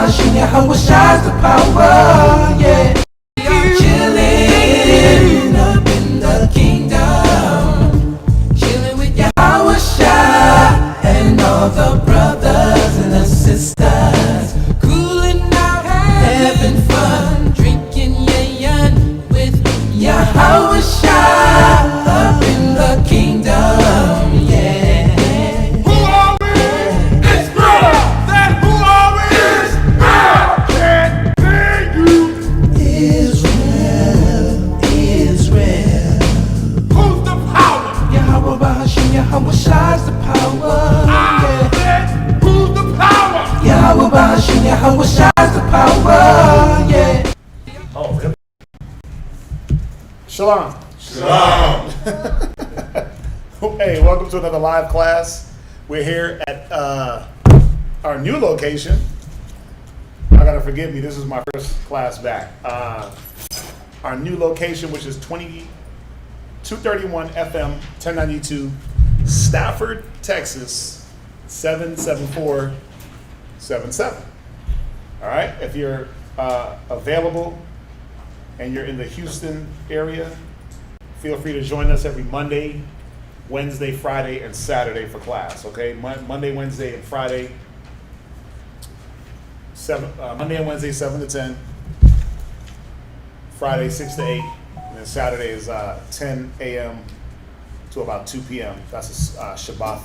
Bahashim Yahweh shines the power, yeah. You're chilling up in the kingdom, chilling with Yahweh Shai and all the brothers and the sisters, cooling out, having fun, drinking yayan with Yahweh Shai up in the kingdom, yeah. Yahweh shines the power. Yeah. Who's the power? Yahweh Bahashim, Yahweh shines the power. Yeah. Oh, really? Shalom. Shalom. Hey, welcome to another live class. We're here at our new location. I gotta forgive me, this is my first class back. Our new location, which is 231 FM 1092. Stafford, Texas, 77477. All right, if you're available and you're in the Houston area, feel free to join us every Monday, Wednesday, Friday, and Saturday for class. Okay, Monday, Wednesday, and Friday, Monday and Wednesday 7 to 10, Friday 6 to 8, and then Saturday is 10 a.m. to about 2 p.m. That's a Shabbat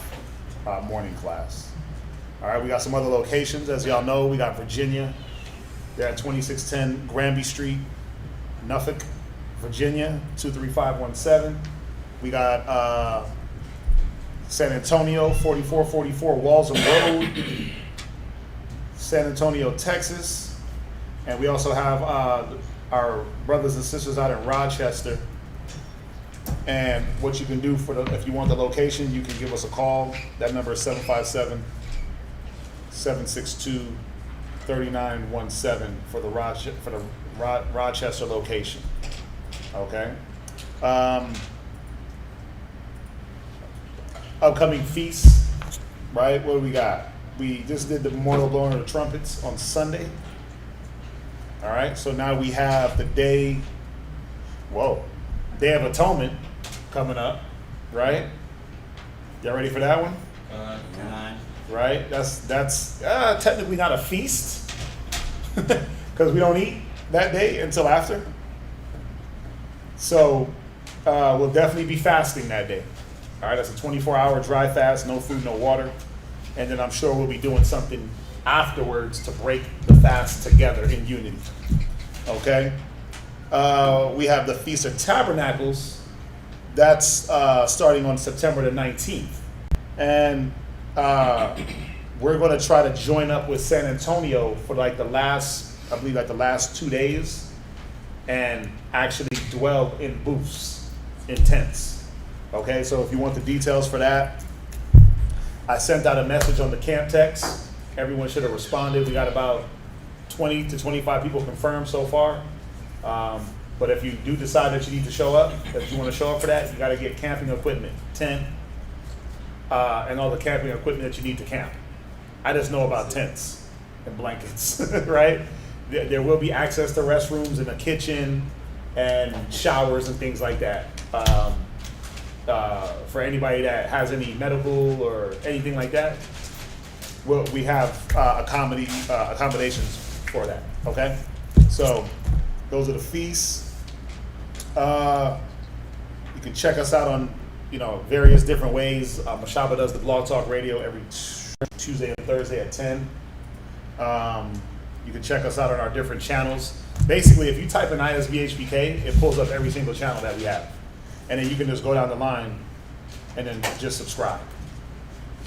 morning class. All right, we got some other locations. As y'all know, we got Virginia. They're at 2610 Granby Street, Norfolk, Virginia, 23517. We got San Antonio, 4444 Walsham Road, San Antonio, Texas. And we also have our brothers and sisters out in Rochester. And what you can do if you want the location, you can give us a call. That number is 757-762-3917 for the Rochester location. Okay. Upcoming feasts, right? What do we got? We just did the memorial blowing of the trumpets on Sunday. All right. So now we have the Day of Atonement coming up, right? Y'all ready for that one? Right? That's technically not a feast because we don't eat that day until after. So we'll definitely be fasting that day. All right, that's a 24-hour dry fast, no food, no water. And then I'm sure we'll be doing something afterwards to break the fast together in unity. Okay? We have the Feast of Tabernacles. That's starting on September the 19th. And we're going to try to join up with San Antonio for the last 2 days and actually dwell in booths, in tents. Okay, so if you want the details for that, I sent out a message on the camp text. Everyone should have responded. We got about 20 to 25 people confirmed so far. But if you do decide that you need to show up, that you want to show up for that, you got to get camping equipment, tent, and all the camping equipment that you need to camp. I just know about tents and blankets, right? There will be access to restrooms and a kitchen and showers and things like that. For anybody that has any medical or anything like that, we have accommodations for that, okay? So those are the feasts. You can check us out on, various different ways. Mashaba does the Blog Talk Radio every Tuesday and Thursday at 10. You can check us out on our different channels. Basically, if you type in ISBHBK, it pulls up every single channel that we have. And then you can just go down the line and then just subscribe.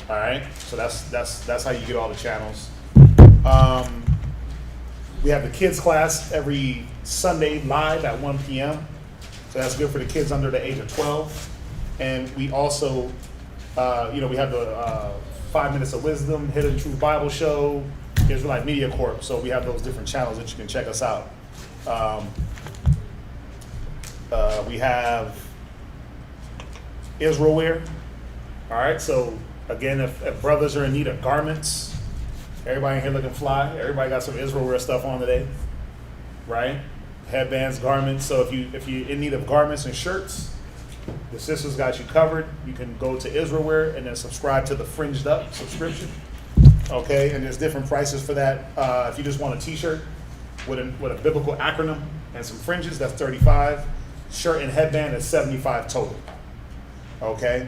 All right? So that's how you get all the channels. We have the kids class every Sunday live at 1 p.m. So that's good for the kids under the age of 12. And we also, we have the 5 Minutes of Wisdom, Hidden Truth Bible Show, Israelite Media Corp. So we have those different channels that you can check us out. We have Israel Wear. All right, so again, if brothers are in need of garments, Everybody in here looking fly. Everybody got some Israel wear stuff on today, right? Headbands, garments. So if you're in need of garments and shirts, the sisters got you covered. You can go to Israel wear and then subscribe to the Fringed Up subscription. Okay, and there's different prices for that. If you just want a T-shirt with a biblical acronym and some fringes, that's $35. Shirt and headband is $75 total. Okay,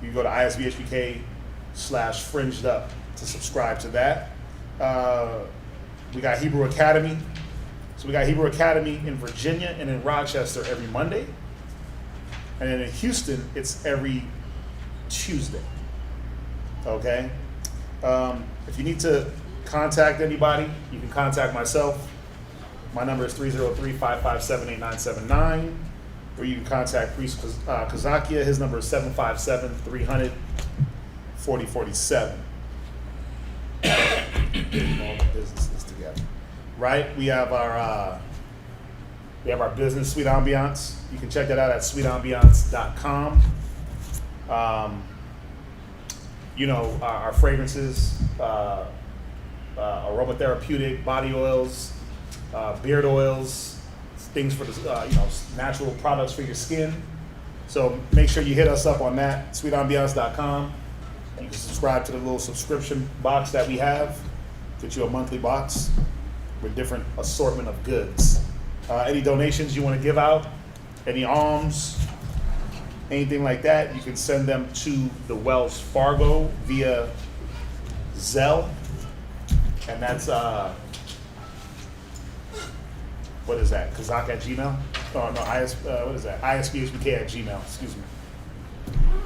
you go to ISBHPK/Fringed Up to subscribe to that. We got Hebrew Academy. So we got Hebrew Academy in Virginia and in Rochester every Monday. And then in Houston, it's every Tuesday. Okay? If you need to contact anybody, you can contact myself. My number is 303-557-8979. Or you can contact Priest Kazakia. His number is 757-300-4047. All the businesses together, right? We have our business, Sweet Ambiance. You can check that out at sweetambiance.com. Our fragrances, aromatherapeutic, body oils, beard oils, things for the natural products for your skin. So make sure you hit us up on that, sweetambiance.com. You can subscribe to the little subscription box that we have. Get you a monthly box with different assortment of goods. Any donations you want to give out, any alms, anything like that, you can send them to the Wells Fargo via Zelle. And that's, what is that? Kazak at Gmail? Oh, no, what is that? ISBHBK at Gmail, excuse me.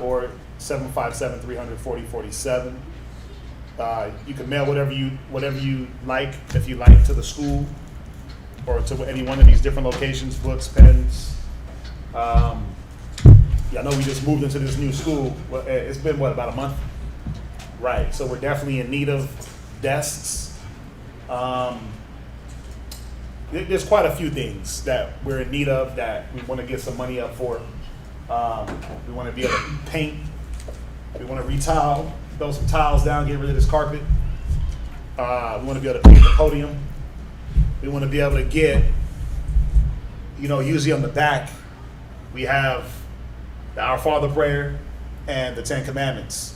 Or 757-300-4047. You can mail whatever you like, if you like, to the school or to any one of these different locations, books, pens. I know we just moved into this new school. Well, it's been, about a month? Right, so we're definitely in need of desks. There's quite a few things that we're in need of that we want to get some money up for. We want to be able to paint. We want to retile, throw some tiles down, get rid of this carpet. We want to be able to paint the podium. We want to be able to get, usually on the back, we have the Our Father prayer and the 10 Commandments.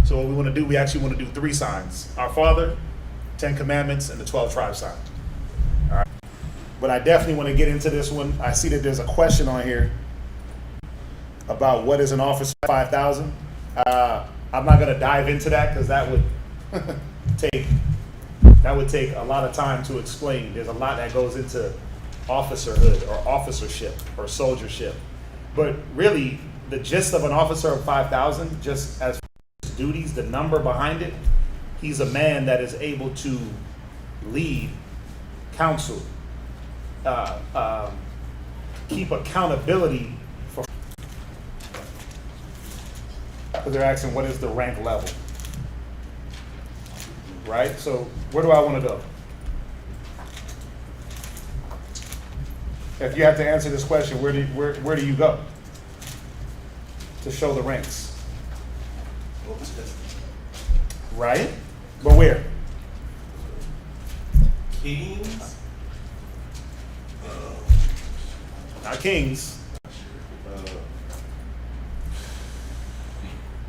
So what we want to do, we actually want to do 3 signs. Our Father, 10 Commandments, and the 12 tribe sign. All right. But I definitely want to get into this one. I see that there's a question on here about what is an officer 5,000. I'm not going to dive into that because that would take a lot of time to explain. There's a lot that goes into officerhood or officership or soldiership. But really, the gist of an officer of 5,000, just as duties, the number behind it, he's a man that is able to lead, counsel, keep accountability for. Because they're asking, what is the rank level? Right? So where do I want to go? If you have to answer this question, where do you go to show the ranks? Right? But where? Kings. Not kings.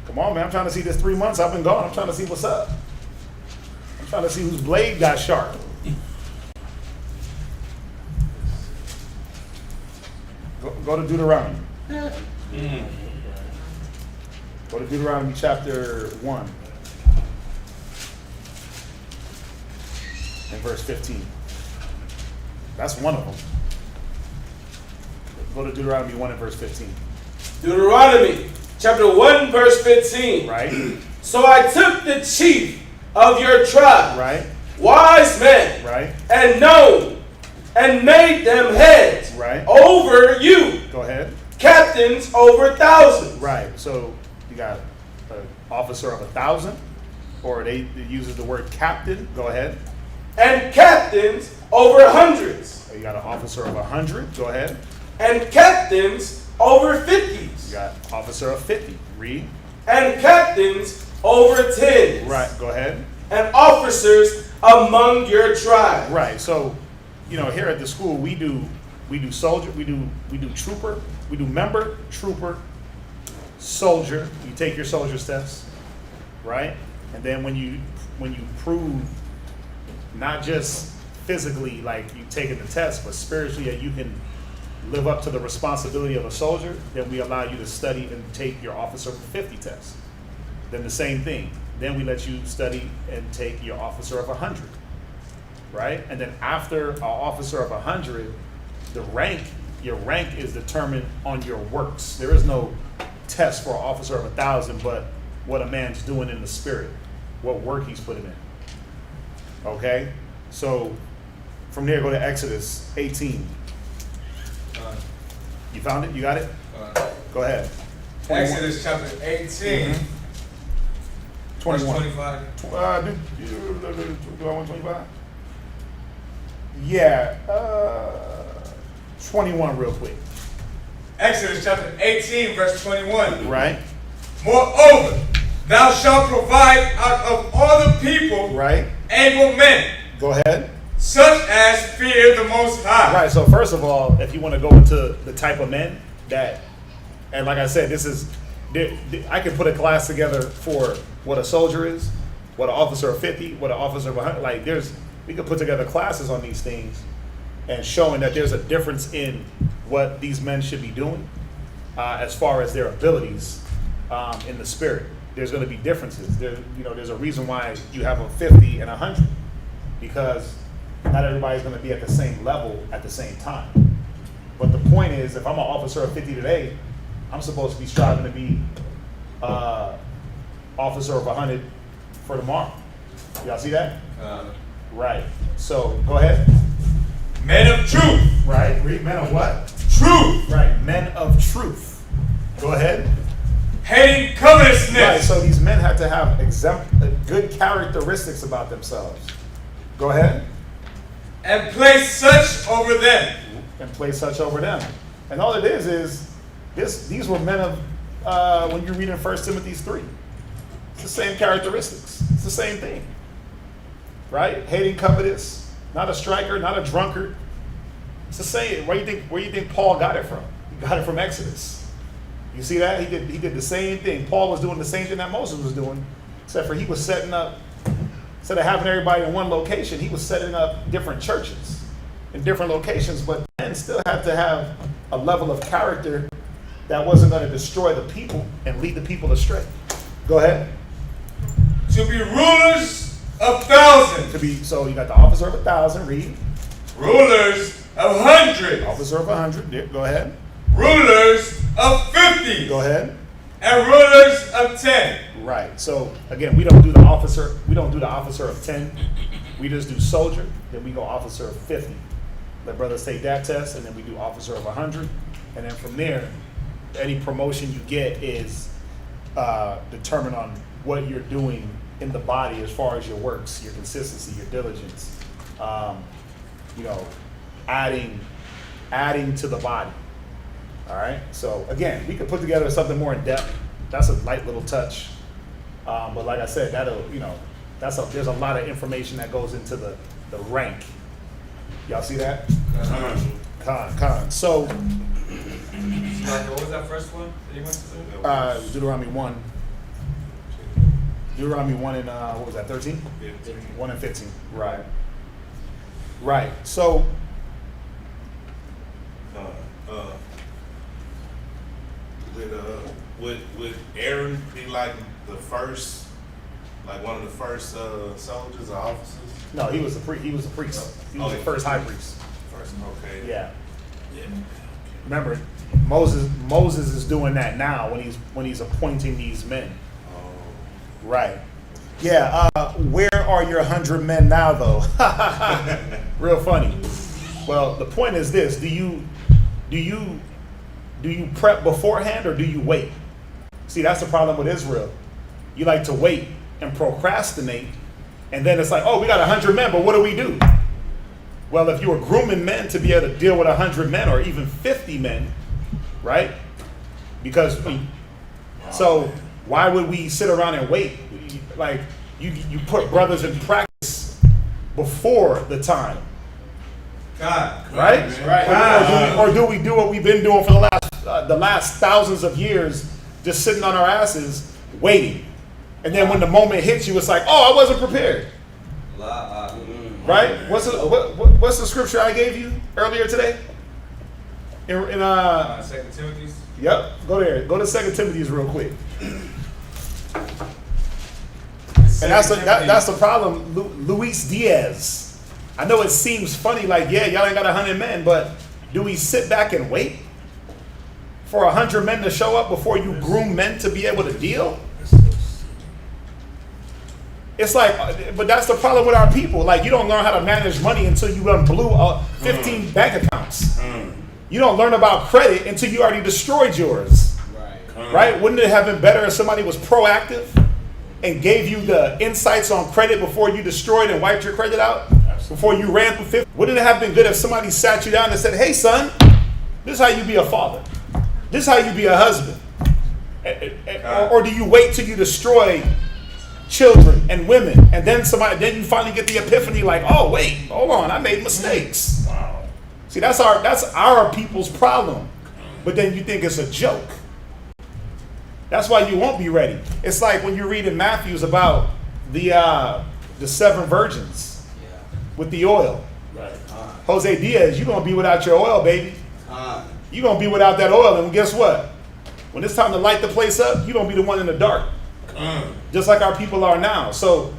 Come on, man. I'm trying to see this 3 months. I've been gone. I'm trying to see what's up. I'm trying to see whose blade got sharp. Go to Deuteronomy. Go to Deuteronomy chapter 1 and verse 15. That's one of them. Go to Deuteronomy 1 and verse 15. Deuteronomy chapter 1 verse 15. Right. So I took the chief of your tribe, Right. wise men, Right. and known, and made them heads Right. over you, Go ahead. captains over thousands. Right. So you got an officer of 1,000, or it uses the word captain. Go ahead. And captains over hundreds. You got an officer of 100. Go ahead. And captains over 50s. You got officer of 50. Read. And captains over 10s. Right. Go ahead. and officers among your tribe. Right. So, here at the school we do soldier, we do trooper, we do member, trooper, soldier. You take your soldier's test, right? And then when you prove not just physically like you taking the test, but spiritually that you can live up to the responsibility of a soldier, then we allow you to study and take your officer 50 test. Then the same thing. Then we let you study and take your officer of 100, right? And then after an officer of 100, your rank is determined on your works. There is no test for an officer of 1,000, but what a man's doing in the spirit, what work he's putting in. Okay? So from there, go to Exodus 18. You found it? You got it? Go ahead. 21. Exodus chapter 18. 21. 25. Do I want 25? Yeah. 21 real quick. Exodus chapter 18, verse 21. Right? Moreover, thou shalt provide out of all the people Right? able men, Go ahead. such as fear the Most High. Right. So first of all, if you want to go into the type of men that, and like I said, I can put a class together for what a soldier is, what an officer of 50, what an officer of 100. Like we could put together classes on these things and showing that there's a difference in what these men should be doing as far as their abilities in the spirit. There's going to be differences. There's a reason why you have a 50 and 100, because not everybody's going to be at the same level at the same time. But the point is, if I'm an officer of 50 today, I'm supposed to be striving to be officer of 100 for tomorrow. Y'all see that? Right. So go ahead. Men of truth. Right. Read men of what? Truth. Right. Men of truth. Go ahead. Hating covetousness. Right. So these men have to have good characteristics about themselves. Go ahead. And place such over them. And place such over them. And all it is these were men of when you read in 1 Timothy 3. It's the same characteristics. It's the same thing. Right? Hating covetous, not a striker, not a drunkard. It's the same. Where you think Paul got it from? He got it from Exodus. You see that? He did the same thing. Paul was doing the same thing that Moses was doing, except for he was setting up, instead of having everybody in one location, he was setting up different churches in different locations, but men still have to have a level of character that wasn't going to destroy the people and lead the people astray. Go ahead. To be rulers of thousands. So you got the officer of 1,000, read. Rulers of hundreds. Officer of 100, go ahead. Rulers of 50. Go ahead. And rulers of 10. Right. So again, we don't do the officer of 10. We just do soldier, then we go officer of 50. Let brothers take that test, and then we do officer of 100. And then from there, any promotion you get is determined on what you're doing in the body as far as your works, your consistency, your diligence, adding to the body. All right. So again, we could put together something more in depth. That's a light little touch. But like I said, there's a lot of information that goes into the rank. Y'all see that? Con. So What was that first one that you went to? Deuteronomy 1. Deuteronomy 1 and what was that, 13? 1 and 15. Right. So would Aaron be like the first, like one of the first soldiers or officers? no, he was a priest. He was the first high priest. First, okay. Yeah. Remember, Moses is doing that now when he's appointing these men. Oh. Right. Yeah. Where are your 100 men now, though? Real funny. Well, the point is this: do you prep beforehand or do you wait? See, that's the problem with Israel. You like to wait and procrastinate, and then it's like, oh, we got 100 men, but what do we do? Well, if you were grooming men to be able to deal with 100 men or even 50 men, right? So why would we sit around and wait? Like, you put brothers in practice before the time. God. Right? Right. Or do we do what we've been doing for the last thousands of years, just sitting on our asses, waiting. And then when the moment hits you, it's like, oh, I wasn't prepared. Right? What's the scripture I gave you earlier today? In 2 Timothy. Yep. Go there. Go to 2 Timothy's real quick. And that's the problem, Luis Diaz. I know it seems funny, like, yeah, y'all ain't got 100 men, but do we sit back and wait for 100 men to show up before you groom men to be able to deal? It's like, but that's the problem with our people. Like, you don't learn how to manage money until you done blew 15 bank accounts. You don't learn about credit until you already destroyed yours. Right? Wouldn't it have been better if somebody was proactive and gave you the insights on credit before you destroyed and wiped your credit out? Before you ran through 50? Wouldn't it have been good if somebody sat you down and said, hey, son, this is how you be a father. This is how you be a husband. Or do you wait till you destroy children and women, and then you finally get the epiphany, like, oh, wait, hold on, I made mistakes. Wow. See, that's our people's problem. But then you think it's a joke. That's why you won't be ready. It's like when you read in Matthews about the 7 virgins with the oil. Right. Jose Diaz, you're going to be without your oil, baby. You're going to be without that oil, and guess what? When it's time to light the place up, you're going to be the one in the dark. Just like our people are now. So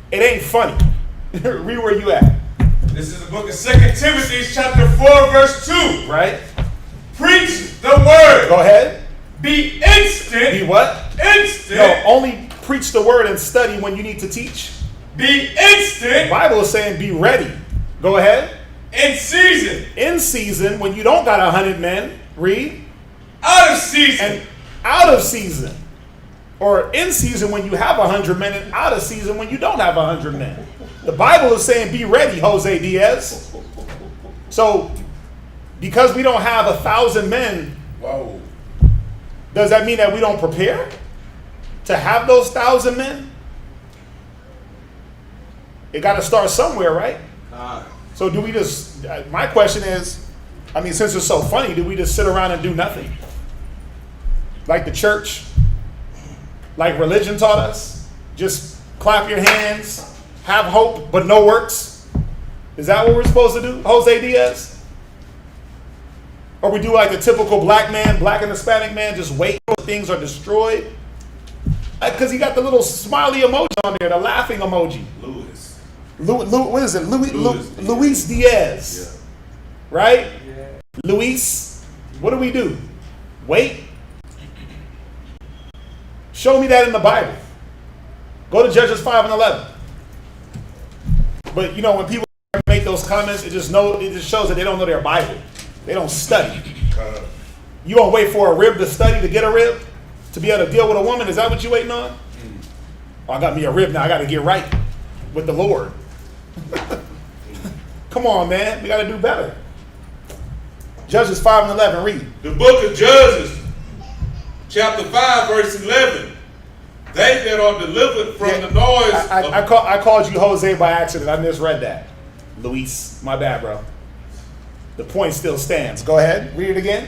it ain't funny. Read where you at. This is the book of 2 Timothy, chapter 4, verse 2. Right? Preach the word. Go ahead. Be instant. Be what? Instant. No, only preach the word and study when you need to teach. Be instant. The Bible is saying be ready. Go ahead. In season. In season when you don't got 100 men. Read. Out of season. And out of season. Or in season when you have 100 men, and out of season when you don't have 100 men. The Bible is saying be ready, Jose Diaz. So because we don't have 1,000 men, Whoa. does that mean that we don't prepare to have those 1,000 men? It got to start somewhere, right? So do we just, my question is, I mean, since it's so funny, do we just sit around and do nothing? Like the church, like religion taught us? Just clap your hands, have hope, but no works? Is that what we're supposed to do, Jose Diaz? Or we do like the typical black man, black and Hispanic man, just wait until things are destroyed? Because he got the little smiley emoji on there, the laughing emoji. What is it? Luis Diaz. Yeah. Right? Yeah. Luis, what do? Wait. Show me that in the Bible. Go to Judges 5 and 11. But you know, when people make those comments, it just shows that they don't know their Bible. They don't study. You gonna wait for a rib to study to get a rib? To be able to deal with a woman? Is that what you waiting on? Oh, I got me a rib now. I got to get right with the Lord. Come on, man. We got to do better. Judges 5 and 11. Read. The book of Judges, chapter 5, verse 11. They that are delivered from the noise. I called you Jose by accident. I misread that. Luis, my bad, bro. The point still stands. Go ahead. Read it again.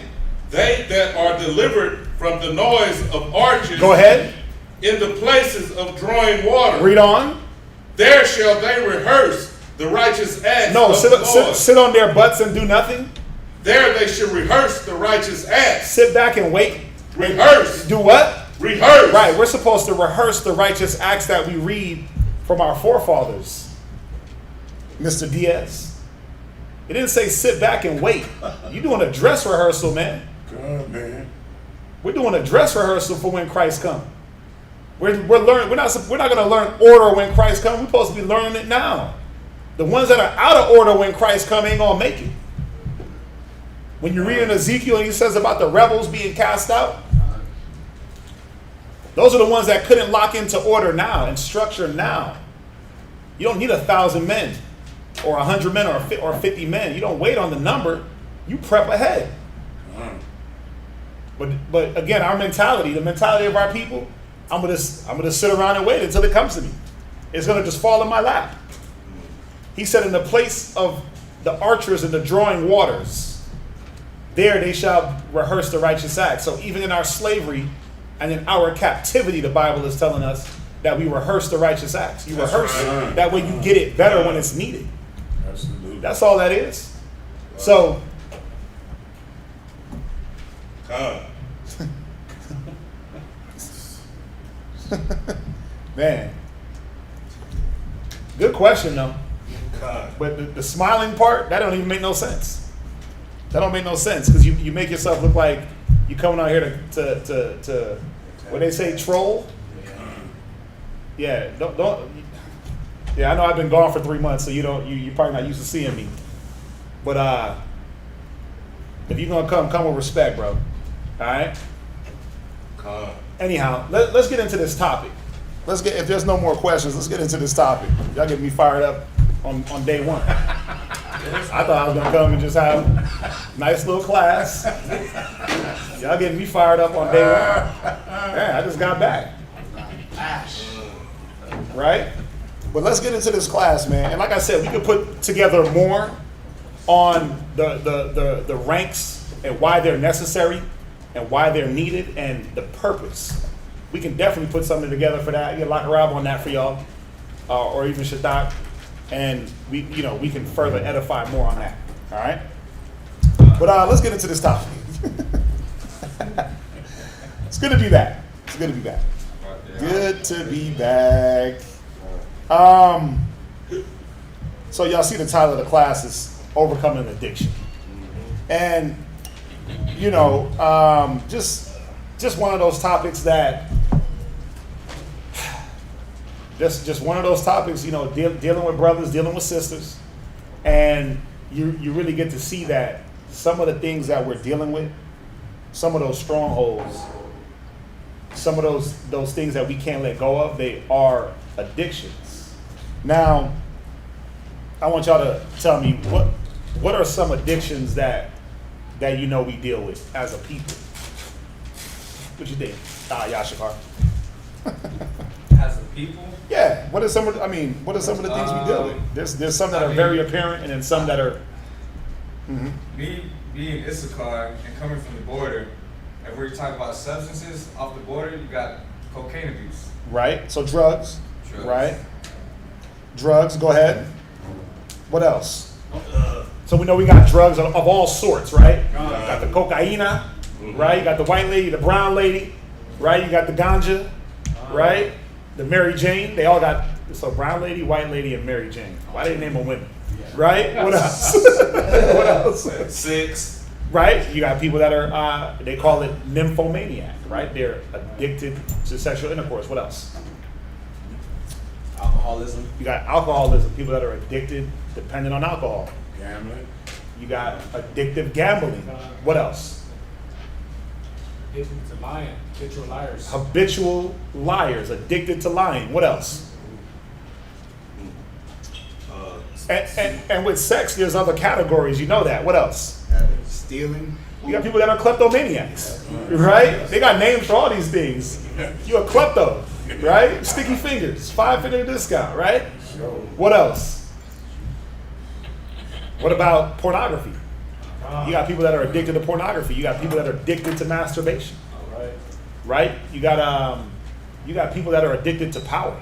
They that are delivered from the noise of archers. Go ahead. In the places of drawing water. Read on. There shall they rehearse the righteous acts. No, of the Lord. sit on their butts and do nothing. There they should rehearse the righteous acts. Sit back and wait. Rehearse. Do what? Rehearse. Right, we're supposed to rehearse the righteous acts that we read from our forefathers, Mr. Diaz. It didn't say sit back and wait. You're doing a dress rehearsal, man. God, man. We're doing a dress rehearsal for when Christ comes. We're learning. We're not going to learn order when Christ comes. We're supposed to be learning it now. The ones that are out of order when Christ comes ain't gonna make it. When you read in Ezekiel and he says about the rebels being cast out, those are the ones that couldn't lock into order now and structure now. You don't need 1,000 men or 100 men or 50 men. You don't wait on the number. You prep ahead. But again, our mentality, the mentality of our people, I'm gonna sit around and wait until it comes to me. It's going to just fall in my lap. He said, in the place of the archers and the drawing waters, there they shall rehearse the righteous acts. So even in our slavery and in our captivity, the Bible is telling us that we rehearse the righteous acts. You rehearse it. That way you get it better when it's needed. Absolutely. That's all that is. So, man, good question though. But the smiling part, that don't even make no sense. That don't make no sense because you make yourself look like you coming out here to what they say, troll. Yeah, don't. Yeah, I know I've been gone for 3 months, so you're probably not used to seeing me. But if you're gonna come with respect, bro. All right. Anyhow, let's get into this topic. If there's no more questions, let's get into this topic. Y'all get me fired up on day one. I thought I was gonna come and just have a nice little class. Y'all getting me fired up on day one. Man, I just got back. Right? But let's get into this class, man. And like I said, we could put together more on the ranks and why they're necessary and why they're needed and the purpose. We can definitely put something together for that. You can lock a Rob on that for y'all, or even Shadak, and we can further edify more on that. All right. But let's get into this topic. It's good to be back. It's good to be back. Good to be back. So y'all see the title of the class is Overcoming Addiction. And just one of those topics that just one of those topics, dealing with brothers, dealing with sisters, and you really get to see that some of the things that we're dealing with, some of those strongholds, some of those things that we can't let go of, they are addictions. Now, I want y'all to tell me what are some addictions that we deal with as a people. What you think? Yashikar. As a people? Yeah. What are some of the things we deal with? There's some that are very apparent, and then some that are. Mm-hmm. Me being Issachar and coming from the border, if we're talking about substances off the border, you got cocaine abuse. Right. So drugs. Right. Drugs. Go ahead. What else? So we know we got drugs of all sorts, right? You got the cocaina, right? You got the white lady, the brown lady, right? You got the ganja, right? The Mary Jane. They all got, so brown lady, white lady, and Mary Jane. Why they name them women? Right? What else? What else? 6. Right? You got people that are, they call it nymphomaniac, right? They're addicted to sexual intercourse. What else? Alcoholism. You got alcoholism, people that are addicted, dependent on alcohol. Gambling. You got addictive gambling. What else? Addicted to lying. Habitual liars. Habitual liars, addicted to lying. What else? And with sex, there's other categories. You know that. What else? Stealing. You got people that are kleptomaniacs, right? They got names for all these things. You're a klepto, right? Sticky fingers, 5-finger discount, right? What else? What about pornography? You got people that are addicted to pornography. You got people that are addicted to masturbation, right? You got people that are addicted to power.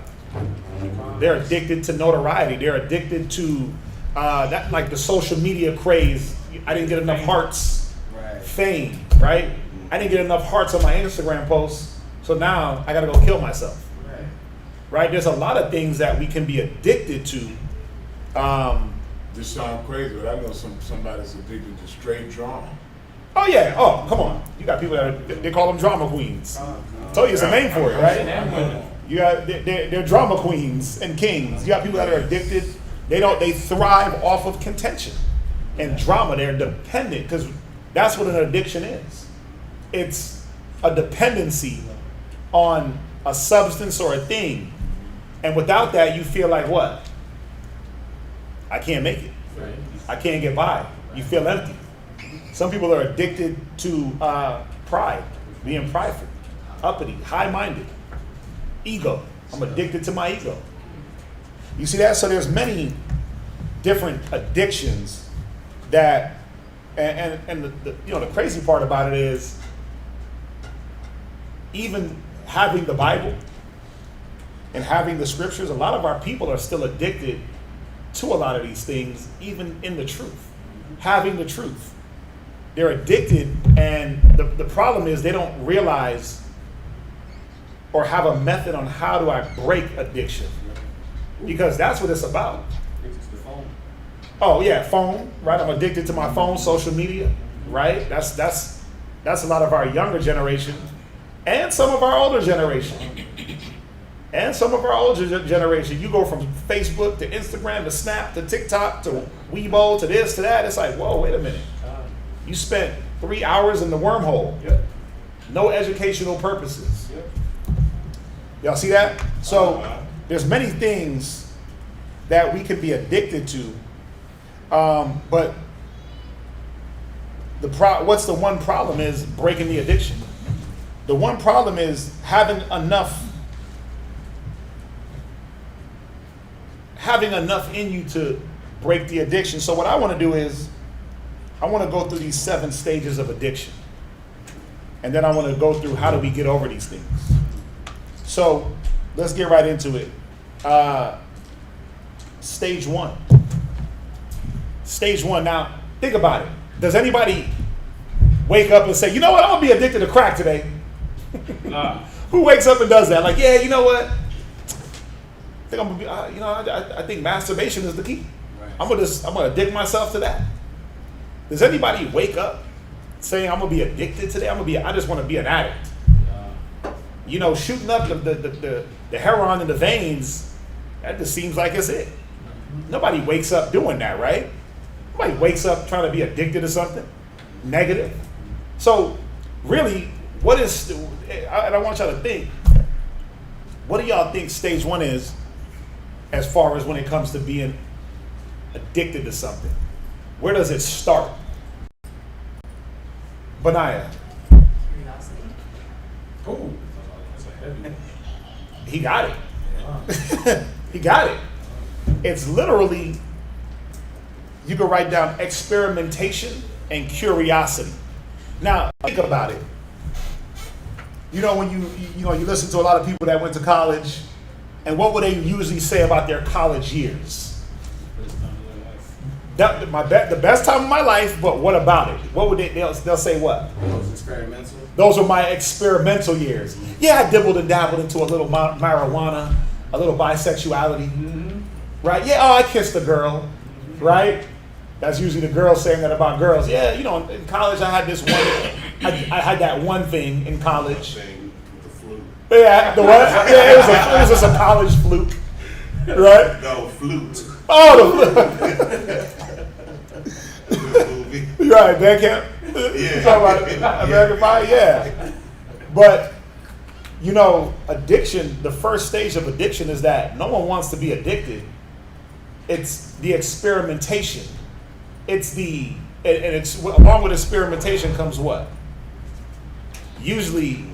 They're addicted to notoriety. They're addicted to that, like the social media craze. I didn't get enough hearts, fame, right? I didn't get enough hearts on my Instagram posts, so now I gotta go kill myself, right? There's a lot of things that we can be addicted to. This sounds crazy, but I know somebody's addicted to straight drama. Oh yeah, oh come on. You got people that they call them drama queens. I told you it's a name for it, right? You got they're drama queens and kings. You got people that are addicted. They thrive off of contention and drama. They're dependent because that's what an addiction is. It's a dependency on a substance or a thing, and without that, you feel like what? I can't make it. I can't get by. You feel empty. Some people are addicted to pride, being prideful, uppity, high-minded, ego. I'm addicted to my ego. You see that? So there's many different addictions that, and the crazy part about it is, even having the Bible and having the scriptures, a lot of our people are still addicted to a lot of these things, even in the truth, having the truth. They're addicted, and the problem is they don't realize or have a method on how do I break addiction, because that's what it's about. Oh yeah, phone, right? I'm addicted to my phone, social media, right? That's a lot of our younger generation, and some of our older generation. And some of our older generation, you go from Facebook to Instagram to Snap to TikTok to Weibo to this to that. It's like, whoa, wait a minute. You spent 3 hours in the wormhole. Yep. No educational purposes. Yep. Y'all see that? So there's many things that we can be addicted to. But what's the one problem is breaking the addiction. The one problem is having enough in you to break the addiction. So what I want to do is I want to go through these 7 stages of addiction. And then I want to go through how do we get over these things. So let's get right into it. Stage 1. Stage 1. Now, think about it. Does anybody wake up and say, you know what, I'm going to be addicted to crack today? Who wakes up and does that? Like, yeah, you know what? I think I'm gonna be, I think masturbation is the key. Right. I'm gonna addict myself to that. Does anybody wake up saying I'm gonna be addicted today? I just want to be an addict. Shooting up the heroin in the veins. That just seems like it's it. Nobody wakes up doing that, right? Nobody wakes up trying to be addicted to something negative. So, really, and I want y'all to think. What do y'all think stage 1 is? As far as when it comes to being addicted to something, where does it start? Benaiah. Curiosity. Oh, that's a heavy one. He got it. He got it. It's literally, you can write down experimentation and curiosity. Now, think about it. When you listen to a lot of people that went to college, and what would they usually say about their college years? The best time of my life, but what about it? What would they'll say what? Those experimental. Those were my experimental years. Yeah, I dibbled and dabbled into a little marijuana, a little bisexuality, right? Yeah, I kissed a girl, right? That's usually the girl saying that about girls. Yeah, in college I had this one, I had that one thing in college. Yeah, the what? Yeah, it was just a college fluke, right? No, flute. Oh, the right, band camp. Yeah. Talking about American Pie, yeah. But addiction. The first stage of addiction is that no one wants to be addicted. It's the experimentation. It's along with experimentation comes what? Usually,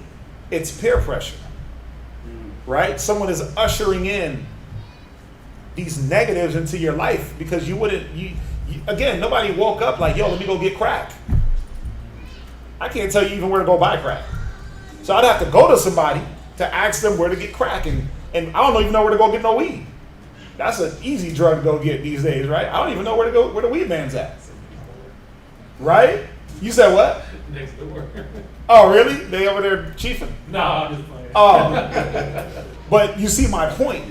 it's peer pressure. Right? Someone is ushering in these negatives into your life because again, nobody woke up like, yo, let me go get crack. I can't tell you even where to go buy crack. So I'd have to go to somebody to ask them where to get crack. And I don't even know where to go get no weed. That's an easy drug to go get these days, right? I don't even know where to go, where the weed man's at. Right? You said what? Next door. Oh, really? They over there chiefing? No, I'm just playing. Oh. But you see my point.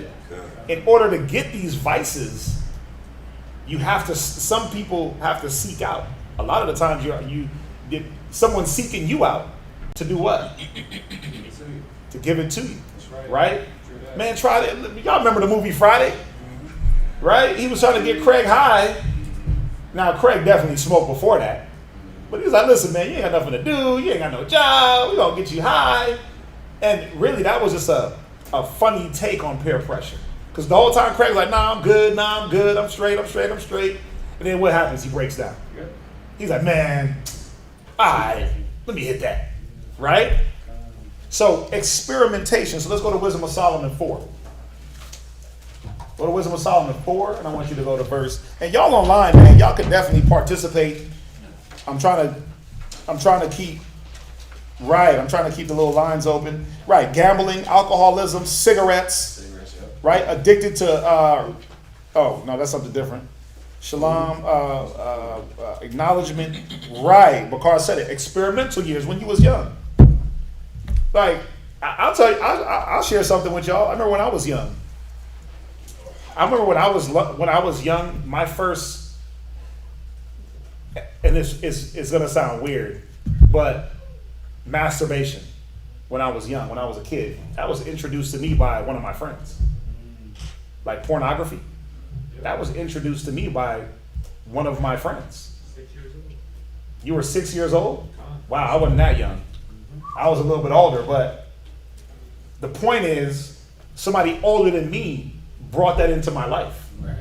In order to get these vices, some people have to seek out. A lot of the times someone's seeking you out to do what? To give it to you. That's right? Man, try that. Y'all remember the movie Friday? Right? He was trying to get Craig high. Now, Craig definitely smoked before that. But he was like, listen, man, you ain't got nothing to do. You ain't got no job. We're going to get you high. And really, that was just a funny take on peer pressure. Because the whole time Craig's like, nah, I'm good. Nah, I'm good. I'm straight. And then what happens? He breaks down. He's like, man, all right, let me hit that. Right? So experimentation. So let's go to Wisdom of Solomon 4. Go to Wisdom of Solomon 4, and I want you to go to verse. And y'all online, man, y'all can definitely participate. I'm trying to keep the little lines open. Right, gambling, alcoholism, cigarettes, right? Addicted to, oh, no, that's something different. Shalom, acknowledgement, right? Bakar said it. Experimental years when you was young. Like, I'll tell you, I'll share something with y'all. I remember when I was young. When I was young, my first, and this is gonna sound weird, but masturbation. When I was young, when I was a kid, that was introduced to me by one of my friends. Like pornography. That was introduced to me by one of my friends. 6 years old. You were 6 years old? Wow, I wasn't that young. I was a little bit older, but the point is, somebody older than me brought that into my life. Right.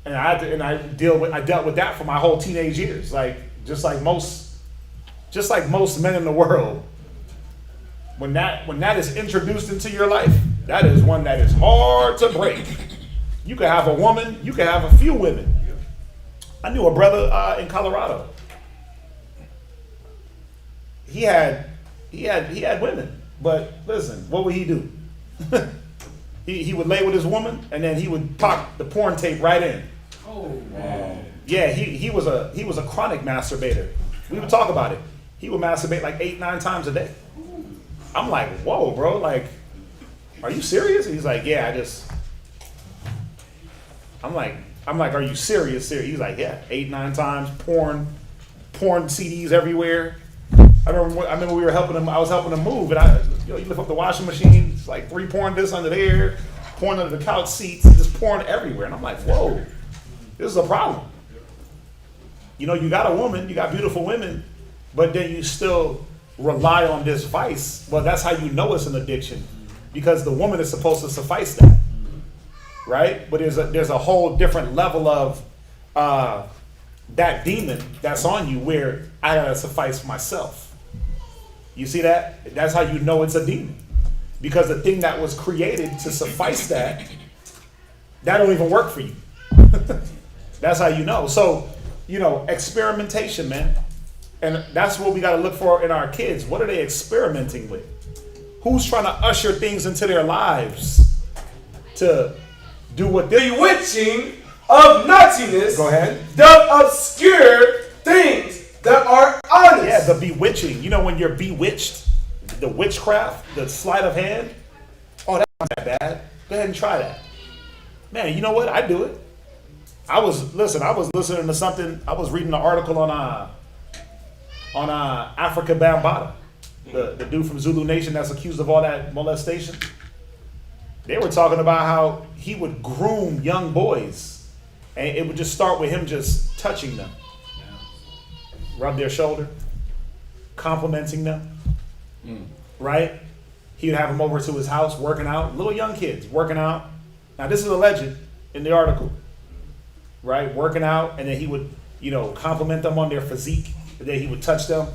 And I dealt with that for my whole teenage years. Like just like most men in the world, when that is introduced into your life, that is one that is hard to break. You could have a woman, you could have a few women. I knew a brother in Colorado. He had women, but listen, what would he do? he would lay with his woman, and then he would pop the porn tape right in. Oh, wow. Yeah, he was a chronic masturbator. We would talk about it. He would masturbate like 8-9 times a day. I'm like, whoa, bro, like, are you serious? And he's like, yeah, I'm like, are you serious? He's like, yeah, 8-9 times, porn CDs everywhere. I remember we were helping him. I was helping him move, and you lift up the washing machine. It's like 3 porn discs under there, porn under the couch seats, just porn everywhere. And I'm like, whoa, this is a problem. You got a woman, you got beautiful women, but then you still rely on this vice. Well, that's how you know it's an addiction, because the woman is supposed to suffice that. Right? But there's a whole different level of that demon that's on you where I gotta suffice myself. You see that? That's how you know it's a demon. Because the thing that was created to suffice that don't even work for you. That's how you know. So, experimentation, man. And that's what we gotta look for in our kids. What are they experimenting with? Who's trying to usher things into their lives to do what they're bewitching of naughtiness. Go ahead. The obscure things that are honest. Yeah, the bewitching. When you're bewitched, the witchcraft, the sleight of hand. Oh, that's not that bad. Go ahead and try that. Man, you know what? I do it. I was listening to something. I was reading an article on Africa Bambaataa, the dude from Zulu Nation that's accused of all that molestation. They were talking about how he would groom young boys, and it would just start with him just touching them, rub their shoulder, complimenting them, right? He would have them over to his house working out, little young kids working out. Now this is alleged in the article, right? Working out, and then he would, compliment them on their physique, and then he would touch them,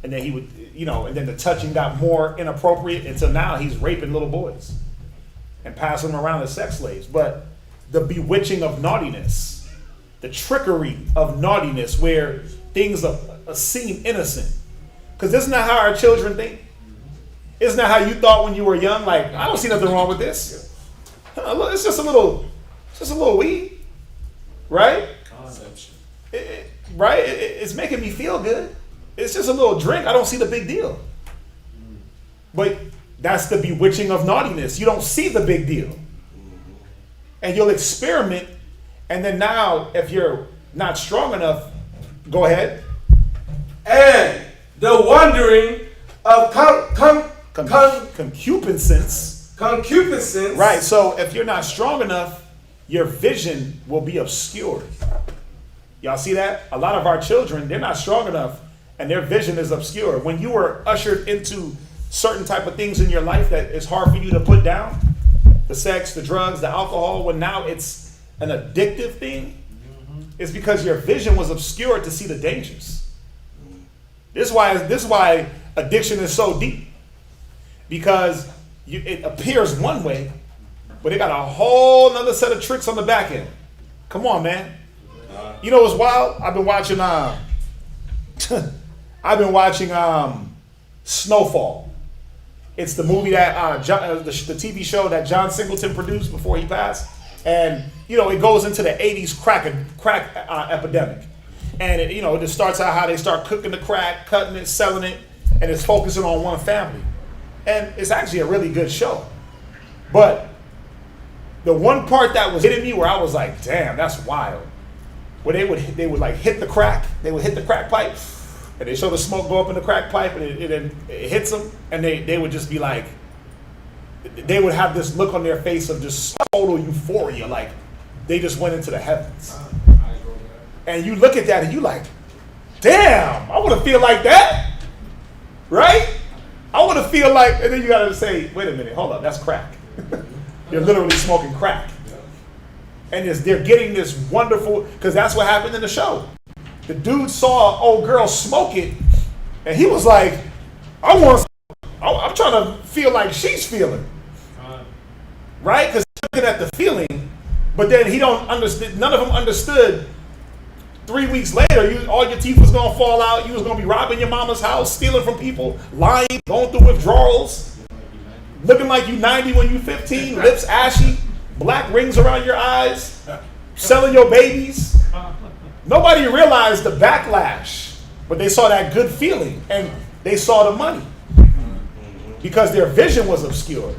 and then he would, and then the touching got more inappropriate until now he's raping little boys and passing them around as sex slaves. But the bewitching of naughtiness, the trickery of naughtiness, where things are seem innocent. Because isn't that how our children think? Isn't that how you thought when you were young? Like, I don't see nothing wrong with this. It's just a little weed, right? Conception. Right? It's making me feel good. It's just a little drink. I don't see the big deal. But that's the bewitching of naughtiness. You don't see the big deal. And you'll experiment. And then now, if you're not strong enough, go ahead. And the wandering of Concupiscence. Concupiscence. Right. So if you're not strong enough, your vision will be obscured. Y'all see that? A lot of our children, they're not strong enough, and their vision is obscure. When you were ushered into certain type of things in your life that is hard for you to put down, the sex, the drugs, the alcohol, when now it's an addictive thing, it's because your vision was obscured to see the dangers. This is why addiction is so deep, because it appears one way, but they got a whole nother set of tricks on the back end. Come on, man. You know what's wild? I've been watching Snowfall. It's the movie that the TV show that John Singleton produced before he passed, and it goes into the '80s crack epidemic, and it just starts out how they start cooking the crack, cutting it, selling it, and it's focusing on one family, and it's actually a really good show. But the one part that was hitting me where I was like, damn, that's wild. Where they would like hit the crack, they would hit the crack pipe, and they show the smoke go up in the crack pipe, and it hits them, and they would just be like, they would have this look on their face of just total euphoria, like they just went into the heavens. And you look at that and you like, damn, I want to feel like that, right? I want to feel like, and then you got to say, wait a minute, hold up, that's crack. They're literally smoking crack. And they're getting this wonderful, because that's what happened in the show. The dude saw an old girl smoke it, and he was like, I'm trying to feel like she's feeling. Right? Because he's looking at the feeling, but then none of them understood 3 weeks later, all your teeth was going to fall out, you was going to be robbing your mama's house, stealing from people, lying, going through withdrawals, looking like you 90 when you 15, lips ashy, black rings around your eyes, selling your babies. Nobody realized the backlash, but they saw that good feeling and they saw the money because their vision was obscured.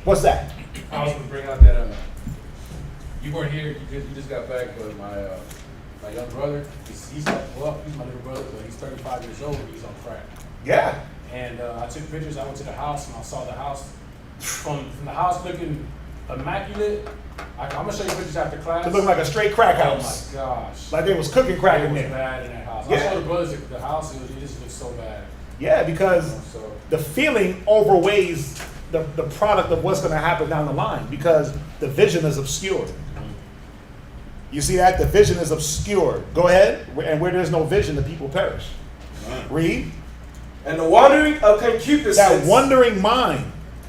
What's that? I was going to bring out that you weren't here. You just got back, but my young brother, he's my little brother, but he's 35 years old. He's on crack. Yeah. And I took pictures. I went to the house and I saw the house from the house looking immaculate. I'm gonna show you pictures after class. To look like a straight crack house. Oh my gosh! Like they was cooking crack in there. It was bad in that house. Yeah. I saw the brothers at the house. It just looked so bad. Yeah, because the feeling overweighs the product of what's going to happen down the line because the vision is obscured. You see that? The vision is obscured. Go ahead. And where there's no vision, the people perish. Read. And the wandering of concupiscence. That wandering mind,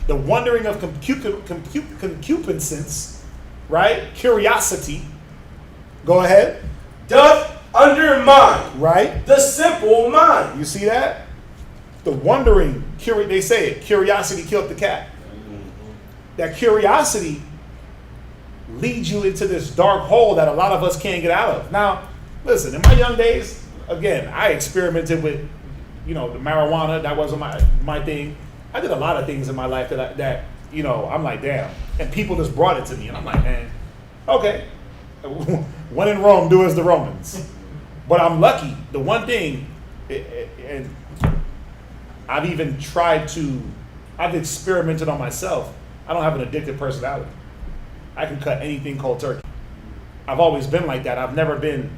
the wandering of concupiscence, right? Curiosity. Go ahead. Doth undermine. Right. The simple mind. You see that? The wondering, they say it, curiosity killed the cat. That curiosity leads you into this dark hole that a lot of us can't get out of. Now, listen, in my young days, again, I experimented with, the marijuana. That wasn't my thing. I did a lot of things in my life that I'm like, damn. And people just brought it to me, and I'm like, man, okay. When in Rome, do as the Romans. But I'm lucky. The one thing, and I've experimented on myself. I don't have an addictive personality. I can cut anything cold turkey. I've always been like that. I've never been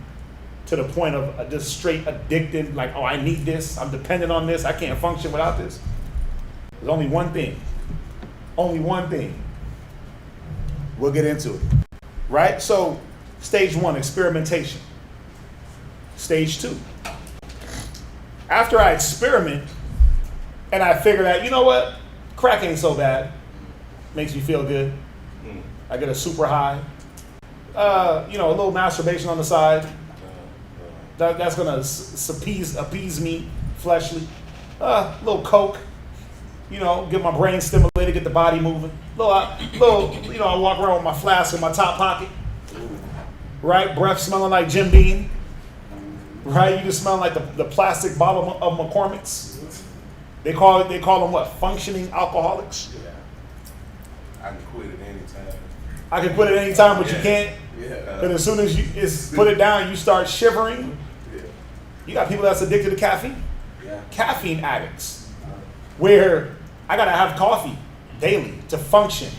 to the point of just straight addicted, like, oh, I need this. I'm dependent on this. I can't function without this. There's only one thing. Only one thing. We'll get into it. Right? So, stage 1, experimentation. Stage 2. After I experiment, and I figured out, you know what? Crack ain't so bad. Makes me feel good. I get a super high. A little masturbation on the side. That's gonna appease me fleshly. A little coke. Get my brain stimulated, get the body moving. I walk around with my flask in my top pocket. Right? Breath smelling like Jim Beam. Right? You just smell like the plastic bottle of McCormick's. They call them what? Functioning alcoholics. Yeah. I can quit at any time. I can quit at any time, but you can't. Yeah. Because as soon as you put it down, you start shivering. Yeah. You got people that's addicted to caffeine. Yeah. Caffeine addicts. Where I gotta have coffee daily to function.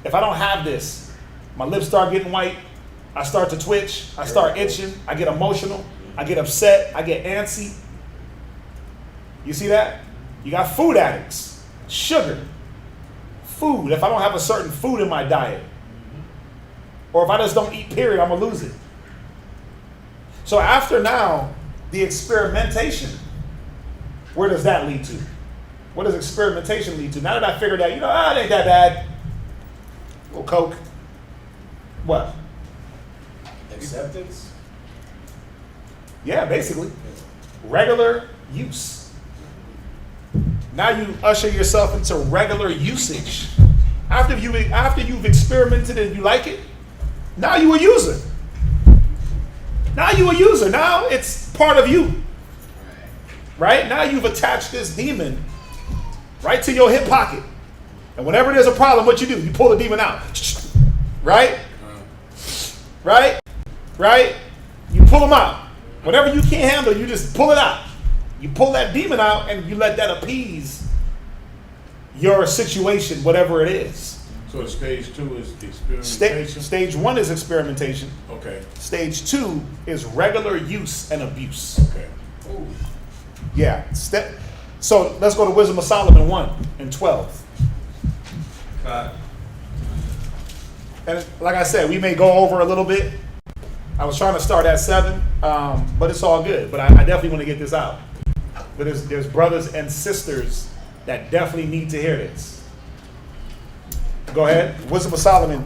If I don't have this, my lips start getting white. I start to twitch. I start itching. I get emotional. I get upset. I get antsy. You see that? You got food addicts. Sugar. Food. If I don't have a certain food in my diet, or if I just don't eat, period, I'm going to lose it. So after now, the experimentation, where does that lead to? What does experimentation lead to? Now that I figured out, it ain't that bad. Well, Coke. What? Acceptance? Yeah, basically. Regular use. Now you usher yourself into regular usage. After you've experimented and you like it, now you a user. Now you a user. Now it's part of you. Right? Now you've attached this demon right to your hip pocket. And whenever there's a problem, what you do? You pull the demon out. Right? Right? Right? You pull them out. Whatever you can't handle, you just pull it out. You pull that demon out and you let that appease your situation, whatever it is. So the stage 2 is experimentation? Stage 1 is experimentation. Okay. Stage 2 is regular use and abuse. Okay. Ooh. Yeah. So let's go to Wisdom of Solomon 1:12. And like I said, we may go over a little bit. I was trying to start at 7, but it's all good. But I definitely want to get this out. But there's brothers and sisters that definitely need to hear this. Go ahead. Wisdom of Solomon,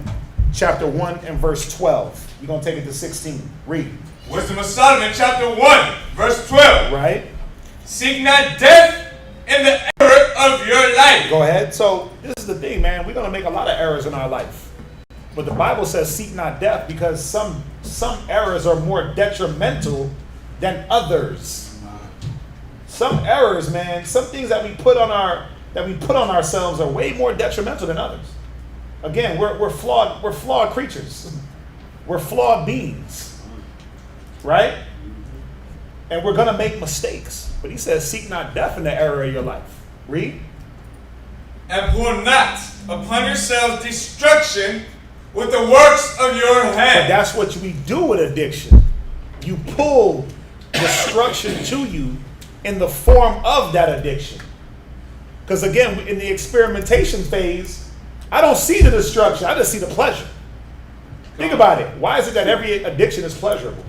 chapter 1 and verse 12. You're going to take it to 16. Read. Wisdom of Solomon, chapter 1, verse 12. Right? Seek not death in the error of your life. Go ahead. So this is the thing, man. We're going to make a lot of errors in our life. But the Bible says seek not death because some errors are more detrimental than others. Some errors, man, some things that we put on ourselves are way more detrimental than others. Again, we're flawed creatures. We're flawed beings. Right? And we're gonna make mistakes. But he says, seek not death in the error of your life. Read. And pull not upon yourselves destruction with the works of your But hand. that's what we do with addiction. You pull destruction to you in the form of that addiction. Because again, in the experimentation phase, I don't see the destruction, I just see the pleasure. Think about it. Why is it that every addiction is pleasurable?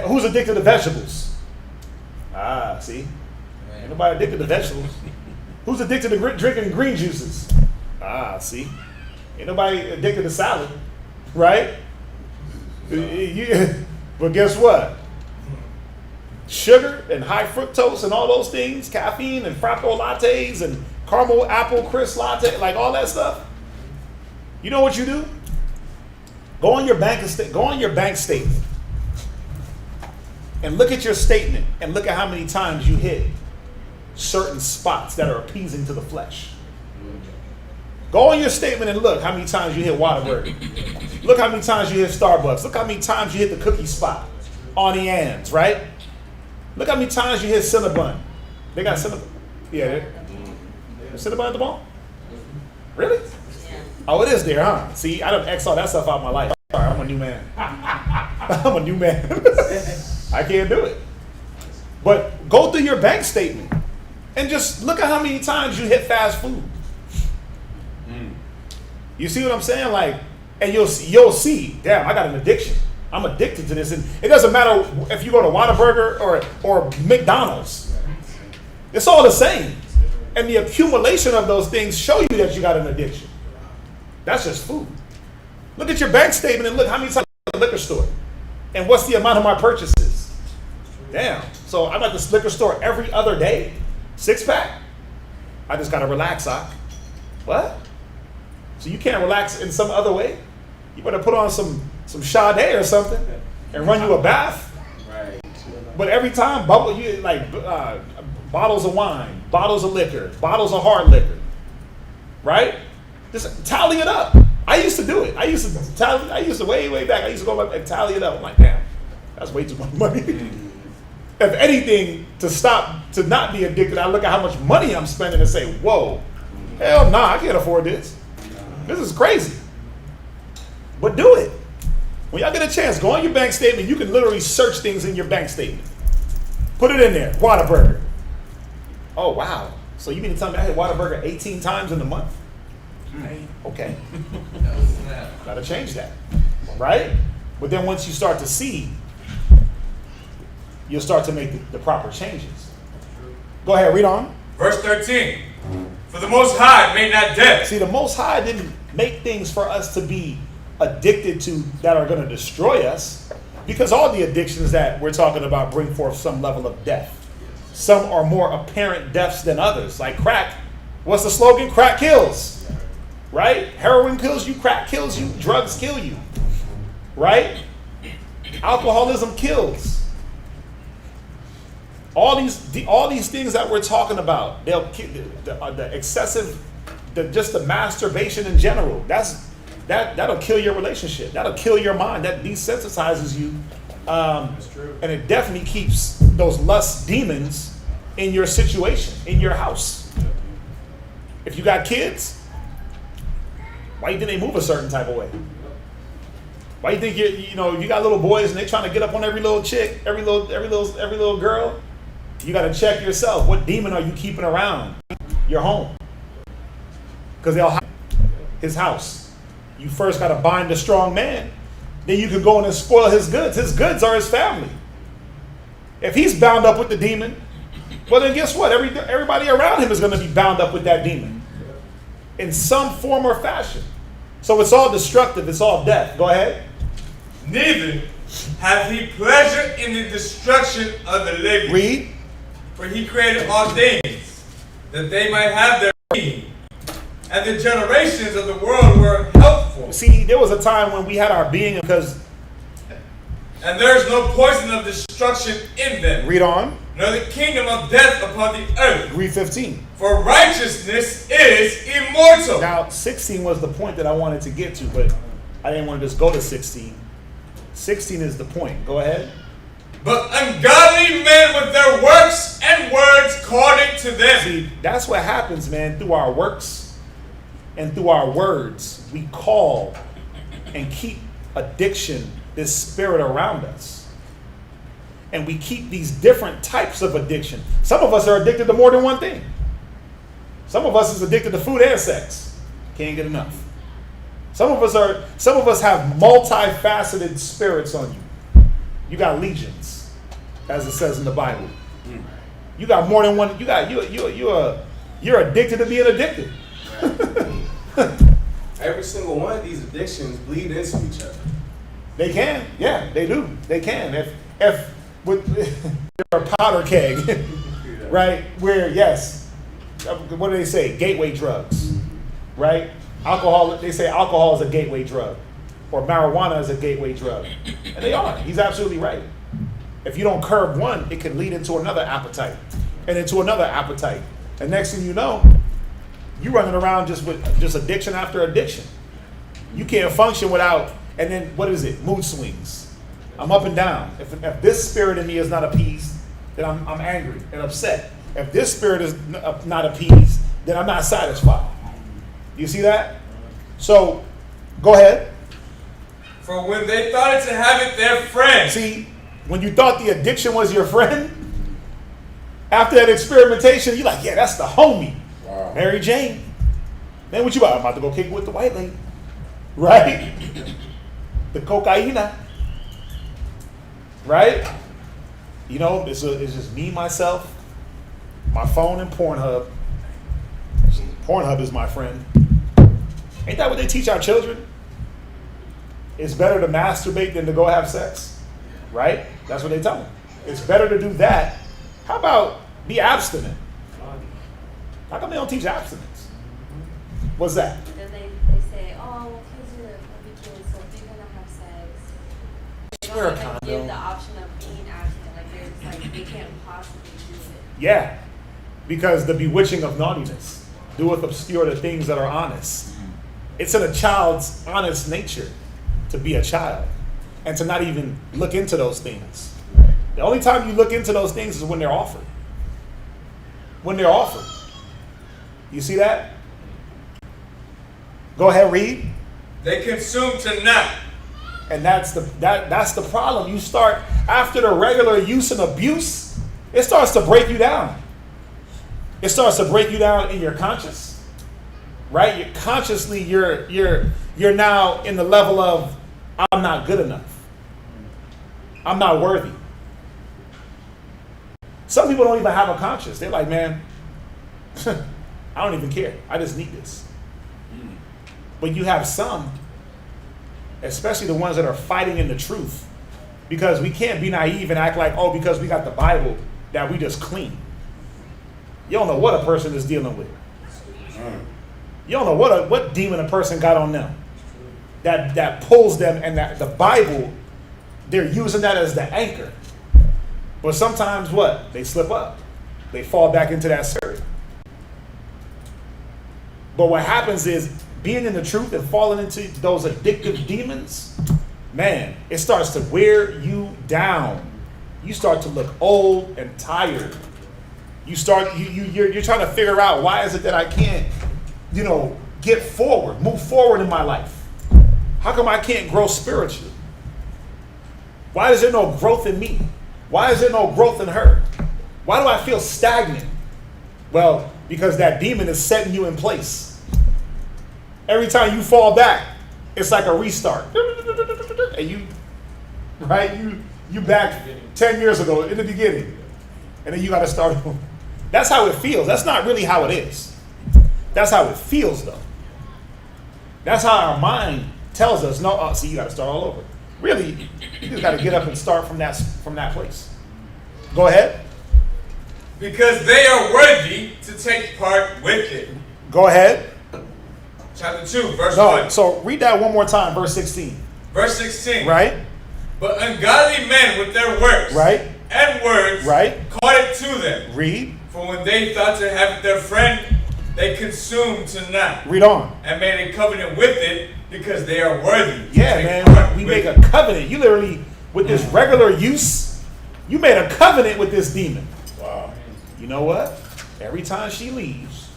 Who's addicted to vegetables? See? Ain't nobody addicted to vegetables. Who's addicted to drinking green juices? See? Ain't nobody addicted to salad, right? But guess what? Sugar and high fructose and all those things, caffeine and frappo lattes and caramel apple crisp latte, like all that stuff. You know what you do? Go on your bank statement and look at your statement and look at how many times you hit certain spots that are appeasing to the flesh. Go on your statement and look how many times you hit Whataburger. Look how many times you hit Starbucks. Look how many times you hit the cookie spot on the ends, right? Look how many times you hit Cinnabon. They got Cinnabon. Yeah, Cinnabon at the mall? Really? Oh, it is there, huh? See, I done X all that stuff out of my life. Sorry, I'm a new man. I'm a new man. I can't do it. But go through your bank statement and just look at how many times you hit fast food. You see what I'm saying? Like, and you'll see, damn, I got an addiction. I'm addicted to this. And it doesn't matter if you go to Whataburger or McDonald's. It's all the same. And the accumulation of those things show you that you got an addiction. That's just food. Look at your bank statement and look how many times you go to the liquor store. And what's the amount of my purchases? Damn. So I'm at this liquor store every other day. 6-pack. I just got to relax, Sock. What? So you can't relax in some other way? You better put on some Sade or something and run you a bath. Right. But every time, bottles of wine, bottles of liquor, bottles of hard liquor, right? Just tally it up. I used to do it. I used to way back. I used to go back and tally it up. I'm like, damn, that's way too much money. If anything, to not be addicted, I look at how much money I'm spending and say, whoa, hell nah, I can't afford this. This is crazy. But do it. When y'all get a chance, go on your bank statement. You can literally search things in your bank statement. Put it in there. Whataburger. Oh, wow. So you mean to tell me I hit Whataburger 18 times in a month? Okay. Gotta change that. Right? But then once you start to see, you'll start to make the proper changes. Go ahead, read on. Verse 13. For the Most High made not death. See, the Most High didn't make things for us to be addicted to that are going to destroy us, because all the addictions that we're talking about bring forth some level of death. Some are more apparent deaths than others, like crack. What's the slogan? Crack kills, right? Heroin kills you, crack kills you, drugs kill you, right? Alcoholism kills. All these things that we're talking about, they'll kill the excessive, just the masturbation in general. That'll kill your relationship. That'll kill your mind. That desensitizes you. That's true. And it definitely keeps those lust demons in your situation, in your house. If you got kids, why you think they move a certain type of way? Why you think you got little boys and they trying to get up on every little chick, every little girl? You got to check yourself. What demon are you keeping around your home? Because they'll hide his house. You first got to bind the strong man. Then you can go in and spoil his goods. His goods are his family. If he's bound up with the demon, well then guess what? Everybody around him is going to be bound up with that demon in some form or fashion. So it's all destructive. It's all death. Go ahead. Neither hath he pleasure in the destruction of the living. Read. For he created all things, that they might have their being. And the generations of the world were helpful. See, there was a time when we had our being because... And there is no poison of destruction in them. Read on. Nor the kingdom of death upon the earth. Read 15. For righteousness is immortal. Now, 16 was the point that I wanted to get to, but I didn't want to just go to 16. 16 is the point. Go ahead. But ungodly men with their works and words according to them. See, that's what happens, man. Through our works and through our words, we call and keep addiction, this spirit around us. And we keep these different types of addiction. Some of us are addicted to more than one thing. Some of us is addicted to food and sex. Can't get enough. Some of us have multifaceted spirits on you. You got legions, as it says in the Bible. You got more than one. You're addicted to being addicted. Every single one of these addictions bleed into each other. They can, yeah, they do. They can. If you're a powder keg, right? Where yes, what do they say? Gateway drugs, right? Alcohol. They say alcohol is a gateway drug, or marijuana is a gateway drug, and they are. He's absolutely right. If you don't curb one, it can lead into another appetite, and into another appetite, and next thing you know, you running around just addiction after addiction. You can't function without. And then what is it? Mood swings. I'm up and down. If this spirit in me is not appeased, then I'm angry and upset. If this spirit is not appeased, then I'm not satisfied. You see that? So, go ahead. For when they thought it to have it their friend. See, when you thought the addiction was your friend, after that experimentation, you're like, yeah, that's the homie. Wow. Mary Jane. Man, what you about? I'm about to go kick it with the white lady. Right? The cocaina. Right? You know, it's just me, myself, my phone, and Pornhub. Pornhub is my friend. Ain't that what they teach our children? It's better to masturbate than to go have sex. Right? That's what they tell them. It's better to do that. How about be abstinent? How come they don't teach abstinence? What's that? Because they say, oh, well, kids are going to be kids, so they're going to have sex. They Wear a don't even condom. give the option of being abstinent. Like, they're just like, they can't possibly do it. Yeah, because the bewitching of naughtiness doeth obscure the things that are honest. It's in a child's honest nature to be a child and to not even look into those things. The only time you look into those things is when they're offered. When they're offered. You see that? Go ahead, read. They consume to naught. And that's the problem. You start, after the regular use and abuse, it starts to break you down. It starts to break you down in your conscience. Right? You're now in the level of, I'm not good enough. I'm not worthy. Some people don't even have a conscience. They're like, man, I don't even care. I just need this. But you have some, especially the ones that are fighting in the truth, because we can't be naive and act like, oh, because we got the Bible, that we just clean. You don't know what a person is dealing with. You don't know what demon a person got on them that pulls them, and that the Bible, they're using that as the anchor. But sometimes what? They slip up. They fall back into that circuit. But what happens is, being in the truth and falling into those addictive demons, man, it starts to wear you down. You start to look old and tired. You're trying to figure out, why is it that I can't, get forward, move forward in my life? How come I can't grow spiritually? Why is there no growth in me? Why is there no growth in her? Why do I feel stagnant? Well, because that demon is setting you in place. Every time you fall back, it's like a restart. And you back 10 years ago in the beginning. And then you got to start. That's how it feels. That's not really how it is. That's how it feels, though. That's how our mind tells us, no, see, you got to start all over. Really, you just got to get up and start from that place. Go ahead. Because they are worthy to take part with it. Go ahead. Chapter 2, verse 1. So read that one more time, verse 16. Verse 16. Right? But ungodly men with their works, right, and words, right, caught it to them. Read. For when they thought to have their friend, they consumed to naught. Read on. And made a covenant with it, because they are worthy. Yeah, man. We make a covenant. You literally, with this regular use, you made a covenant with this demon. Wow. You know what? Every time she leaves,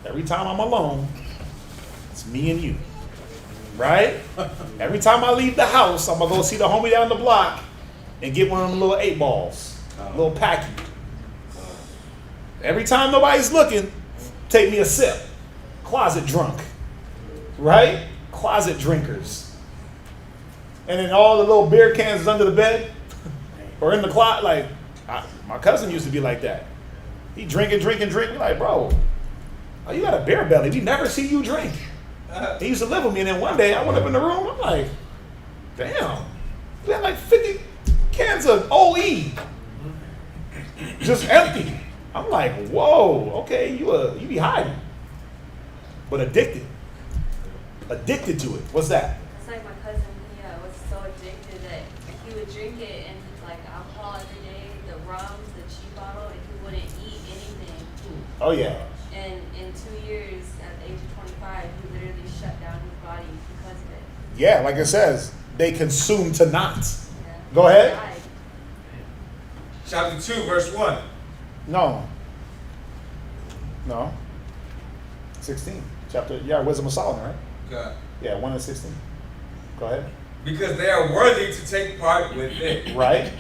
every time I'm alone, it's me and you. Right? Every time I leave the house, I'm going to go see the homie down the block and get one of them little 8 balls, little packy. Every time nobody's looking, take me a sip. Closet drunk. Right? Closet drinkers. And then all the little beer cans is under the bed or in the closet. Like, my cousin used to be like that. He drink. We're like, bro, oh, you got a beer belly. We never see you drink. He used to live with me, and then one day I went up in the room. I'm like, damn, we had like 50 cans of OE, just empty. I'm like, whoa, okay, you be hiding, but addicted to it. What's that? It's like my cousin. He was so addicted that he would drink it and like alcohol every day, the rums, the cheap bottle, and he wouldn't eat anything. Oh yeah. And in 2 years, at the age of 25, he literally shut down his body because of it. Yeah, like it says, they consume to not. Yeah. Go ahead. Chapter 2, verse 1. No. 16. Chapter, Wisdom of Solomon, right? Okay. Yeah, 1 and 16. Go ahead. Because they are worthy to take part with it. Right.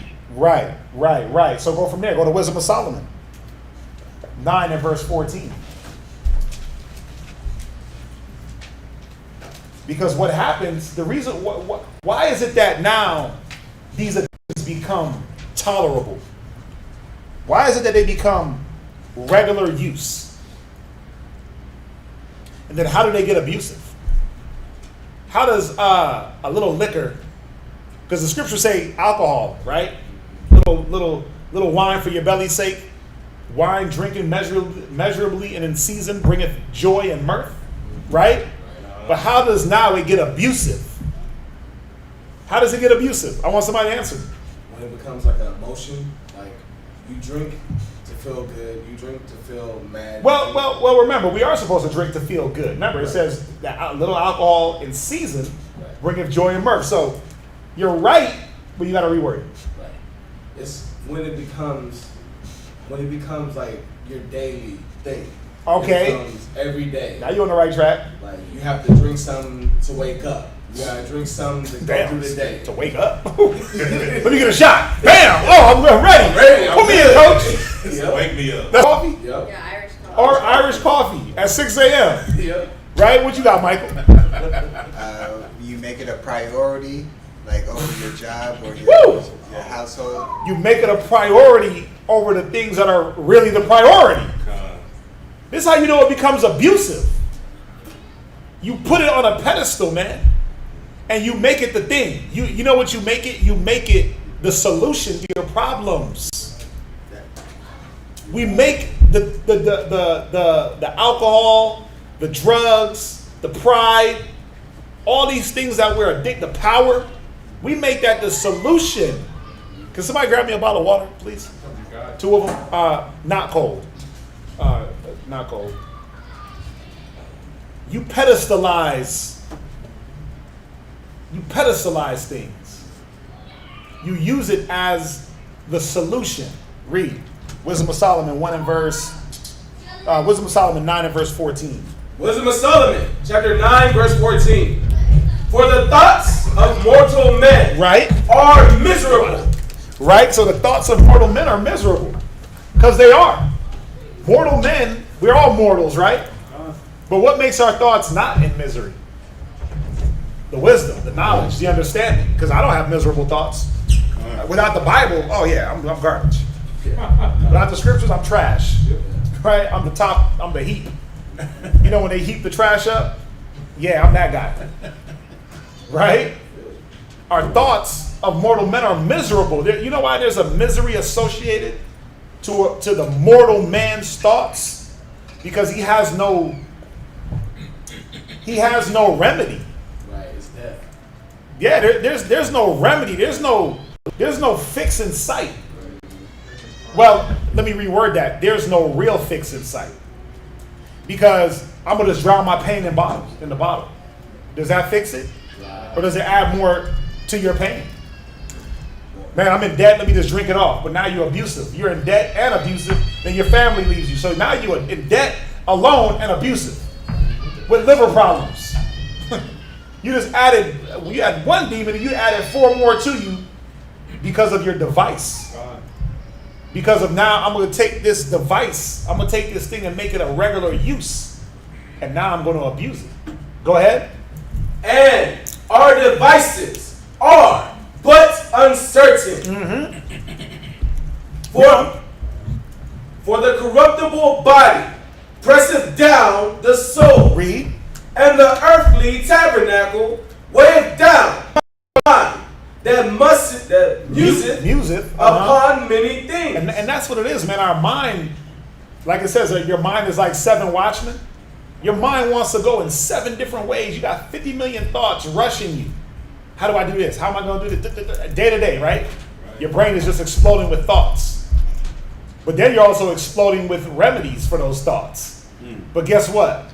So go from there. Go to Wisdom of Solomon. 9 and verse 14. Because what happens, the reason, why is it that now these addictions become tolerable? Why is it that they become regular use? And then how do they get abusive? How does a little liquor, because the scriptures say alcohol, right? Little wine for your belly's sake. Wine drinking measurably and in season bringeth joy and mirth, right? But how does now it get abusive? How does it get abusive? I want somebody to answer. When it becomes like an emotion, like you drink to feel good, you drink to feel mad. Well. Remember, we are supposed to drink to feel good. Remember, it says that a little alcohol in season bringeth joy and mirth. So you're right, but you got to reword it. Right. It's when it becomes like your daily thing. Okay. It becomes every day. Now you're on the right track. Like you have to drink something to wake up. You gotta drink something to go through the day. To wake up. Let me get a shot. Bam! Oh, I'm ready. Put me in, coach. Yep. Wake me up. That's coffee? Yep. Yeah, Irish coffee. Or Irish coffee at 6 a.m. Yep. Right? What you got, Michael? You make it a priority, like over your job or your household. You make it a priority over the things that are really the priority. This is how you know it becomes abusive. You put it on a pedestal, man, and you make it the thing. You know what you make it? You make it the solution to your problems. We make the alcohol, the drugs, the pride, all these things that we're addicted to, power, we make that the solution. Can somebody grab me a bottle of water, please? 2 of them. Not cold. Not cold. You pedestalize things. You use it as the solution. Read. Wisdom of Solomon 9 and verse 14. Wisdom of Solomon, chapter 9, verse 14. For the thoughts of mortal men are miserable. Right? So the thoughts of mortal men are miserable. Because they are. Mortal men, we're all mortals, right? But what makes our thoughts not in misery? The wisdom, the knowledge, the understanding. Because I don't have miserable thoughts. Without the Bible, oh yeah, I'm garbage. Without the scriptures, I'm trash. Right? I'm the top, I'm the heap. You know when they heap the trash up? Yeah, I'm that guy. Right? Our thoughts of mortal men are miserable. You know why there's a misery associated to the mortal man's thoughts? Because he has no remedy. Right, it's death. Yeah, there's no remedy. There's no fix in sight. Well, let me reword that. There's no real fix in sight. Because I'm going to just drown my pain in the bottle. Does that fix it? Or does it add more to your pain? Man, I'm in debt. Let me just drink it off. But now you're abusive. You're in debt and abusive. Then your family leaves you. So now you're in debt, alone, and abusive. With liver problems. You had one demon and you added 4 more to you because of your device. Because of now, I'm going to take this device, I'm going to take this thing and make it a regular use. And now I'm going to abuse it. Go ahead. And our devices are but uncertain. For the corruptible body presseth down the soul. Read. And the earthly tabernacle weigheth down the body that museth upon many things. And that's what it is, man. Our mind, like it says, your mind is like 7 watchmen. Your mind wants to go in 7 different ways. You got 50 million thoughts rushing you. How do I do this? How am I going to do this? Day to day, right? Your brain is just exploding with thoughts. But then you're also exploding with remedies for those thoughts. But guess what?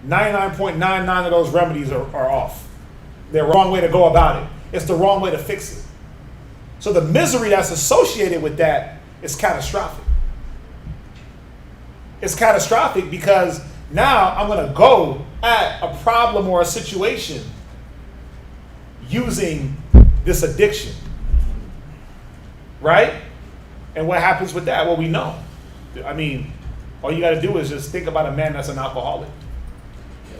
99.99 of those remedies are off. They're the wrong way to go about it. It's the wrong way to fix it. So the misery that's associated with that is catastrophic. It's catastrophic because now I'm going to go at a problem or a situation using this addiction. Right? And what happens with that? Well, we know. I mean, all you got to do is just think about a man that's an alcoholic,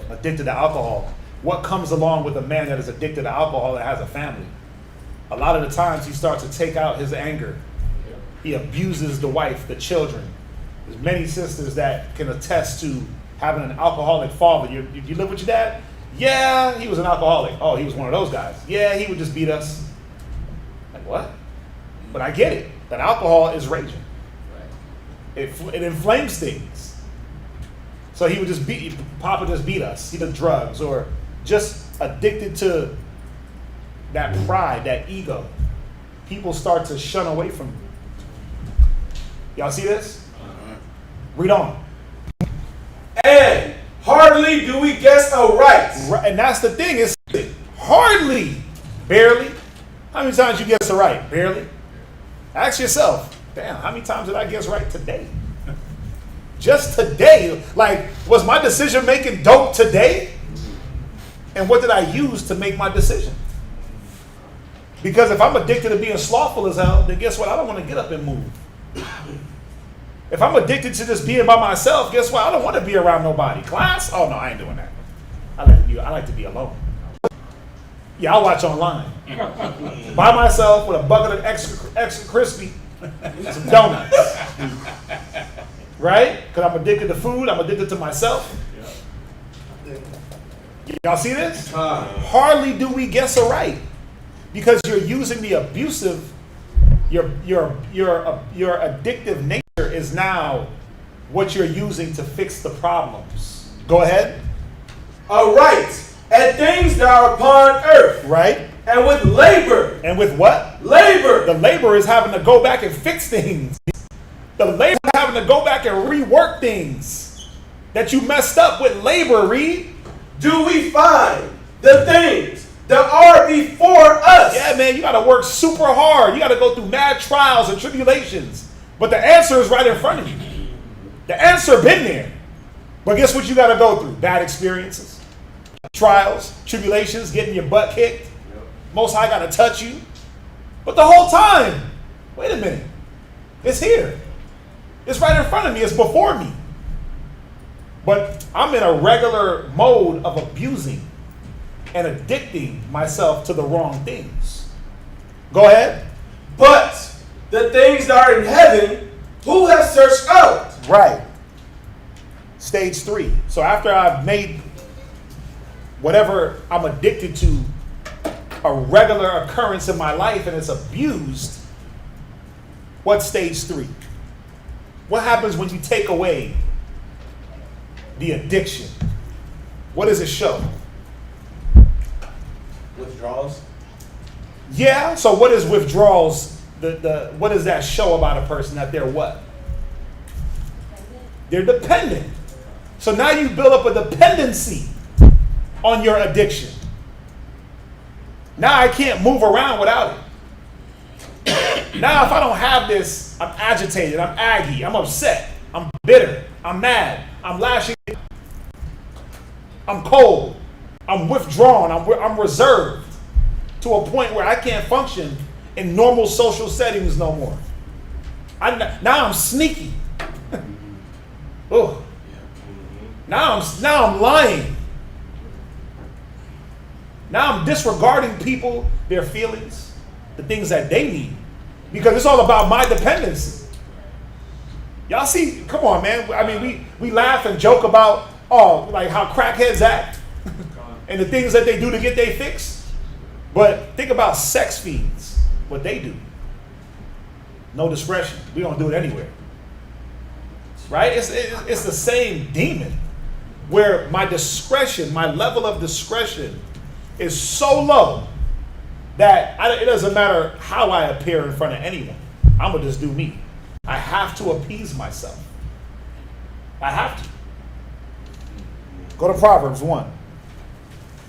addicted to alcohol. What comes along with a man that is addicted to alcohol and has a family? A lot of the times he starts to take out his anger. He abuses the wife, the children. There's many sisters that can attest to having an alcoholic father. You live with your dad? Yeah, he was an alcoholic. Oh, he was one of those guys. Yeah, he would just beat us. Like, what? But I get it. That alcohol is raging. It inflames things. So he would just Papa just beat us. He did drugs or just addicted to that pride, that ego. People start to shun away from him. Y'all see this? Read on. And hardly do we guess aright. And that's the thing, is hardly, barely. How many times you guess it right? Barely. Ask yourself, damn, how many times did I guess right today? Just today. Like, was my decision making dope today? And what did I use to make my decision? Because if I'm addicted to being slothful as hell, then guess what? I don't want to get up and move. If I'm addicted to just being by myself, guess what? I don't want to be around nobody. Class? Oh no, I ain't doing that. I like to be alone. Yeah, I'll watch online. By myself with a bucket of extra crispy and some donuts. right? Because I'm addicted to food, I'm addicted to myself. Y'all see this? Hardly do we guess aright, because you're using the abusive, your addictive nature is now what you're using to fix the problems. Go ahead. A right and things that are upon earth. Right. And with labor. And with what? Labor. The labor is having to go back and fix things. The labor is having to go back and rework things that you messed up with labor, Reed. Do we find the things that are before us? Yeah, man, you got to work super hard. You got to go through mad trials and tribulations. But the answer is right in front of you. The answer been there. But guess what you got to go through? Bad experiences, trials, tribulations, getting your butt kicked. Most High got to touch you. But the whole time, wait a minute. It's here. It's right in front of me. It's before me. But I'm in a regular mode of abusing and addicting myself to the wrong things. Go ahead. But the things that are in heaven, who has searched out? Right. Stage 3. So after I've made whatever I'm addicted to a regular occurrence in my life and it's abused, what's stage 3? What happens when you take away the addiction? What does it show? Withdrawals. Yeah, so what is withdrawals? What does that show about a person? That they're what? They're dependent. So now you build up a dependency on your addiction. Now I can't move around without it. Now if I don't have this, I'm agitated, I'm aggy, I'm upset, I'm bitter, I'm mad, I'm lashing, I'm cold, I'm withdrawn, I'm reserved to a point where I can't function in normal social settings no more. Now I'm sneaky. Oh. Now I'm lying. Now I'm disregarding people, their feelings, the things that they need. Because it's all about my dependency. Y'all see, come on, man. I mean, we laugh and joke about, like how crackheads act and the things that they do to get their fix. But think about sex fiends, what they do. No discretion. We don't do it anywhere. Right? It's the same demon where my discretion, my level of discretion is so low that it doesn't matter how I appear in front of anyone. I'm going to just do me. I have to appease myself. I have to. Go to Proverbs 1.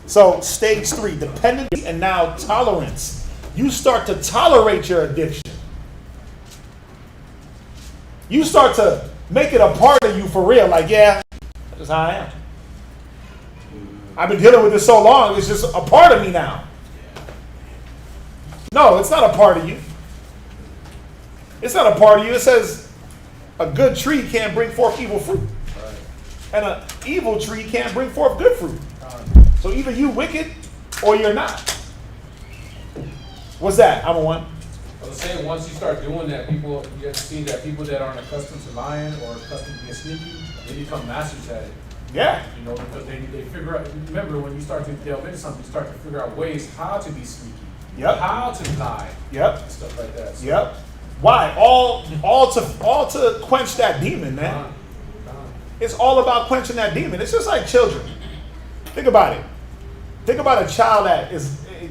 So stage 3, dependency and now tolerance. You start to tolerate your addiction. You start to make it a part of you for real. Like, yeah, that's just how I am. I've been dealing with this so long, it's just a part of me now. No, it's not a part of you. It's not a part of you. It says a good tree can't bring forth evil fruit. And an evil tree can't bring forth good fruit. So either you wicked or you're not. What's that? I'm a one. I was saying, once you start doing that, you have to see that people that aren't accustomed to lying or accustomed to being sneaky, they become masters at it. Yeah. You know, because they figure out, remember when you start to delve into something, you start to figure out ways how to be sneaky. Yep. How to lie. Yep. And stuff like that. So, yep. Why? All to quench that demon, man. It's all about quenching that demon. It's just like children. Think about it. Think about a child that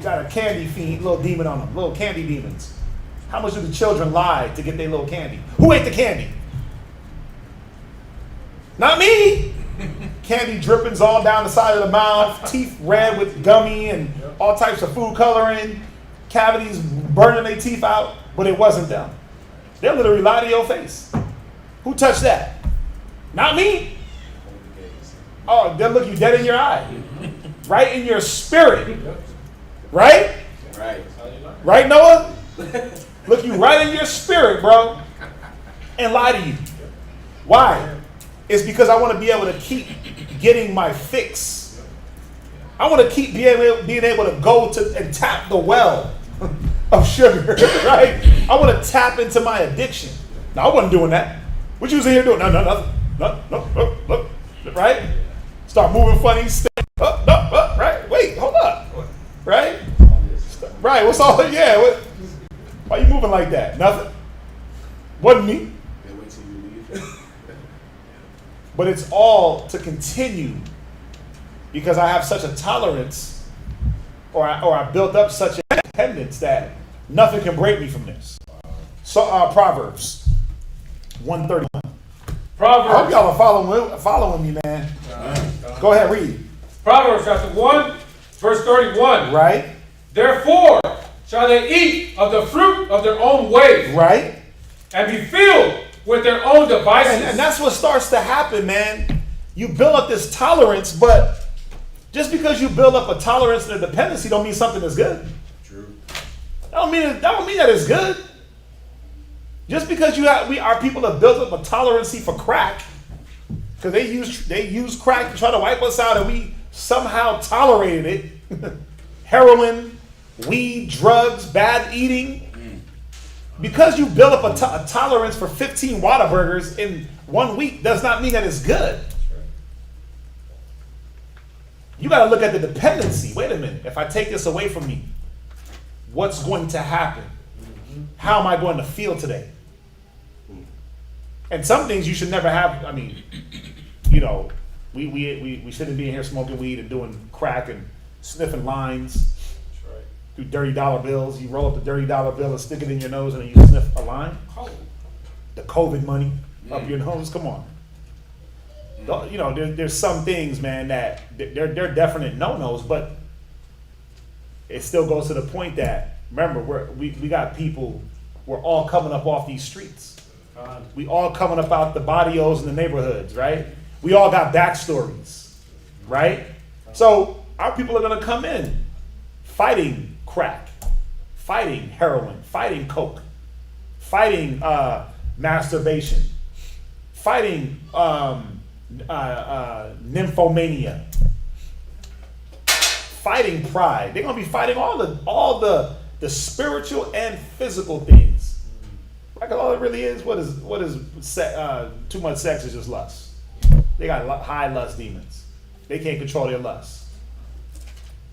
got a candy fiend, little demon on them, little candy demons. How much do the children lie to get their little candy? Who ate the candy? Not me. Candy drippings all down the side of the mouth, teeth red with gummy and all types of food coloring, cavities burning their teeth out, but it wasn't them. They'll literally lie to your face. Who touched that? Not me. Oh, they'll look you dead in your eye. Right in your spirit. Right? Right. Right, Noah? Look you right in your spirit, bro, and lie to you. Why? It's because I want to be able to keep getting my fix. I want to keep being able to go to and tap the well of sugar, right? I want to tap into my addiction. Now, I wasn't doing that. What you was in here doing? No, nothing. No, look. Right? Start moving funny. Stay up, right? Wait, hold up. Right? Right, what's all, yeah. Why you moving like that? Nothing. Wasn't me. Wait till you leave. But it's all to continue because I have such a tolerance or I built up such an independence that nothing can break me from this. So Proverbs 131. Proverbs. I hope y'all are following me, man. Go ahead, read. Proverbs chapter 1, verse 31. Right. Therefore shall they eat of the fruit of their own ways. Right. And be filled with their own devices. And that's what starts to happen, man. You build up this tolerance, but just because you build up a tolerance and a dependency don't mean something is good. True. That don't mean that it's good. Just because our people have built up a tolerancy for crack, because they use crack to try to wipe us out, and we somehow tolerated it. Heroin, weed, drugs, bad eating. Because you build up a tolerance for 15 Whataburgers in 1 week does not mean that it's good. You got to look at the dependency. Wait a minute. If I take this away from me, what's going to happen? How am I going to feel today? And some things you should never have. I mean, we shouldn't be in here smoking weed and doing crack and sniffing lines. Do dirty dollar bills. You roll up the dirty dollar bill and stick it in your nose and then you sniff a line. The COVID money up your nose. Come on. There's some things, man, that they're definite no-nos, but it still goes to the point that, remember, we got people, we're all coming up off these streets. We all coming up out the barrios in the neighborhoods, right? We all got backstories, right? So our people are going to come in fighting crack, fighting heroin, fighting coke, fighting masturbation, fighting nymphomania, fighting pride. They're going to be fighting all the spiritual and physical things. Like all it really is, what is too much sex is just lust. They got high lust demons. They can't control their lust.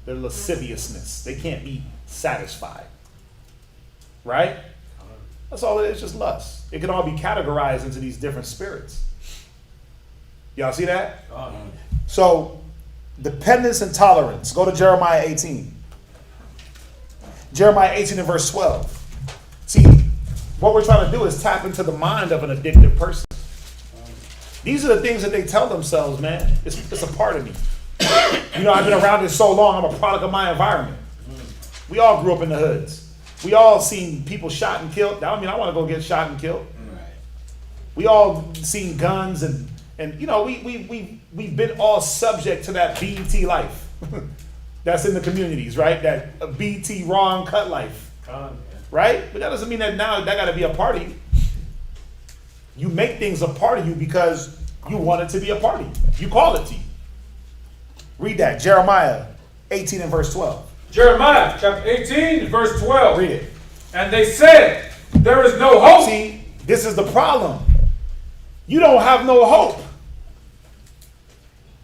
Their lasciviousness. They can't be satisfied. Right? That's all it is, just lust. It can all be categorized into these different spirits. Y'all see that? So, dependence and tolerance. Go to Jeremiah 18. Jeremiah 18 and verse 12. See, what we're trying to do is tap into the mind of an addictive person. These are the things that they tell themselves, man. It's a part of me. I've been around this so long, I'm a product of my environment. We all grew up in the hoods. We all seen people shot and killed. That don't mean I want to go get shot and killed. We all seen guns and we've been all subject to that BET life that's in the communities, right? That BET wrong cut life, right? But that doesn't mean that now that got to be a part of you. You make things a part of you because you want it to be a part of you. You call it to you. Read that, Jeremiah 18 and verse 12. Jeremiah chapter 18 verse 12. Read it. And they said, there is no hope. See, this is the problem. You don't have no hope.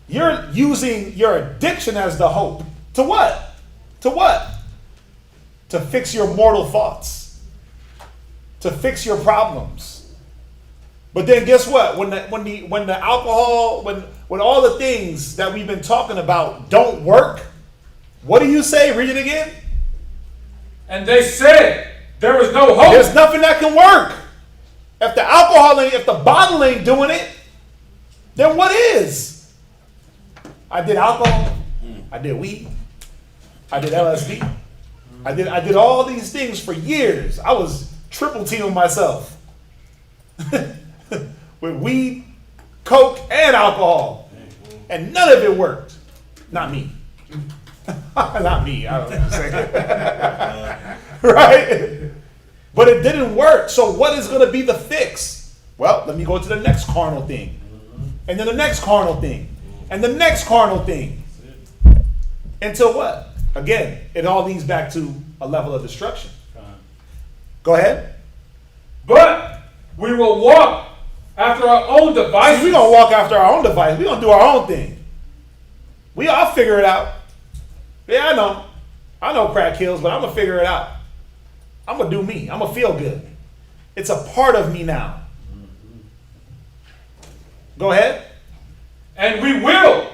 You're using your addiction as the hope. To what? To what? To fix your mortal thoughts. To fix your problems. But then guess what? When the alcohol, when all the things that we've been talking about don't work, what do you say? Read it again. And they said, there is no hope. There's nothing that can work. If the alcohol if the bottle ain't doing it, then what is? I did alcohol. I did weed. I did LSD. I did all these things for years. I was triple teaming myself. With weed, coke, and alcohol. And none of it worked. Not me. Not me. I don't know what I'm saying. Right? But it didn't work. So what is going to be the fix? Well, let me go to the next carnal thing. And then the next carnal thing. And the next carnal thing. Until what? Again, it all leads back to a level of destruction. Go ahead. But we will walk after our own devices. See, we gonna walk after our own device. We gonna do our own thing. I'll figure it out. Yeah, I know crack kills, but I'm gonna figure it out. I'm gonna do me. I'm gonna feel good. It's a part of me now. Go ahead. And we will,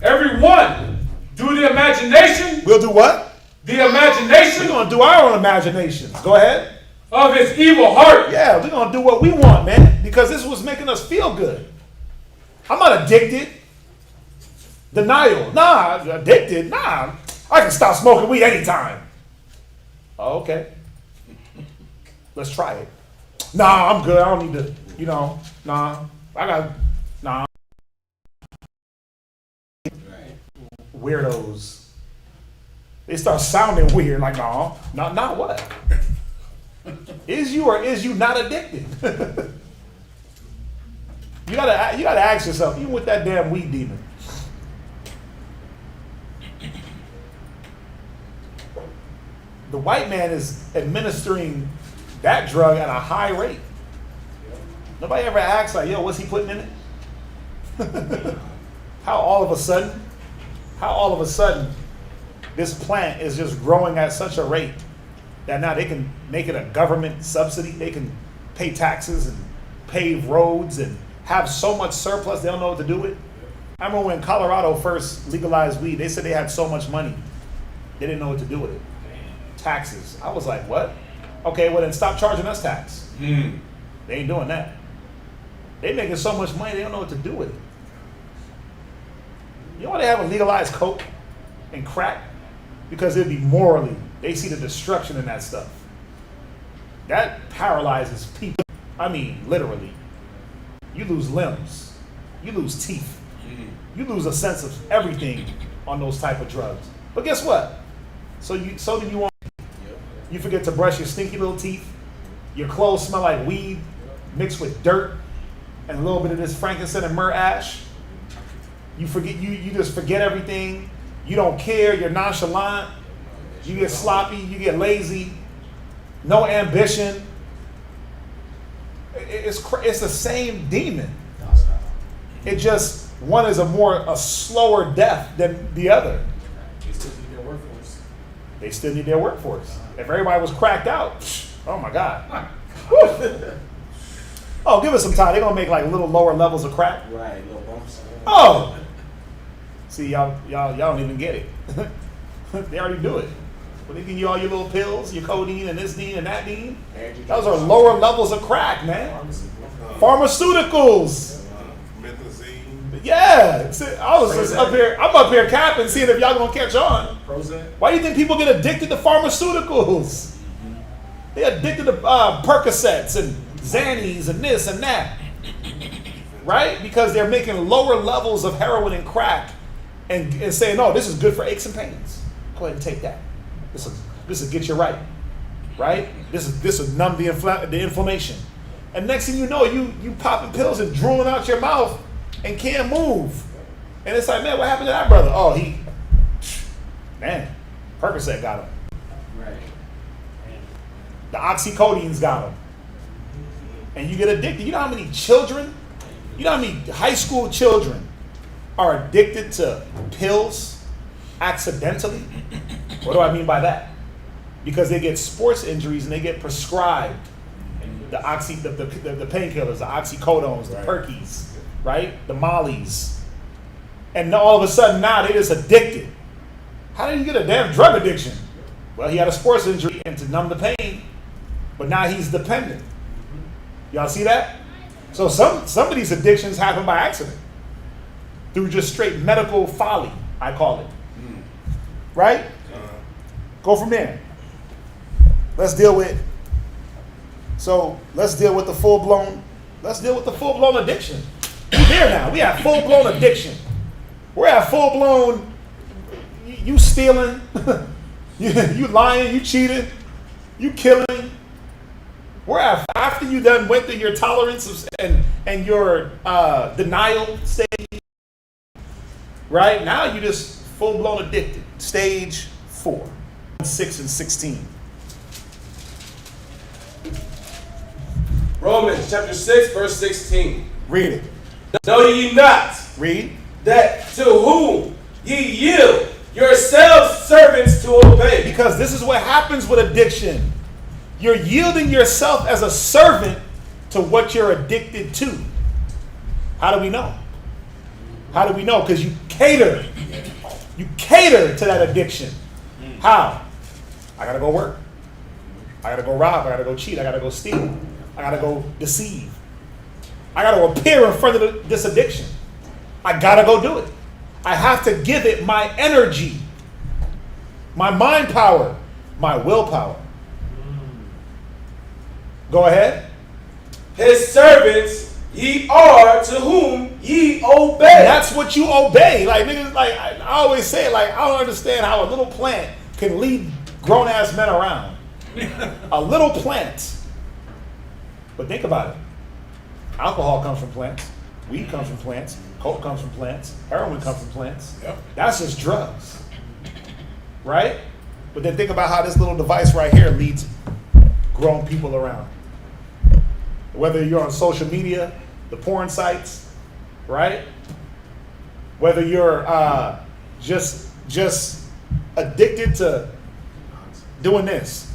everyone, do the imagination. We'll do what? The imagination. We're gonna do our own imaginations. Go ahead. Of his evil heart. Yeah, we're gonna do what we want, man, because this was making us feel good. I'm not addicted. Denial. Nah, addicted. Nah, I can stop smoking weed anytime. Oh, okay. Let's try it. Nah, I'm good. I don't need to, nah. Weirdos. They start sounding weird, like, no, not what? Is you or is you not addicted? You gotta ask yourself, even with that damn weed demon. The white man is administering that drug at a high rate. Nobody ever asks, like, yo, what's he putting in it? How all of a sudden this plant is just growing at such a rate that now they can make it a government subsidy. They can pay taxes and pave roads and have so much surplus they don't know what to do with. I remember when Colorado first legalized weed, they said they had so much money they didn't know what to do with it. Taxes. I was like, what? Okay, well then stop charging us tax. They ain't doing that. They making so much money they don't know what to do with it. You know why they haven't legalized coke and crack? Because it'd be morally, they see the destruction in that stuff. That paralyzes people. I mean, literally. You lose limbs. You lose teeth. You lose a sense of everything on those type of drugs. But guess what? So do you want. You forget to brush your stinky little teeth. Your clothes smell like weed mixed with dirt and a little bit of this frankincense and myrrh ash. You forget. You just forget everything. You don't care. You're nonchalant. You get sloppy. You get lazy. No ambition. It's the same demon. It just one is a slower death than the other. They still need their workforce. They still need their workforce. If everybody was cracked out, oh my God. Oh, give us some time. They're gonna make like little lower levels of crack. Right, little bumps. Oh. See, y'all don't even get it. They already do it. When they give you all your little pills, your codeine and this dean and that dean, those are lower levels of crack, man. Pharmaceuticals. Yeah. I was just up here. I'm up here capping, seeing if y'all gonna catch on. Why do you think people get addicted to pharmaceuticals? They're addicted to Percocets and Xannies and this and that. Right? Because they're making lower levels of heroin and crack and saying, no, this is good for aches and pains. Go ahead and take that. This will get you right. Right? This will numb the inflammation. And next thing you know, you popping pills and drooling out your mouth and can't move. And it's like, man, what happened to that brother? Oh, Percocet got him. Right. The oxycodine's got him. And you get addicted. You know how many children, how many high school children are addicted to pills accidentally? What do I mean by that? Because they get sports injuries and they get prescribed the painkillers, the oxycodones, the Perkies, right? The Mollies. And all of a sudden now they just addicted. How did you get a damn drug addiction? Well, he had a sports injury and to numb the pain, but now he's dependent. Y'all see that? So some of these addictions happen by accident. Through just straight medical folly, I call it. Right? Go from there. Let's deal with the full-blown addiction. We're there now. We have full-blown addiction. We're at full-blown, you stealing, you lying, you cheating, you killing. We're at, after you done went through your tolerance and your denial stage, right? Now you just full-blown addicted. Stage 4, 6 and 16. Romans chapter 6, verse 16. Read it. Know ye not Read. that to whom ye yield yourselves servants to obey? Because this is what happens with addiction. You're yielding yourself as a servant to what you're addicted to. How do we know? How do we know? Because you cater. You cater to that addiction. How? I got to go work. I got to go rob. I got to go cheat. I got to go steal. I got to go deceive. I got to appear in front of this addiction. I got to go do it. I have to give it my energy, my mind power, my willpower. Go ahead. His servants ye are to whom ye obey. That's what you obey. Like niggas, like I always say, like I don't understand how a little plant can lead grown ass men around. A little plant. But think about it. Alcohol comes from plants. Weed comes from plants. Coke comes from plants. Heroin comes from plants. Yep. That's just drugs. Right? But then think about how this little device right here leads grown people around. Whether you're on social media, the porn sites, right? Whether you're just addicted to doing this.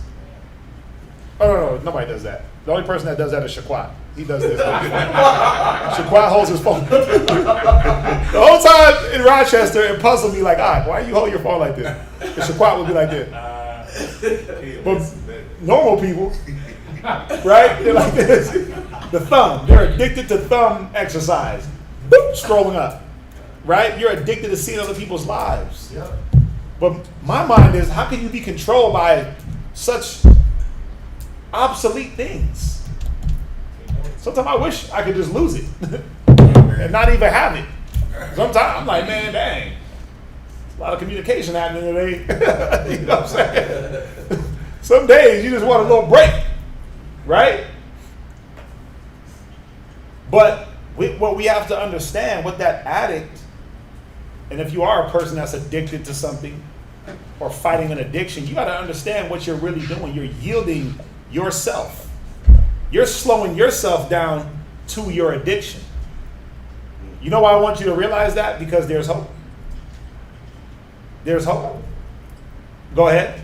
Oh, no, nobody does that. The only person that does that is Shaquat. He does this. Shaquat holds his phone. The whole time in Rochester, it puzzled me like, why you hold your phone like this? And Shaquat would be like this. But normal people, right? They're like this. The thumb. They're addicted to thumb exercise. Boop, scrolling up. Right? You're addicted to seeing other people's lives. Yep. But my mind is, how can you be controlled by such obsolete things? Sometimes I wish I could just lose it and not even have it. Sometimes I'm like, man, dang. A lot of communication happening today. You know what I'm saying? Some days you just want a little break. Right? But what we have to understand, what that addict, and if you are a person that's addicted to something or fighting an addiction, you got to understand what you're really doing. You're yielding yourself. You're slowing yourself down to your addiction. You know why I want you to realize that? Because there's hope. There's hope. Go ahead.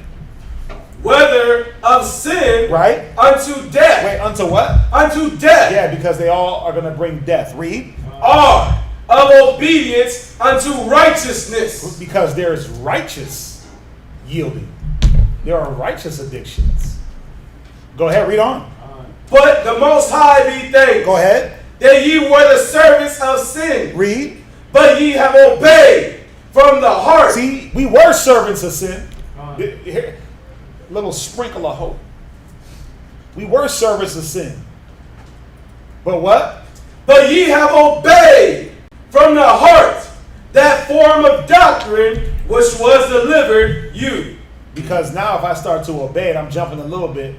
Whether of sin, right, unto death. Wait, unto what? Unto death. Yeah, because they all are going to bring death. Read. Are of obedience unto righteousness. Because there's righteous yielding. There are righteous addictions. Go ahead, read on. But the Most High be thanked. Go ahead. That ye were the servants of sin. Read. But ye have obeyed from the heart. See, we were servants of sin. Here, little sprinkle of hope. We were servants of sin. But what? But ye have obeyed from the heart that form of doctrine which was delivered you. Because now if I start to obey it, I'm jumping a little bit.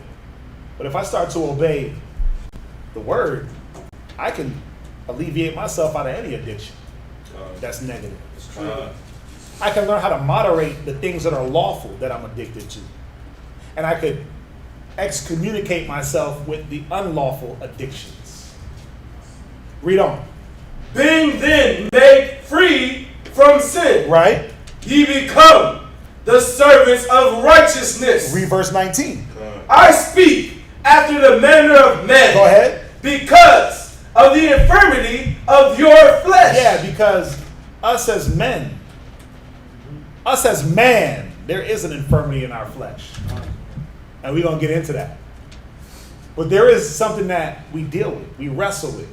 But if I start to obey the word, I can alleviate myself out of any addiction that's negative. I can learn how to moderate the things that are lawful that I'm addicted to. And I could excommunicate myself with the unlawful addictions. Read on. Being then made free from sin. Right. Ye become the servants of righteousness. Read verse 19. I speak after the manner of men. Go ahead. Because of the infirmity of your flesh. Yeah, because us as men, us as man, there is an infirmity in our flesh. And we're going to get into that. But there is something that we deal with, we wrestle with.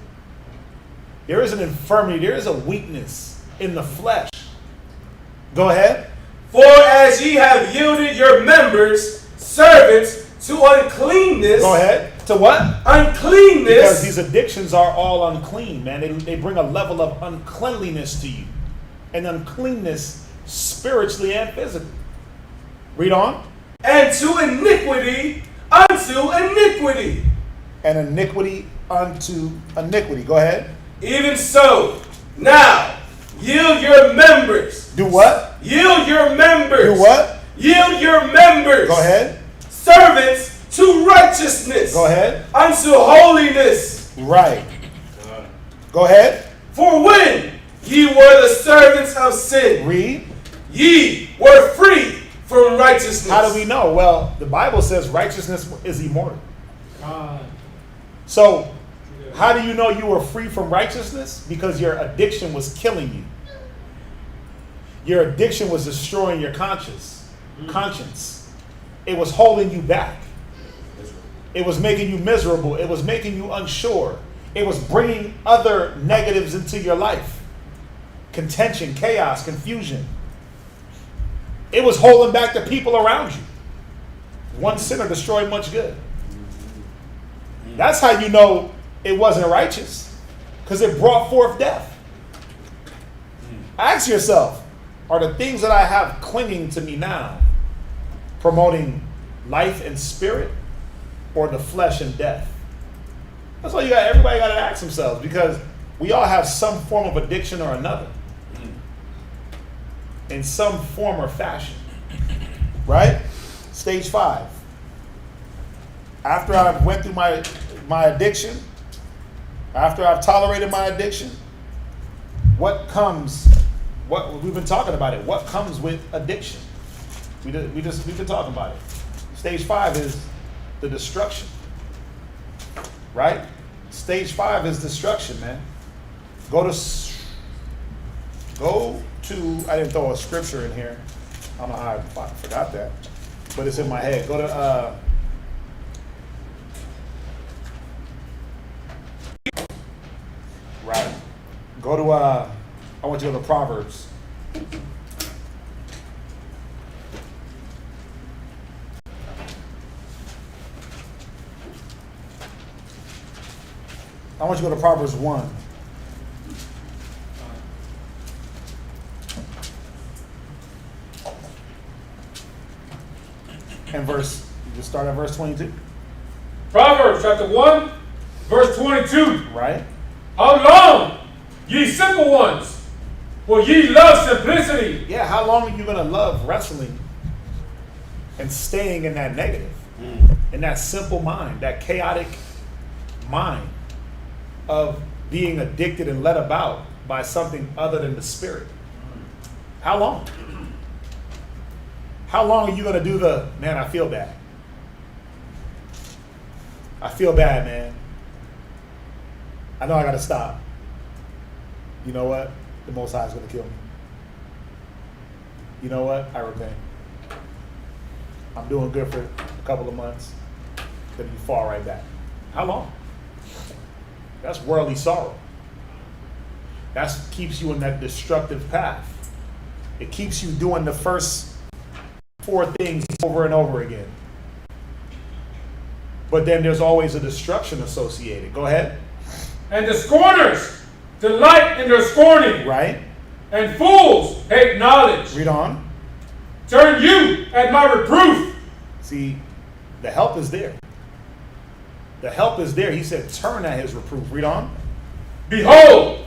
There is an infirmity, there is a weakness in the flesh. Go ahead. For as ye have yielded your members servants to uncleanness. Go ahead. To what? Uncleanness. Because these addictions are all unclean, man. They bring a level of uncleanliness to you. And uncleanness spiritually and physically. Read on. And to iniquity unto iniquity. And iniquity unto iniquity. Go ahead. Even so, now, yield your members. Do what? Yield your members. Do what? Yield your members. Go ahead. Servants to righteousness. Go ahead. Unto holiness. Right. Go ahead. For when ye were the servants of sin, read, ye were free from righteousness. How do we know? Well, the Bible says righteousness is immortal. So, how do you know you were free from righteousness? Because your addiction was killing you. Your addiction was destroying your conscience. It was holding you back. It was making you miserable. It was making you unsure. It was bringing other negatives into your life. Contention, chaos, confusion. It was holding back the people around you. One sinner destroyed much good. That's how you know it wasn't righteous, because it brought forth death. Ask yourself, are the things that I have clinging to me now promoting life and spirit, or the flesh and death? That's all you got. Everybody got to ask themselves, because we all have some form of addiction or another, in some form or fashion. Right? Stage 5. After I went through my addiction, after I've tolerated my addiction, what we've been talking about it. What comes with addiction? We've been talking about it. Stage 5 is the destruction. Right? Stage 5 is destruction, man. Go to, I didn't throw a scripture in here. I don't know how I forgot that, but it's in my head. Go to, right. Go to, I want you to go to Proverbs. I want you to go to Proverbs 1. And just start at verse 22. Proverbs chapter 1, verse 22. Right. How long, ye simple ones, will ye love simplicity? Yeah, how long are you going to love wrestling and staying in that negative, in that simple mind, that chaotic mind of being addicted and led about by something other than the spirit? How long? How long are you going to do man, I feel bad. I feel bad, man. I know I got to stop. You know what? The Most High is going to kill me. You know what? I repent. I'm doing good for a couple of months. Then you fall right back. How long? That's worldly sorrow. That keeps you in that destructive path. It keeps you doing the first 4 things over and over again. But then there's always a destruction associated. Go ahead. And the scorners delight in their scorning. Right. And fools hate knowledge. Read on. Turn you at my reproof. See, the help is there. The help is there. He said, turn at his reproof. Read on. Behold,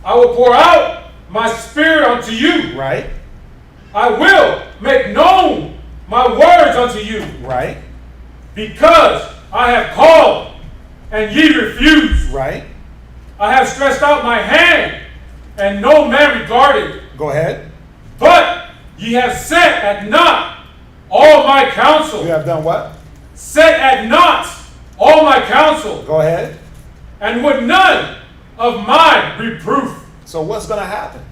I will pour out my spirit unto you. Right. I will make known my words unto you. Right. Because I have called and ye refuse. Right. I have stretched out my hand and no man regarded. Go ahead. But ye have set at naught all my counsel. You have done what? Set at naught all my counsel. Go ahead. And would none of my reproof. So what's going to happen?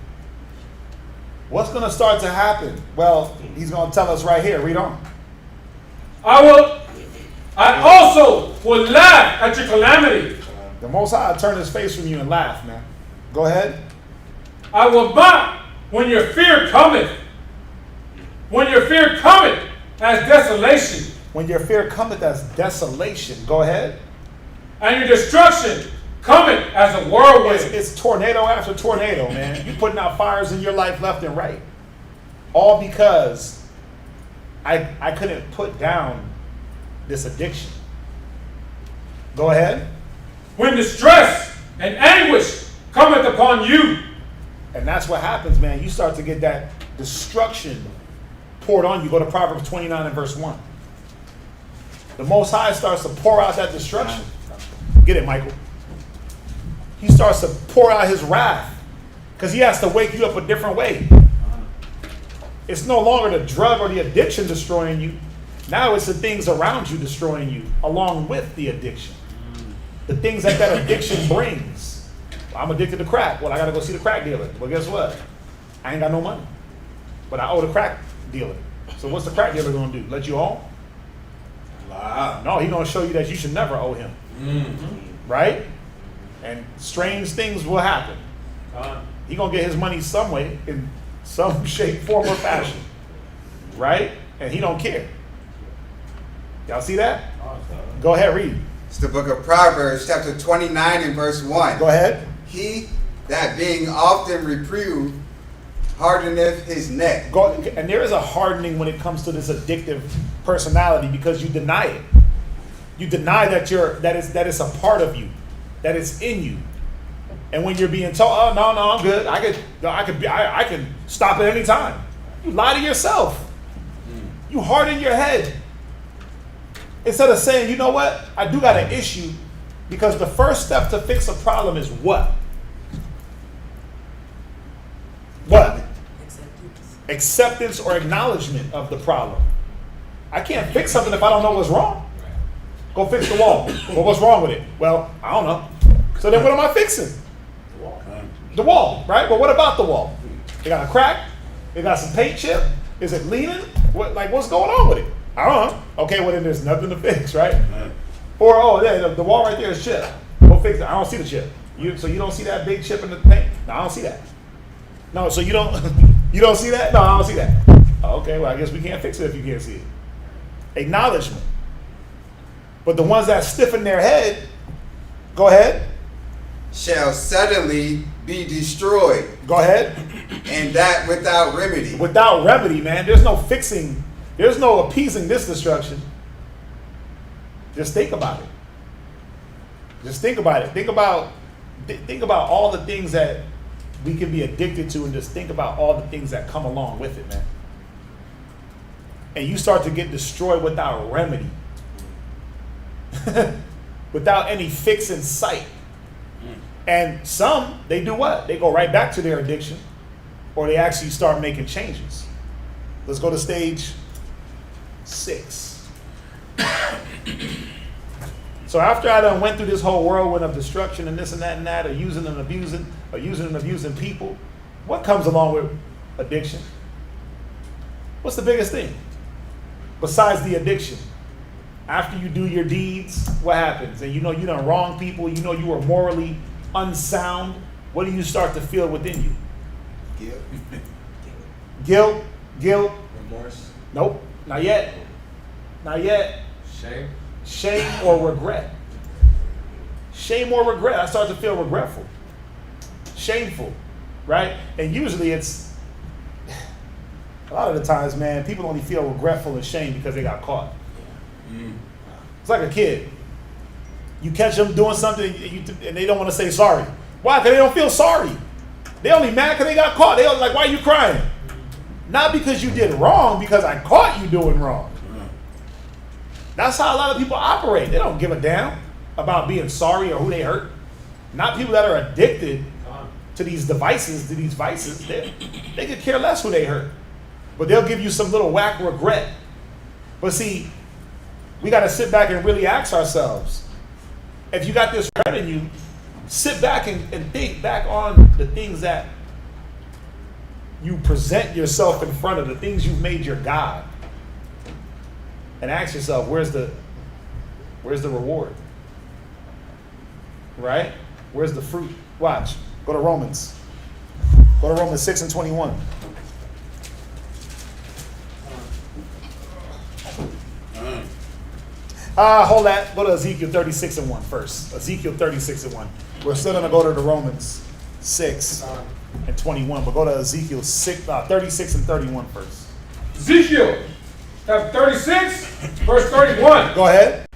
What's going to start to happen? Well, he's going to tell us right here. Read on. I also will laugh at your calamity. The Most High turn his face from you and laugh, man. Go ahead. I will mock when your fear cometh. When your fear cometh as desolation. When your fear cometh as desolation. Go ahead. And your destruction cometh as a whirlwind. It's tornado after tornado, man. You're putting out fires in your life left and right. All because I couldn't put down this addiction. Go ahead. When distress and anguish cometh upon you. And that's what happens, man. You start to get that destruction poured on you. Go to Proverbs 29 and verse 1. the Most High starts to pour out that destruction. Get it, Michael? He starts to pour out his wrath because he has to wake you up a different way. It's no longer the drug or the addiction destroying you. Now it's the things around you destroying you along with the addiction. The things that addiction brings. I'm addicted to crack. Well, I got to go see the crack dealer. Well, guess what? I ain't got no money. But I owe the crack dealer. So what's the crack dealer going to do? Let you home? No, he's going to show you that you should never owe him. Right? And strange things will happen. He's going to get his money some way, in some shape, form, or fashion. Right? And he don't care. Y'all see that? Go ahead, read. It's the book of Proverbs, chapter 29 and verse 1. Go ahead. He that being often reproved hardeneth his neck. And there is a hardening when it comes to this addictive personality because you deny it. You deny that it's a part of you, that it's in you. And when you're being told, "Oh no, I'm good. I can stop at any time," you lie to yourself. You harden your head. Instead of saying, "You know what? I do got an issue," because the first step to fix a problem is what? What? Acceptance or acknowledgement of the problem. I can't fix something if I don't know what's wrong. Go fix the wall. Well, what's wrong with it? Well, I don't know. So then what am I fixing? The wall, right? Well, what about the wall? It got a crack? It got some paint chip? Is it leaning? What's going on with it? I don't know. Okay, well then there's nothing to fix, right? Or, the wall right there is chip. Go fix it. I don't see the chip. So you don't see that big chip in the paint? No, I don't see that. No, so you don't you don't see that? No, I don't see that. Okay, well I guess we can't fix it if you can't see it. Acknowledgement. But the ones that stiffen their head, go ahead. Shall suddenly be destroyed. Go ahead. And that without remedy. Without remedy, man. There's no fixing. There's no appeasing this destruction. Just think about it. Just think about it. Think about all the things that we can be addicted to, and just think about all the things that come along with it, man. And you start to get destroyed without remedy. Without any fix in sight. And some, they do what? They go right back to their addiction, or they actually start making changes. Let's go to stage 6. So after I done went through this whole whirlwind of destruction and this and that, or using and abusing people, what comes along with addiction? What's the biggest thing? Besides the addiction. After you do your deeds, what happens? And you know you done wrong people, you know you were morally unsound, what do you start to feel within you? Guilt. Remorse. Nope, not yet. Shame or regret. Shame or regret. I start to feel regretful. Shameful, right? And usually it's, a lot of the times, man, people only feel regretful and shame because they got caught. It's like a kid. You catch them doing something and they don't want to say sorry. Why? Because they don't feel sorry. They only mad because they got caught. They like, why are you crying? Not because you did wrong, because I caught you doing wrong. That's how a lot of people operate. They don't give a damn about being sorry or who they hurt. Not people that are addicted to these devices, to these vices. They could care less who they hurt. But they'll give you some little whack regret. But see, we got to sit back and really ask ourselves, if you got this regret in you, sit back and think back on the things that you present yourself in front of, the things you've made your God. And ask yourself, where's the reward? Right? Where's the fruit? Watch. Go to Romans. Go to Romans 6 and 21. Hold that. Go to Ezekiel 36 and 1 first. Ezekiel 36 and 1. We're still going to go to the Romans 6 and 21, but go to Ezekiel 36 and 31 first. Ezekiel chapter 36, verse 31. Go ahead.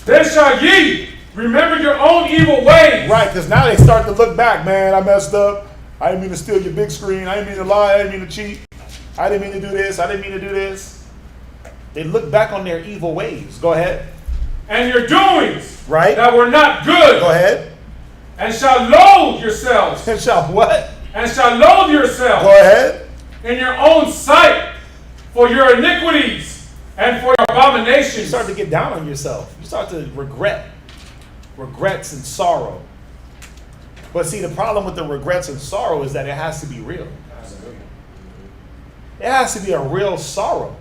Then shall ye remember your own evil ways. Right, because now they start to look back. Man, I messed up. I didn't mean to steal your big screen. I didn't mean to lie. I didn't mean to cheat. I didn't mean to do this. I didn't mean to do this. They look back on their evil ways. Go ahead. And your doings, right, that were not good. Go ahead. And shall loathe yourselves. And shall what? And shall loathe yourselves. Go ahead. In your own sight, for your iniquities and for your abominations. You start to get down on yourself. You start to regret. Regrets and sorrow. But see, the problem with the regrets and sorrow is that it has to be real. It has to be a real sorrow.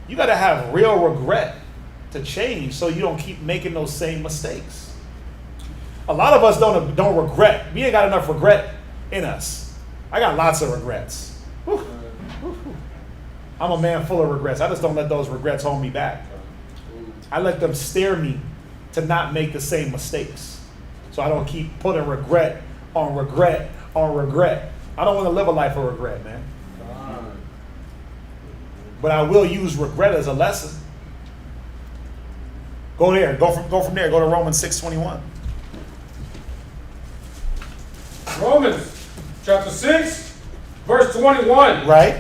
You got to have real regret to change so you don't keep making those same mistakes. A lot of us don't regret. We ain't got enough regret in us. I got lots of regrets. Whew. I'm a man full of regrets. I just don't let those regrets hold me back. I let them steer me to not make the same mistakes. So I don't keep putting regret on regret on regret. I don't want to live a life of regret, man. But I will use regret as a lesson. Go there. Go from there. Go to Romans 6:21. Romans chapter 6, verse 21. Right.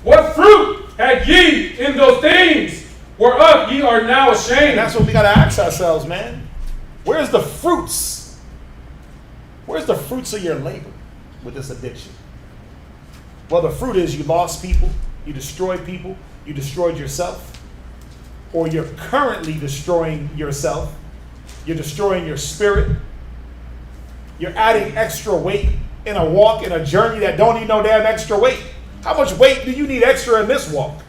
What fruit had ye in those things whereof ye are now ashamed? And that's what we got to ask ourselves, man. Where's the fruits? Where's the fruits of your labor with this addiction? Well, the fruit is you lost people, you destroyed people, you destroyed yourself, or you're currently destroying yourself. You're destroying your spirit. You're adding extra weight in a walk, in a journey that don't need no damn extra weight. How much weight do you need extra in this walk?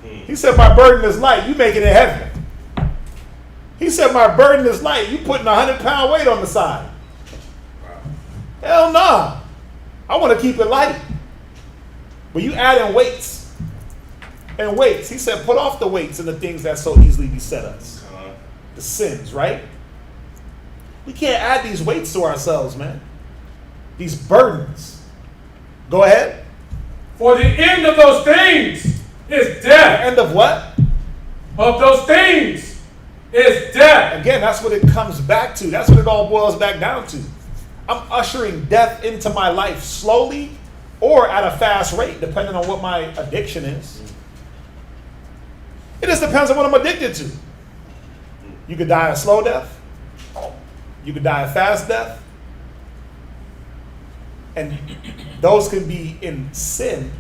He said, my burden is light. You making it heavy. He said, my burden is light. You putting 100-pound weight on the side. Hell nah. I want to keep it light. But you add in weights. And weights. He said, put off the weights and the things that so easily beset us. The sins, right? We can't add these weights to ourselves, man. These burdens. Go ahead. For the end of those things is death. End of what? Of those things is death. Again, that's what it comes back to. That's what it all boils back down to. I'm ushering death into my life slowly or at a fast rate, depending on what my addiction is. It just depends on what I'm addicted to. You could die a slow death. You could die a fast death. And those can be in sin,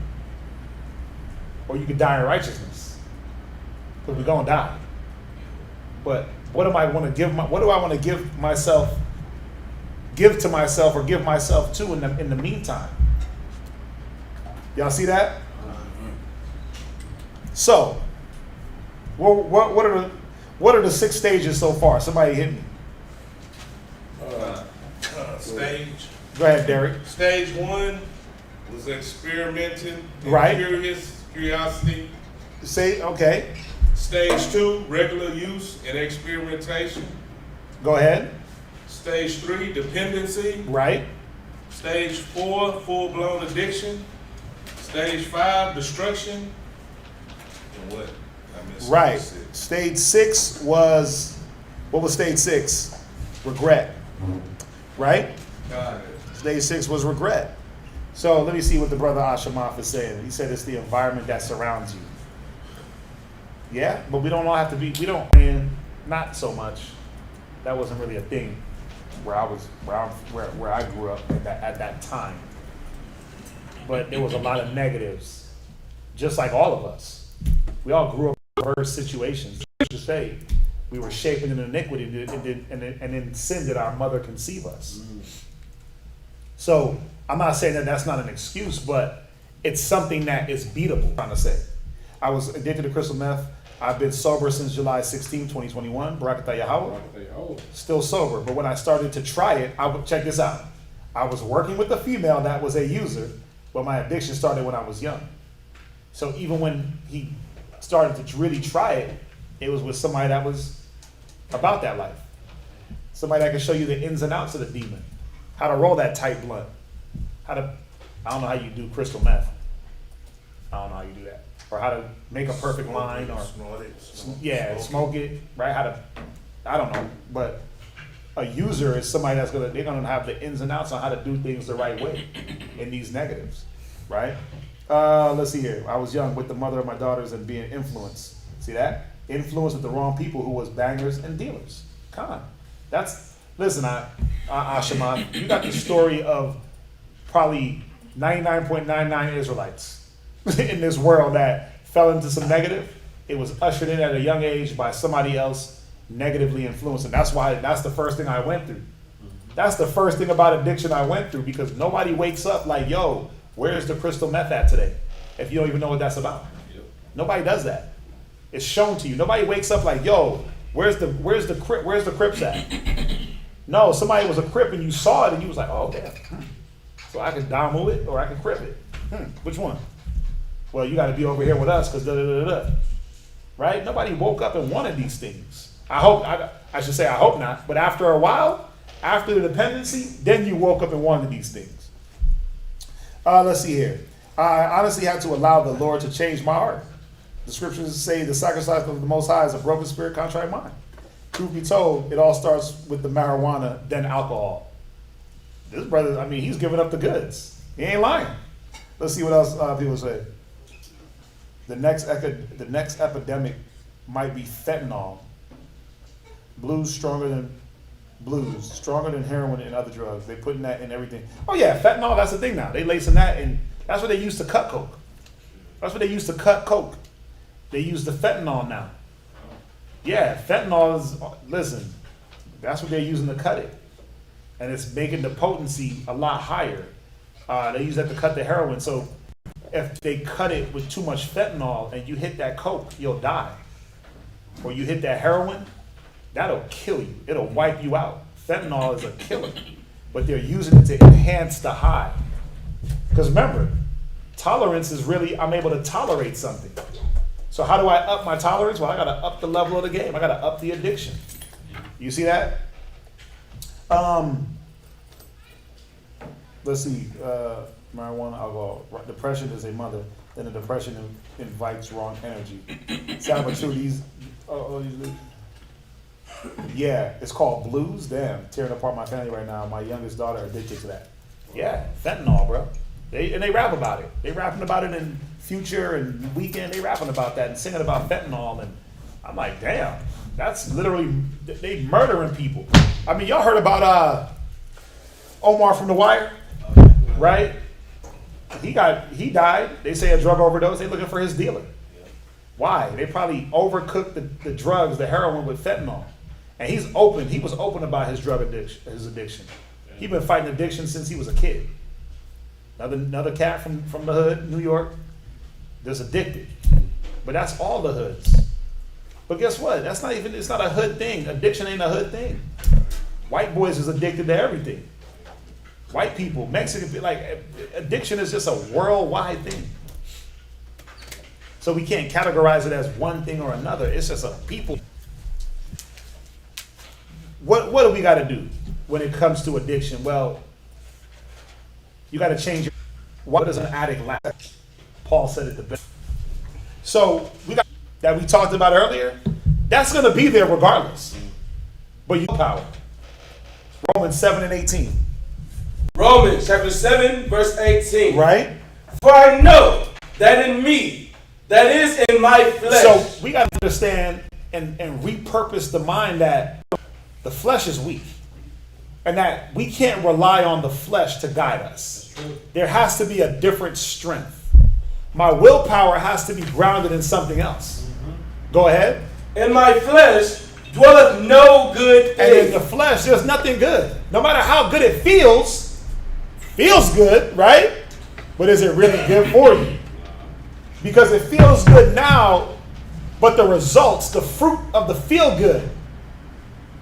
or you could die in righteousness. Because we're going to die. But what do I want to give myself to in the meantime? Y'all see that? So, what are the 6 stages so far? Somebody hit me. Stage. Go ahead, Derek. Stage 1 was experimenting, right? Curiosity. Say okay. Stage 2, regular use and experimentation. Go ahead. Stage 3, dependency. Right. Stage 4, full-blown addiction. Stage 5, destruction. And what? I missed right. Stage 6 was, what was stage 6? Regret. Right? Stage 6 was regret. So let me see what the brother Ashamaf is saying. He said it's the environment that surrounds you. Yeah, but we don't all have to be, not so much. That wasn't really a thing where I grew up at that time. But there was a lot of negatives, just like all of us. We all grew up in diverse situations. To say, we were shaping in iniquity, and in sin did our mother conceive us. So I'm not saying that that's not an excuse, but it's something that is beatable. I'm trying to say, I was addicted to crystal meth. I've been sober since July 16, 2021. Barakatah Yahweh. Still sober. But when I started to try it, check this out. I was working with a female that was a user, but my addiction started when I was young. So even when he started to really try it, it was with somebody that was about that life. Somebody that can show you the ins and outs of the demon. How to roll that tight blunt. I don't know how you do crystal meth. I don't know how you do that. Or how to make a perfect line, or smoke it, right? I don't know. But a user is somebody they're gonna have the ins and outs on how to do things the right way in these negatives, right? Let's see here. I was young with the mother of my daughters and being influenced. See that? Influenced with the wrong people who was bangers and dealers. Come on. Listen, Shema, you got the story of probably 99.99 Israelites in this world that fell into some negative. It was ushered in at a young age by somebody else negatively influencing. That's the first thing I went through. That's the first thing about addiction I went through, because nobody wakes up like, yo, where's the crystal meth at today? If you don't even know what that's about. Yep. Nobody does that. It's shown to you. Nobody wakes up like, yo, where's the Crips at? No, somebody was a Crip and you saw it and you was like, oh damn. So I can download it or I can Crip it. Which one? Well, you got to be over here with us because da da da da. Right? Nobody woke up and wanted these things. I should say I hope not. But after a while, after the dependency, then you woke up and wanted these things. Let's see here. I honestly had to allow the Lord to change my heart. The scriptures say the sacrifice of the Most High is a broken spirit, contrite mind. Truth be told, it all starts with the marijuana, then alcohol. This brother, he's giving up the goods. He ain't lying. Let's see what else people say. The next epidemic might be fentanyl. Blues stronger than heroin and other drugs. They putting that in everything. Oh yeah, fentanyl, that's the thing now. They lacing that in. That's what they used to cut coke. That's what they used to cut coke. They use the fentanyl now. Yeah, fentanyl is, listen, that's what they're using to cut it. And it's making the potency a lot higher. They use that to cut the heroin. So if they cut it with too much fentanyl and you hit that coke, you'll die. Or you hit that heroin, that'll kill you. It'll wipe you out. Fentanyl is a killer. But they're using it to enhance the high. Because remember, tolerance is really, I'm able to tolerate something. So how do I up my tolerance? Well, I got to up the level of the game. I got to up the addiction. You see that? Let's see. Marijuana, alcohol. Depression is a mother. Then the depression invites wrong energy. Sound but true. Yeah, it's called blues. Damn, tearing apart my family right now. My youngest daughter addicted to that. Yeah, fentanyl, bro. They rap about it. They rapping about it in Future and Weekend. They rapping about that and singing about fentanyl. And I'm like, damn, that's literally, they murdering people. Y'all heard about Omar from The Wire, right? He died. They say a drug overdose. They looking for his dealer. Why? They probably overcooked the drugs, the heroin with fentanyl. And he was open about his drug addiction. He's been fighting addiction since he was a kid. Another cat from the hood, New York, that's addicted. But that's all the hoods. But guess what? It's not a hood thing. Addiction ain't a hood thing. White boys is addicted to everything. White people, Mexican, addiction is just a worldwide thing. So we can't categorize it as one thing or another. It's just a people. What do we got to do when it comes to addiction? Well, you got to change it. What does an addict lack? Paul said it the best. So we talked about earlier, that's going to be there regardless. But you power. Romans 7:18. Romans chapter 7, verse 18. Right? For I know that in me, that is in my flesh. So we got to understand and repurpose the mind that the flesh is weak. And that we can't rely on the flesh to guide us. There has to be a different strength. My willpower has to be grounded in something else. Go ahead. In my flesh dwelleth no good thing. And in the flesh, there's nothing good. No matter how good it feels good, right? But is it really good for you? Because it feels good now, but the results, the fruit of the feel good,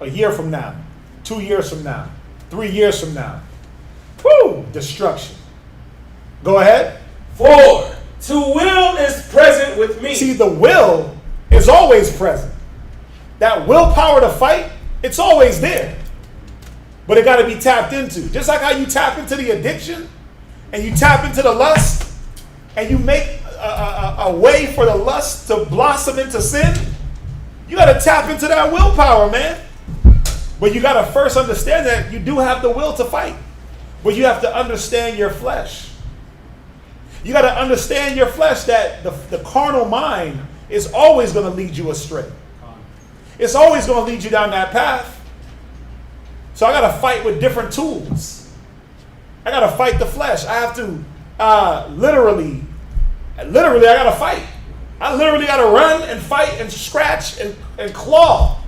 a year from now, 2 years from now, 3 years from now, destruction. Go ahead. For to will is present with me. See, the will is always present. That willpower to fight, it's always there. But it got to be tapped into. Just like how you tap into the addiction and you tap into the lust and you make a way for the lust to blossom into sin, you got to tap into that willpower, man. But you got to first understand that you do have the will to fight. But you have to understand your flesh. You got to understand your flesh, that the carnal mind is always going to lead you astray. It's always going to lead you down that path. So I got to fight with different tools. I got to fight the flesh. I have to literally, I got to fight. I literally got to run and fight and scratch and claw.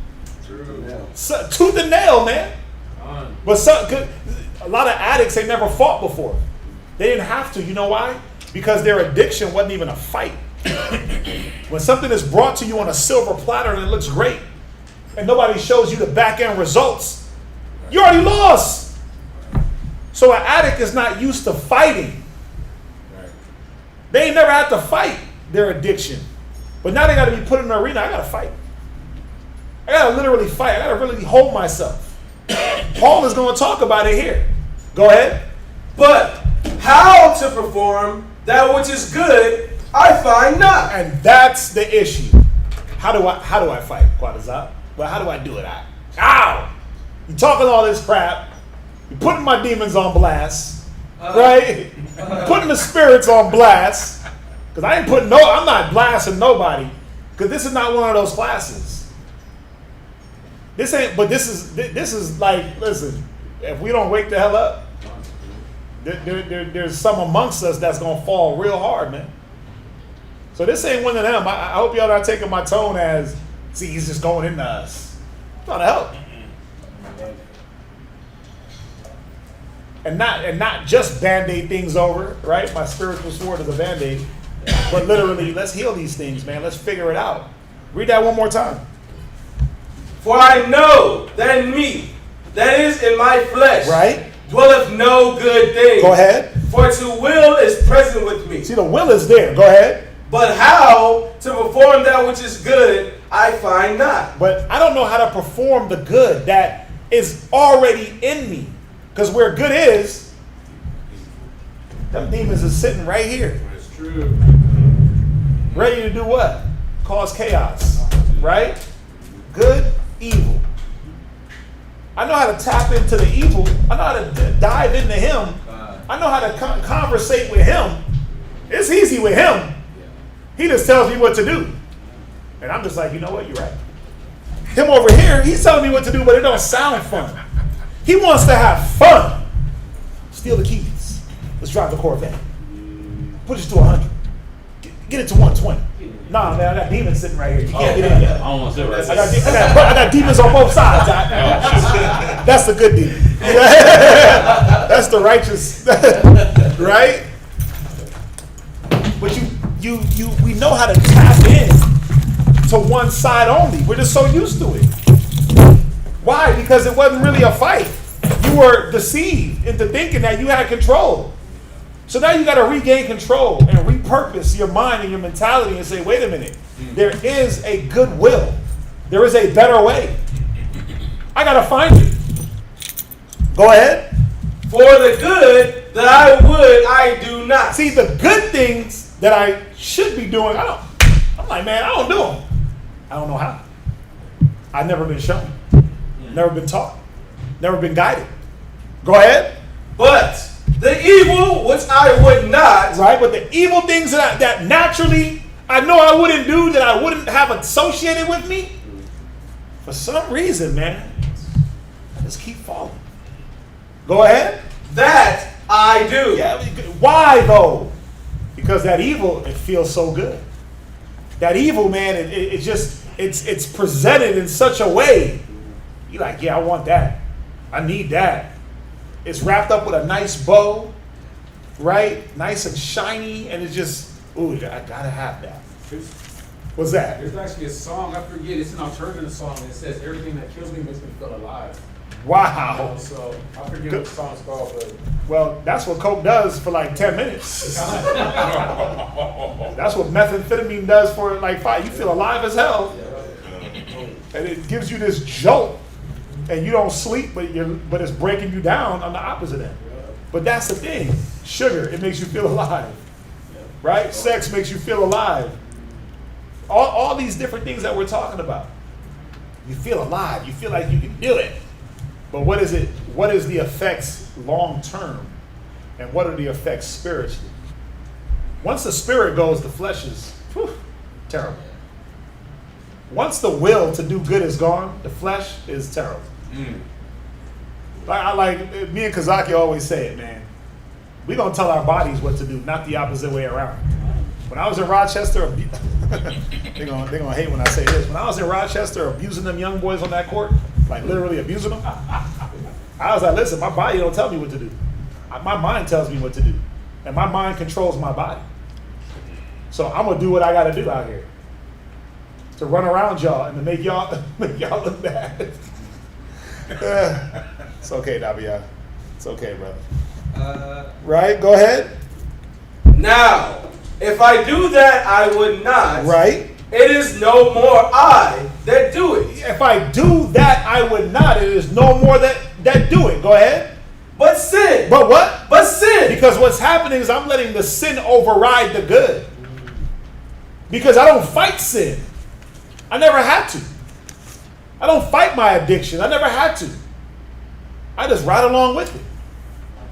True. So, tooth and nail, man. But a lot of addicts, they never fought before. They didn't have to. You know why? Because their addiction wasn't even a fight. When something is brought to you on a silver platter and it looks great, and nobody shows you the back end results, you already lost. So an addict is not used to fighting. They ain't never had to fight their addiction. But now they got to be put in the arena. I got to fight. I got to literally fight. I got to really hold myself. Paul is going to talk about it here. Go ahead. But how to perform that which is good, I find not. And that's the issue. How do I fight, Quadazat? Well, how do I do it? Ow! You talking all this crap. You're putting my demons on blast. Right? Putting the spirits on blast. Because I'm not blasting nobody. Because this is not one of those classes. This is like, listen, if we don't wake the hell up, there's some amongst us that's going to fall real hard, man. So this ain't one of them. I hope y'all not taking my tone as, see, he's just going into us. I'm trying to help. And not just band-aid things over, right? My spiritual sword is a band-aid. But literally, let's heal these things, man. Let's figure it out. Read that one more time. For I know that in me, that is in my flesh, right, dwelleth no good thing. Go ahead. For to will is present with me. See, the will is there. Go ahead. But how to perform that which is good, I find not. But I don't know how to perform the good that is already in me. Because where good is, them demons is sitting right here. That's true. Ready to do what? Cause chaos. Right? Good, evil. I know how to tap into the evil. I know how to dive into him. I know how to conversate with him. It's easy with him. He just tells me what to do. And I'm just like, you know what? You're right. Him over here, he's telling me what to do, but it don't sound fun. He wants to have fun. Steal the keys. Let's drive the Corvette. Push it to 100. Get it to 120. Nah, man, I got demons sitting right here. You can't get in yet. I don't want to sit right there. I got demons on both sides. That's the good demon. That's the righteous, right? But we know how to tap in to one side only. We're just so used to it. Why? Because it wasn't really a fight. You were deceived into thinking that you had control. So now you got to regain control and repurpose your mind and your mentality and say, wait a minute, there is a good will. There is a better way. I got to find it. Go ahead. For the good that I do not. See, the good things that I should be doing, I'm like, man, I don't do them. I don't know how. I've never been shown. Never been taught. Never been guided. Go ahead. But the evil which I would not. Right, but the evil things that naturally I know I wouldn't do, that I wouldn't have associated with me, for some reason, man, I just keep falling. Go ahead. That I do. Yeah, why though? Because that evil, it feels so good. That evil, man, it's presented in such a way. You're like, yeah, I want that. I need that. It's wrapped up with a nice bow, right? Nice and shiny, and it's just, ooh, I gotta have that. What's that? There's actually a song, I forget, it's an alternative song, and it says, everything that kills me makes me feel alive. Wow. So, I forget what the song's called, but... Well, that's what coke does for like 10 minutes. That's what methamphetamine does for like 5. You feel alive as hell. And it gives you this jolt. And you don't sleep, but it's breaking you down on the opposite end. But that's the thing. Sugar, it makes you feel alive. Right? Sex makes you feel alive. All these different things that we're talking about. You feel alive. You feel like you can do it. But what is it? What is the effects long term? And what are the effects spiritually? Once the spirit goes, the flesh is terrible. Once the will to do good is gone, the flesh is terrible. Like me and Kazaki always say it, man. We're going to tell our bodies what to do, not the opposite way around. When I was in Rochester, they're gonna hate when I say this. When I was in Rochester abusing them young boys on that court, like literally abusing them, I was like, listen, my body don't tell me what to do. My mind tells me what to do. And my mind controls my body. So I'm going to do what I got to do out here. To run around y'all and to make y'all look bad. It's okay, Dabia. It's okay, brother. Right? Go ahead. Now, if I do that, I would not. Right. It is no more I that do it. If I do that, I would not. It is no more that do it. Go ahead. But sin. But what? But sin. Because what's happening is I'm letting the sin override the good. Because I don't fight sin. I never had to. I don't fight my addiction. I never had to. I just ride along with it.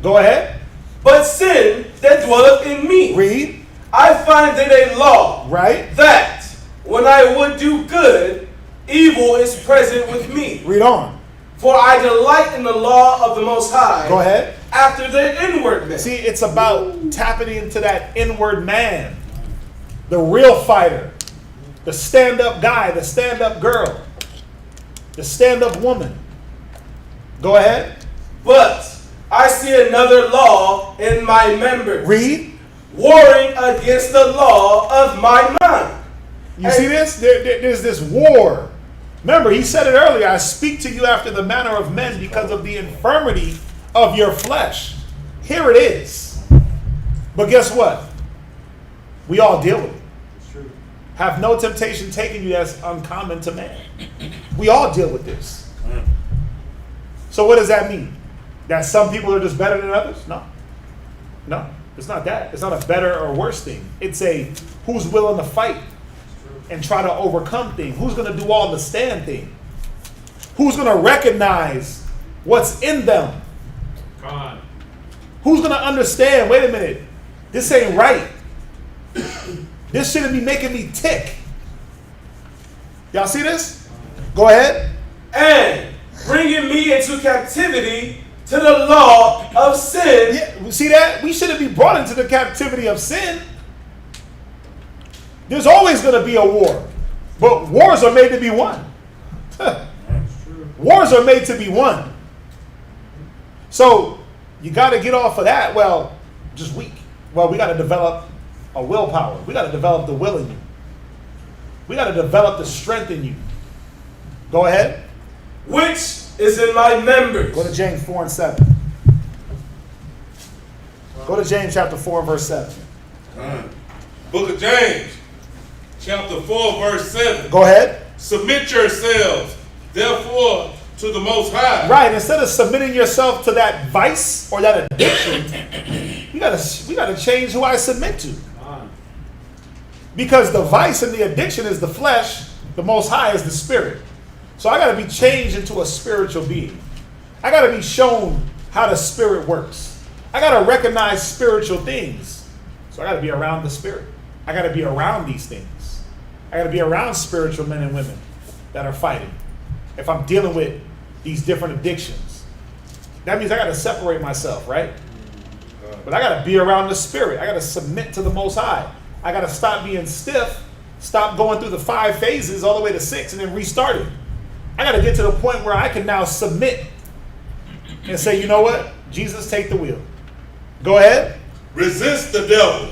Go ahead. But sin that dwelleth in me. Read. I find it a law. Right. That when I would do good, evil is present with me. Read on. For I delight in the law of the Most High. Go ahead. After the inward man. See, it's about tapping into that inward man. The real fighter. The stand-up guy. The stand-up girl. The stand-up woman. Go ahead. But I see another law in my members. Read. Warring against the law of my mind. You see this? There's this war. Remember, he said it earlier. I speak to you after the manner of men because of the infirmity of your flesh. Here it is. But guess what? We all deal with it. It's true. Have no temptation taken you that's uncommon to man. We all deal with this. So what does that mean? That some people are just better than others? No. No, it's not that. It's not a better or worse thing. It's a who's willing to fight and try to overcome thing. Who's going to do all the stand thing? Who's going to recognize what's in them? Come on. Who's going to understand, wait a minute, this ain't right. This shouldn't be making me tick. Y'all see this? Go ahead. And bringing me into captivity to the law of sin. Yeah, see that? We shouldn't be brought into the captivity of sin. There's always going to be a war. But wars are made to be won. Wars are made to be won. So you got to get off of that. Well, just weak. Well, we got to develop a willpower. We got to develop the will in you. We got to develop the strength in you. Go ahead. Which is in my members. Go to James 4 and 7. Go to James chapter 4 and verse 7. Book of James, chapter 4, verse 7. Go ahead. Submit yourselves, therefore, to the Most High. Right. Instead of submitting yourself to that vice or that addiction, we gotta change who I submit to. Because the vice and the addiction is the flesh, the Most High is the spirit. So I got to be changed into a spiritual being. I got to be shown how the spirit works. I got to recognize spiritual things. So I got to be around the spirit. I got to be around these things. I got to be around spiritual men and women that are fighting. If I'm dealing with these different addictions, that means I got to separate myself, right? But I got to be around the spirit. I got to submit to the Most High. I got to stop being stiff, stop going through the 5 phases all the way to 6 and then restart it. I got to get to the point where I can now submit and say, you know what? Jesus, take the wheel. Go ahead. Resist the devil.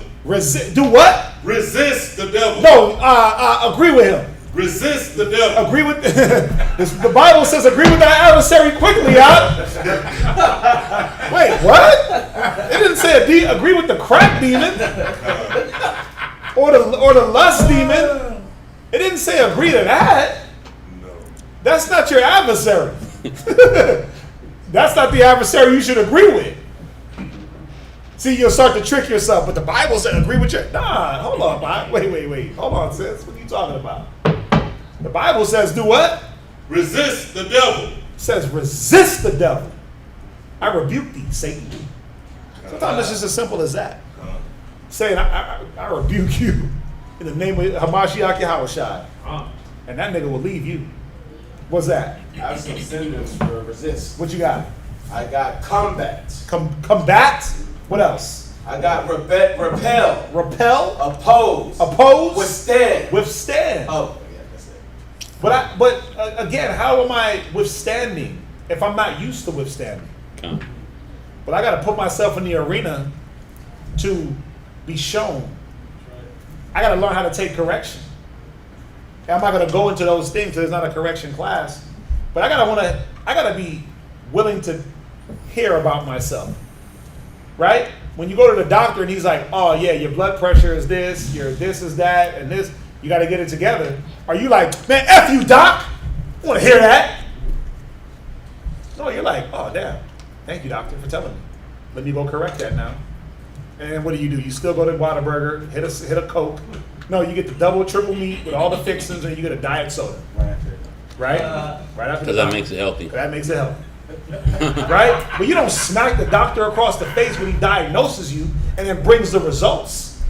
Do what? Resist the devil. No, agree with him. Resist the devil. Agree with the Bible says agree with thy adversary quickly, y'all. Wait, what? It didn't say agree with the crack demon or the lust demon. It didn't say agree to that. That's not your adversary. That's not the adversary you should agree with. See, you'll start to trick yourself, but the Bible said agree with your... Nah, hold on, wait. Hold on, sis. What are you talking about? The Bible says do what? Resist the devil. It says resist the devil. I rebuke thee, Satan. Sometimes it's just as simple as that. saying, I rebuke you in the name of Hamashiach Yahushua. And that nigga will leave you. What's that? I have some synonyms for resist. What you got? I got combat. Combat? What else? I got repel. Repel? Oppose. Oppose? Withstand. Withstand. Oh, yeah, that's it. But again, how am I withstanding if I'm not used to withstanding? But I got to put myself in the arena to be shown. I got to learn how to take correction. I'm not going to go into those things because it's not a correction class. But I got to be willing to hear about myself. Right? When you go to the doctor and he's like, oh yeah, your blood pressure is this, your this is that, and this, you got to get it together. Are you like, man, F you, doc? I want to hear that. No, you're like, oh damn, thank you, doctor, for telling me. Let me go correct that now. And what do? You still go to Whataburger, hit a Coke. No, you get the double, triple meat with all the fixings, and you get a diet soda. Right? Right after. Because that makes it healthy. That makes it healthy. Right? But you don't smack the doctor across the face when he diagnoses you and then brings the results.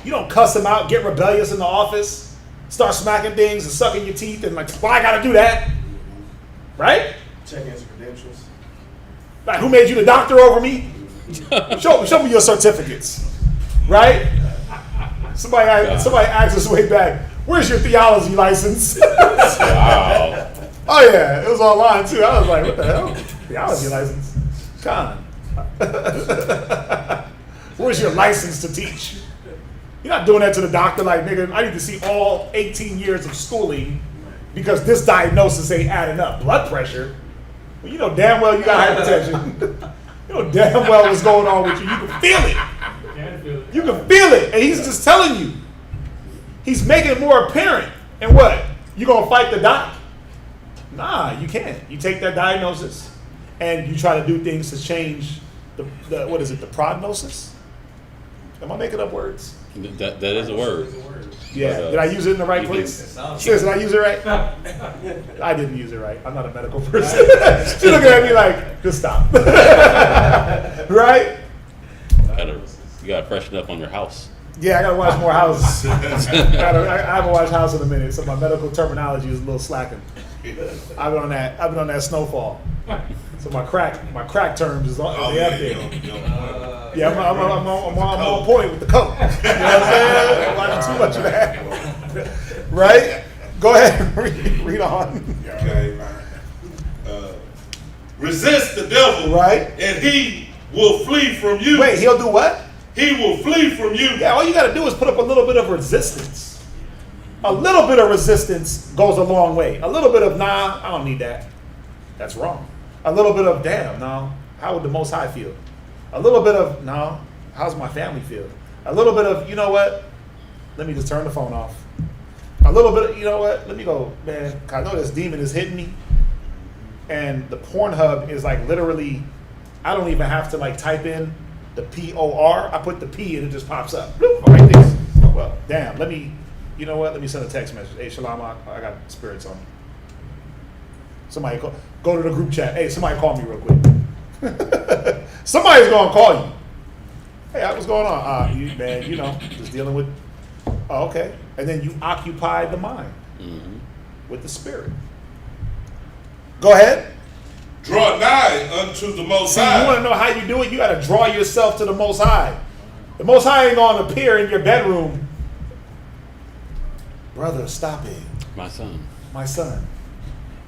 You don't cuss him out, get rebellious in the office, start smacking things and sucking your teeth and like, well, I gotta do that. Right? Checking his credentials. Like, who made you the doctor over me? Show me your certificates. Right? Somebody asked us way back, where's your theology license? Wow. Oh yeah, it was online too. I was like, what the hell? Theology license? Con. Where's your license to teach? You're not doing that to the doctor like, nigga, I need to see all 18 years of schooling because this diagnosis ain't adding up. Blood pressure? Well, you know damn well you got hypertension. You know damn well what's going on with you. You can feel it. You can feel it. And he's just telling you. He's making it more apparent. And what? You gonna fight the doc? Nah, you can't. You take that diagnosis and you try to do things to change the what is it, the prognosis? Am I making up words? That is a word. Yeah. Did I use it in the right place? Seriously, did I use it right? I didn't use it right. I'm not a medical person. She's looking at me like, just stop. Right? You gotta freshen up on your house. Yeah, I gotta watch more House. I haven't watched House in a minute, so my medical terminology is a little slacking. I've been on that Snowfall, so my crack terms is up there. Yeah, I'm on point with the coke. You know what I'm saying? I'm watching too much of that. Right? Go ahead, read on. Okay. Resist the devil, right? And he will flee from you. Wait, he'll do what? He will flee from you. Yeah, all you got to do is put up a little bit of resistance. A little bit of resistance goes a long way. A little bit of, nah, I don't need that. That's wrong. A little bit of, damn, no, how would the Most High feel? A little bit of, no, how's my family feel? A little bit of, you know what? Let me just turn the phone off. A little bit of, you know what? Let me go, man. I know this demon is hitting me. And the Pornhub is like literally, I don't even have to like type in the P-O-R. I put the P and it just pops up. Bloop, right there. Well, damn, you know what? Let me send a text message. Hey, Shalom, I got spirits on me. Somebody go to the group chat. Hey, somebody call me real quick. Somebody's going to call you. Hey, what's going on? Man, you know, just dealing with, oh, okay. And then you occupy the mind with the spirit. Go ahead. Draw nigh unto the Most High. You want to know how you do it? You got to draw yourself to the Most High. The Most High ain't going to appear in your bedroom. Brother, stop it. My son,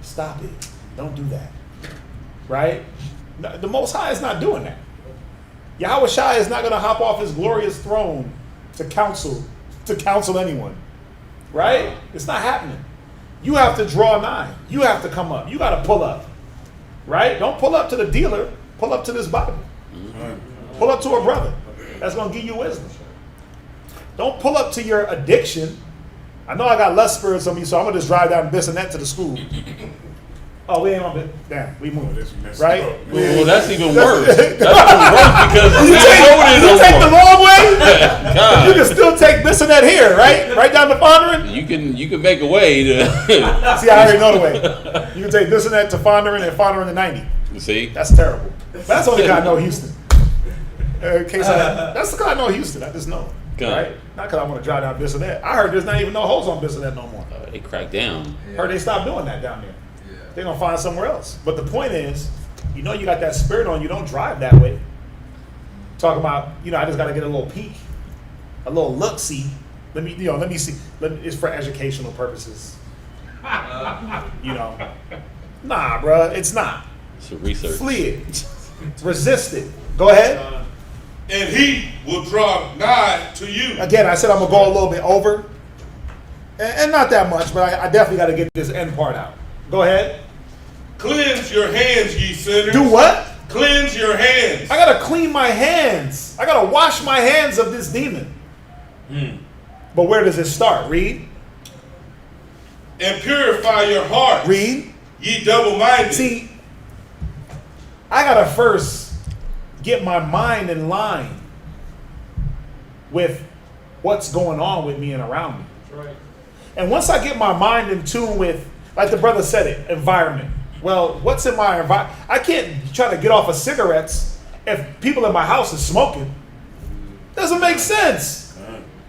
stop it. Don't do that. Right? The Most High is not doing that. Yahweh Shai is not going to hop off his glorious throne to counsel anyone. Right? It's not happening. You have to draw nigh. You have to come up. You got to pull up. Right? Don't pull up to the dealer. Pull up to this Bible. Pull up to a brother. That's going to give you wisdom. Don't pull up to your addiction. I know I got lust spirits on me, so I'm going to just drive down this and that to the school. Oh, we ain't on it. Damn, we moved. Right? Well, that's even worse. That's even worse because you take the long way. You can still take this and that here, right? Right down to Fondren. You can make a way to. See, I already know the way. You can take this and that to Fondren and Fondren to 90. See, that's terrible. But that's only because I know Houston. Okay, so that's because I know Houston. I just know. Gun. Right? Not because I want to drive down Bissonnette. I heard there's not even no holes on Bissonnette no more. They cracked down. Heard they stopped doing that down there. Yeah. They're going to find somewhere else. But the point is, you know you got that spirit on you. Don't drive that way. Talking about, I just got to get a little peek. A little look-see. Let me see. It's for educational purposes. Nah, bruh. It's not. It's a research. Flee it. Resist it. Go ahead. And he will draw nigh to you. Again, I said I'm going to go a little bit over. And not that much, but I definitely got to get this end part out. Go ahead. Cleanse your hands, ye sinners. Do what? Cleanse your hands. I got to clean my hands. I got to wash my hands of this demon. But where does it start? Read. And purify your heart. Read. Ye double-minded. See, I got to first get my mind in line with what's going on with me and around me. That's right. And once I get my mind in tune with, like the brother said it, environment. Well, what's in my environment? I can't try to get off of cigarettes if people in my house is smoking. Doesn't make sense.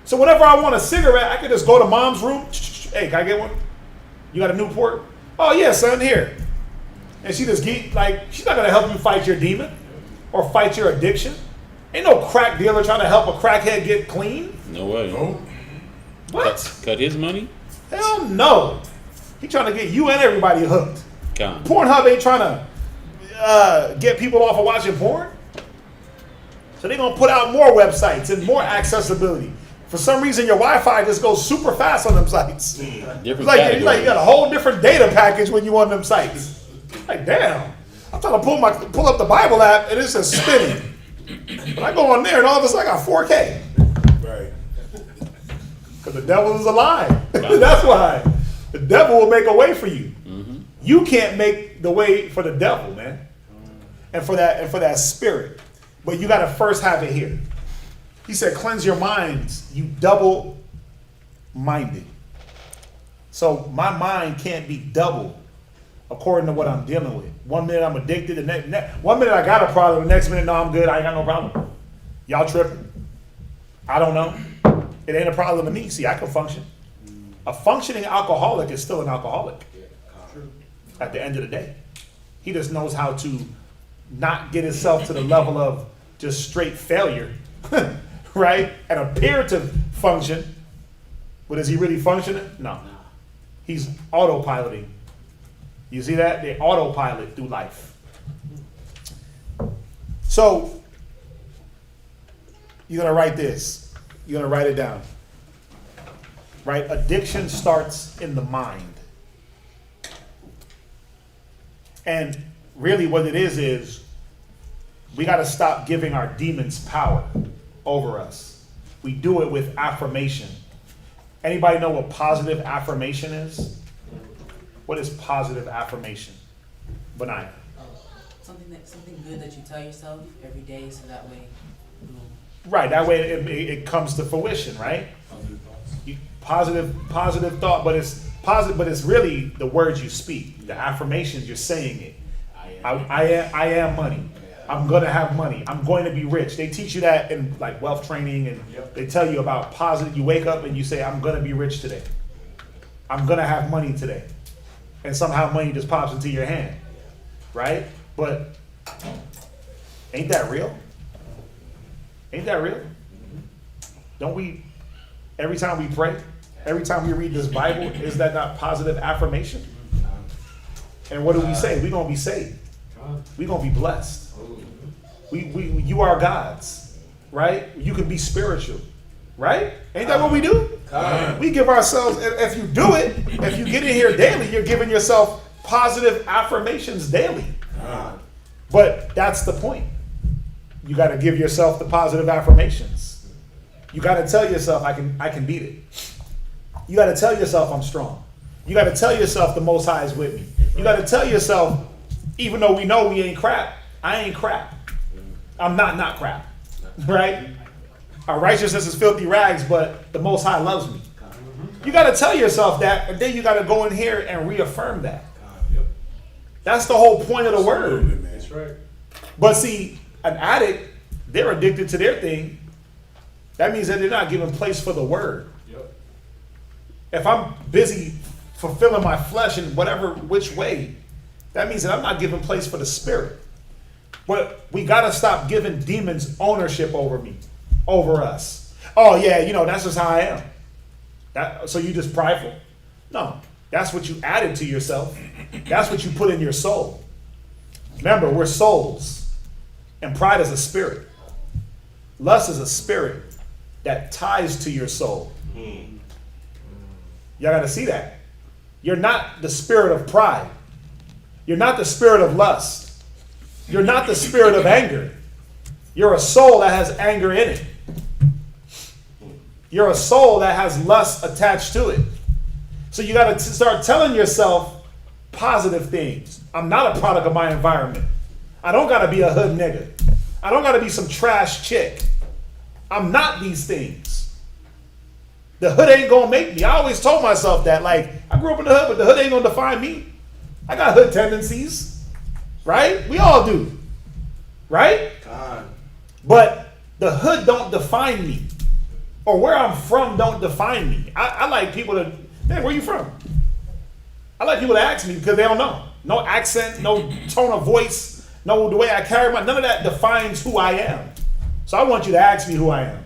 So whenever I want a cigarette, I can just go to mom's room. Hey, can I get one? You got a Newport? Oh yeah, son, here. And she just she's not gonna help you fight your demon or fight your addiction. Ain't no crack dealer trying to help a crackhead get clean. No way. Oh. What? Cut his money? Hell no. He trying to get you and everybody hooked. God. Pornhub ain't trying to get people off of watching porn. So they're gonna put out more websites and more accessibility. For some reason, your Wi-Fi just goes super fast on them sites. Different it's like you got a whole different data package when you on them sites. Like, damn. I'm trying to pull up the Bible app and it's just spinning. But I go on there and all of a sudden I got 4K. Right. Because the devil is a lie. That's why. The devil will make a way for you. Mm-hmm. You can't make the way for the devil, man. And for that spirit. But you got to first have it here. He said, cleanse your minds, you double-minded. So my mind can't be double according to what I'm dealing with. 1 minute I'm addicted, the next 1 minute I got a problem, the next minute, no, I'm good, I ain't got no problem. Y'all tripping? I don't know. It ain't a problem to me. See, I can function. A functioning alcoholic is still an alcoholic. At the end of the day. He just knows how to not get himself to the level of just straight failure. Right? And appear to function. But is he really functioning? No. He's autopiloting. You see that? They autopilot through life. So, you're going to write this. You're going to write it down. Right? Addiction starts in the mind. And really what it is we got to stop giving our demons power over us. We do it with affirmation. Anybody know what positive affirmation is? What is positive affirmation? Benaiah. Something good that you tell yourself every day, so that way. Right, that way it comes to fruition, right? Positive thought, but it's positive, but it's really the words you speak, the affirmations you're saying it. I am money. I'm gonna have money. I'm going to be rich. They teach you that in like wealth training, and they tell you about positive. You wake up and you say, I'm gonna be rich today. I'm gonna have money today. And somehow money just pops into your hand. Right? But ain't that real? Ain't that real? Don't we, every time we pray, every time we read this Bible, is that not positive affirmation? And what do we say? We're gonna be saved. We're gonna be blessed. You are God's, right? You can be spiritual, right? Ain't that what we do? We give ourselves, if you do it, if you get in here daily, you're giving yourself positive affirmations daily. But that's the point. You got to give yourself the positive affirmations. You got to tell yourself, I can beat it. You got to tell yourself, I'm strong. You got to tell yourself, the Most High is with me. You got to tell yourself, even though we know we ain't crap, I ain't crap. I'm not crap, right? Our righteousness is filthy rags, but the Most High loves me. You got to tell yourself that, and then you got to go in here and reaffirm that. That's the whole point of the word. That's right. But see, an addict they're addicted to their thing. That means that they're not giving place for the word. Yep. If I'm busy fulfilling my flesh in whatever which way, that means that I'm not giving place for the spirit. But we got to stop giving demons ownership over me, over us. Oh yeah, you know, that's just how I am. So you just prideful. No, that's what you added to yourself. That's what you put in your soul. Remember, we're souls, and pride is a spirit. Lust is a spirit that ties to your soul. Y'all got to see that. You're not the spirit of pride. You're not the spirit of lust. You're not the spirit of anger. You're a soul that has anger in it. You're a soul that has lust attached to it. So you got to start telling yourself positive things. I'm not a product of my environment. I don't got to be a hood nigga. I don't got to be some trash chick. I'm not these things. The hood ain't going to make me. I always told myself that. Like, I grew up in the hood, but the hood ain't going to define me. I got hood tendencies. Right? We all do. Right? But the hood don't define me. Or where I'm from don't define me. I like people to, man, where you from? I like people to ask me because they don't know. No accent, no tone of voice, no the way I carry none of that defines who I am. So I want you to ask me who I am.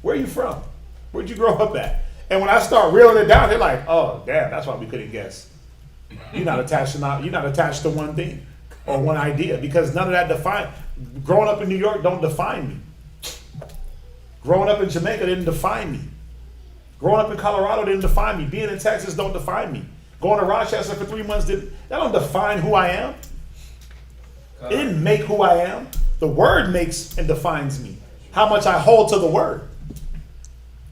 Where are you from? Where'd you grow up at? And when I start reeling it down, they're like, oh, damn, that's why we couldn't guess. You're not attached to one thing or one idea because none of that define. Growing up in New York don't define me. Growing up in Jamaica didn't define me. Growing up in Colorado didn't define me. Being in Texas don't define me. Going to Rochester for 3 months that don't define who I am. It didn't make who I am. The word makes and defines me. How much I hold to the word.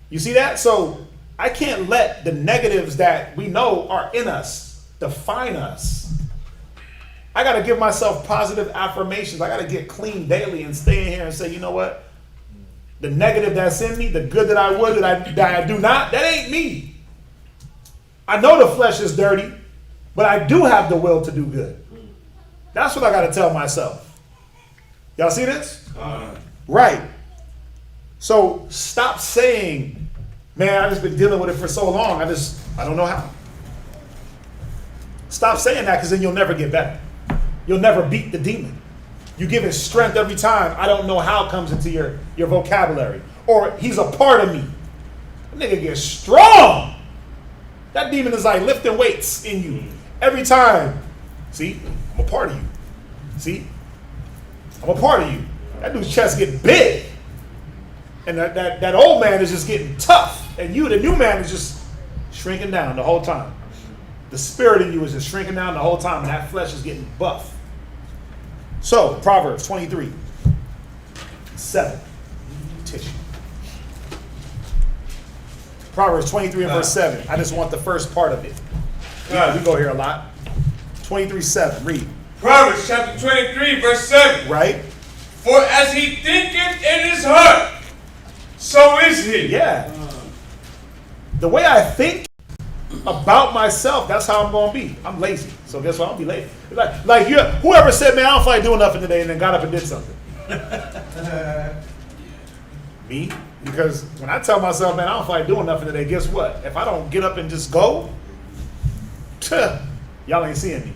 You see that? So I can't let the negatives that we know are in us define us. I got to give myself positive affirmations. I got to get clean daily and stay in here and say, you know what? The negative that's in me, the good that I would, that I do not, that ain't me. I know the flesh is dirty, but I do have the will to do good. That's what I got to tell myself. Y'all see this? Right. So stop saying, man, I've just been dealing with it for so long. I don't know how. Stop saying that because then you'll never get better. You'll never beat the demon. You give it strength every time. I don't know how comes into your vocabulary. Or he's a part of me. That nigga gets strong. That demon is like lifting weights in you. Every time. See? I'm a part of you. See? I'm a part of you. That dude's chest getting big. And that old man is just getting tough. And you, the new man, is just shrinking down the whole time. The spirit in you is just shrinking down the whole time. And that flesh is getting buff. So, Proverbs 23:7. Tissue. Proverbs 23 and verse 7. I just want the first part of it. We go here a lot. 23:7. Read. Proverbs chapter 23, verse 7. Right? For as he thinketh in his heart, so is he. Yeah. The way I think about myself, that's how I'm going to be. I'm lazy. So guess what? I'll be lazy. Like whoever said, man, I don't feel like doing nothing today and then got up and did something. Me? Because when I tell myself, man, I don't feel like doing nothing today, guess what? If I don't get up and just go, y'all ain't seeing me.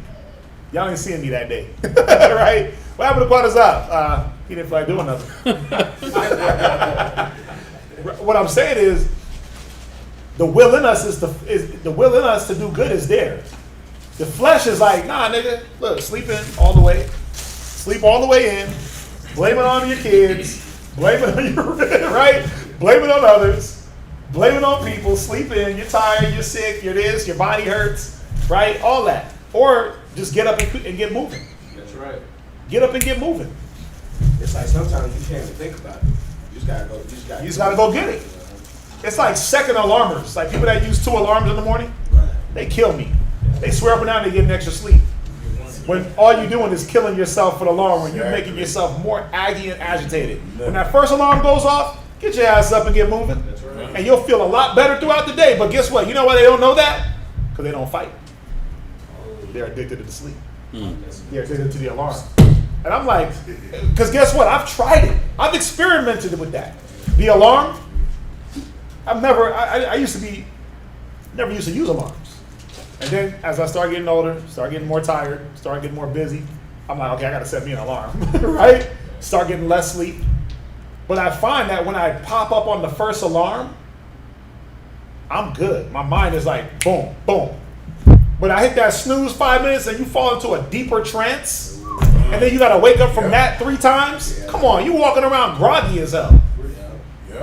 Y'all ain't seeing me that day. Right? What happened to Quadazop? He didn't feel like doing nothing. What I'm saying is, the will in us is the will in us to do good is there. The flesh is like, nah, nigga, look, sleep in all the way. Sleep all the way in. Blame it on your kids. Blame it on your, right? Blame it on others. Blame it on people. Sleep in. You're tired. You're sick. You're this. Your body hurts. Right? All that. Or just get up and get moving. That's right. Get up and get moving. It's like sometimes you can't even think about it. You just gotta go. You just gotta go get it. It's like second alarmers. Like people that use 2 alarms in the morning, they kill me. They swear up and down they get an extra sleep. When all you're doing is killing yourself for the alarm, when you're making yourself more aggy and agitated. When that first alarm goes off, get your ass up and get moving. That's right. And you'll feel a lot better throughout the day. But guess what? You know why they don't know that? Because they don't fight. They're addicted to the sleep. They're addicted to the alarm. And I'm like, because guess what? I've tried it. I've experimented with that. The alarm, I used to never used to use alarms. And then as I start getting older, start getting more tired, start getting more busy, I'm like, okay, I got to set me an alarm, right? Start getting less sleep. But I find that when I pop up on the first alarm, I'm good. My mind is like, boom, boom. But I hit that snooze 5 minutes and you fall into a deeper trance. And then you got to wake up from that 3 times. Come on, you walking around groggy as hell.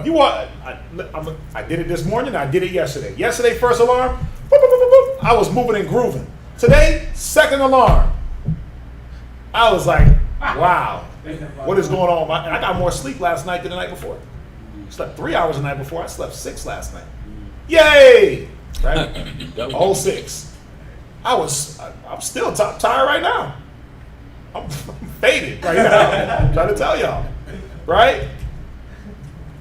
You walk. I did it this morning. I did it yesterday. Yesterday, first alarm. Boop, boop, boop, boop, I was moving and grooving. Today, second alarm. I was like, wow, what is going on? And I got more sleep last night than the night before. Slept 3 hours the night before. I slept 6 last night. Yay! Right? Whole 6. I'm still tired right now. I'm faded right now. I'm trying to tell y'all. Right?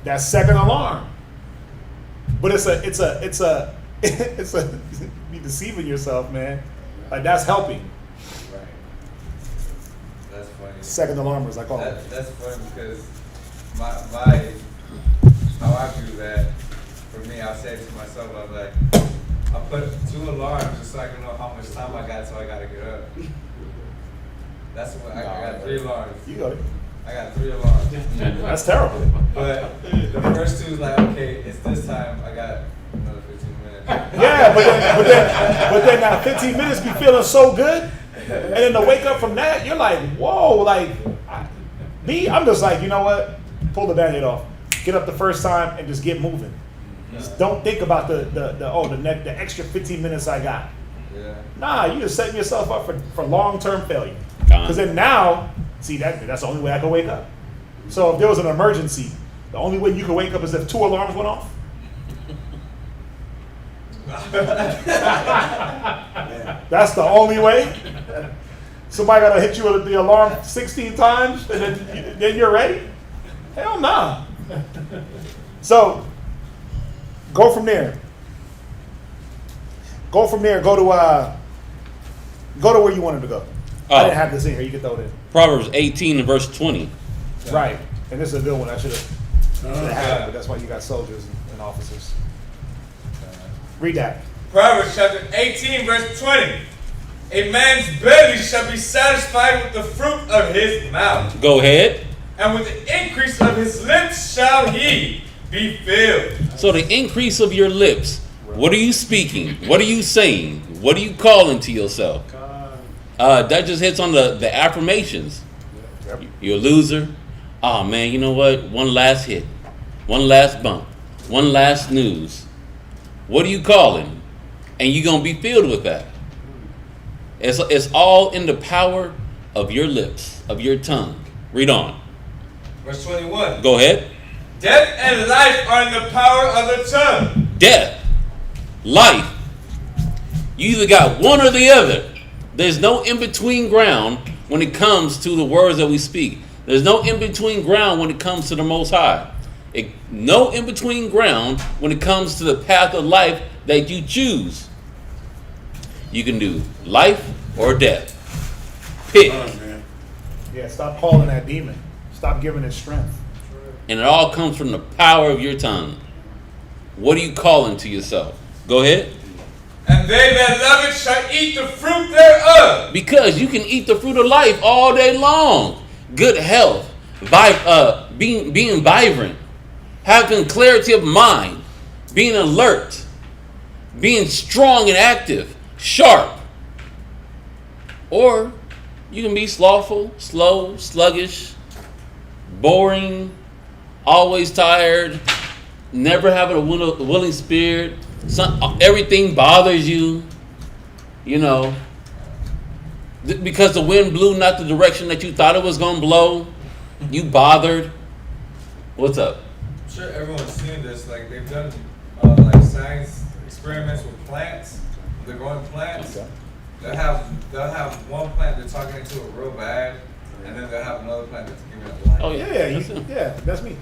That second alarm. But it's a you deceiving yourself, man. Like that's helping. Right. That's funny. Second alarmers, I call it. That's funny because my how I do that, for me, I say to myself, I was like, I put 2 alarms just so I can know how much time I got till I gotta get up. That's what I got 3 alarms. You got it. I got 3 alarms. That's terrible. But the first 2 is like, okay, it's this time. I got another 15 minutes. Yeah, but then that 15 minutes be feeling so good, and then to wake up from that, you're like, whoa, like I'm just like, you know what? Pull the Band-Aid off. Get up the first time and just get moving. Just don't think about the extra 15 minutes I got. Yeah. Nah, you just setting yourself up for long-term failure. Because then now, see that's the only way I can wake up. So if there was an emergency, the only way you could wake up is if 2 alarms went off. That's the only way. Somebody gotta hit you with the alarm 16 times and then you're ready? Hell nah. So go from there. Go to where you wanted to go. I didn't have this in here. You can throw it in. Proverbs 18 and verse 20. Right. And this is a good one. I should have had it, but that's why you got soldiers and officers. Read that. Proverbs chapter 18, verse 20. A man's belly shall be satisfied with the fruit of his mouth. Go ahead. And with the increase of his lips shall he be filled. So the increase of your lips. What are you speaking? What are you saying? What are you calling to yourself? That just hits on the affirmations. You're a loser. Oh man, you know what? One last hit. One last bump. One last snooze. What are you calling? And you're going to be filled with that. It's all in the power of your lips, of your tongue. Read on. Verse 21. Go ahead. Death and life are in the power of the tongue. Death, life. You either got one or the other. There's no in-between ground when it comes to the words that we speak. There's no in-between ground when it comes to the Most High. No in-between ground when it comes to the path of life that you choose. You can do life or death. Pick. Yeah, stop calling that demon. Stop giving it strength. And it all comes from the power of your tongue. What are you calling to yourself? Go ahead. And they that love it shall eat the fruit thereof. Because you can eat the fruit of life all day long. Good health, being vibrant, having clarity of mind, being alert, being strong and active, sharp. Or you can be slothful, slow, sluggish, boring, always tired, never having a willing spirit. Everything bothers you, you know, because the wind blew not the direction that you thought it was going to blow. You bothered. What's up? I'm sure everyone's seen this. Like they've done like science experiments with plants. They're growing plants. Okay. They'll have one plant they're talking into it real bad, and then they'll have another plant that's giving it life. Oh Yeah, that's me.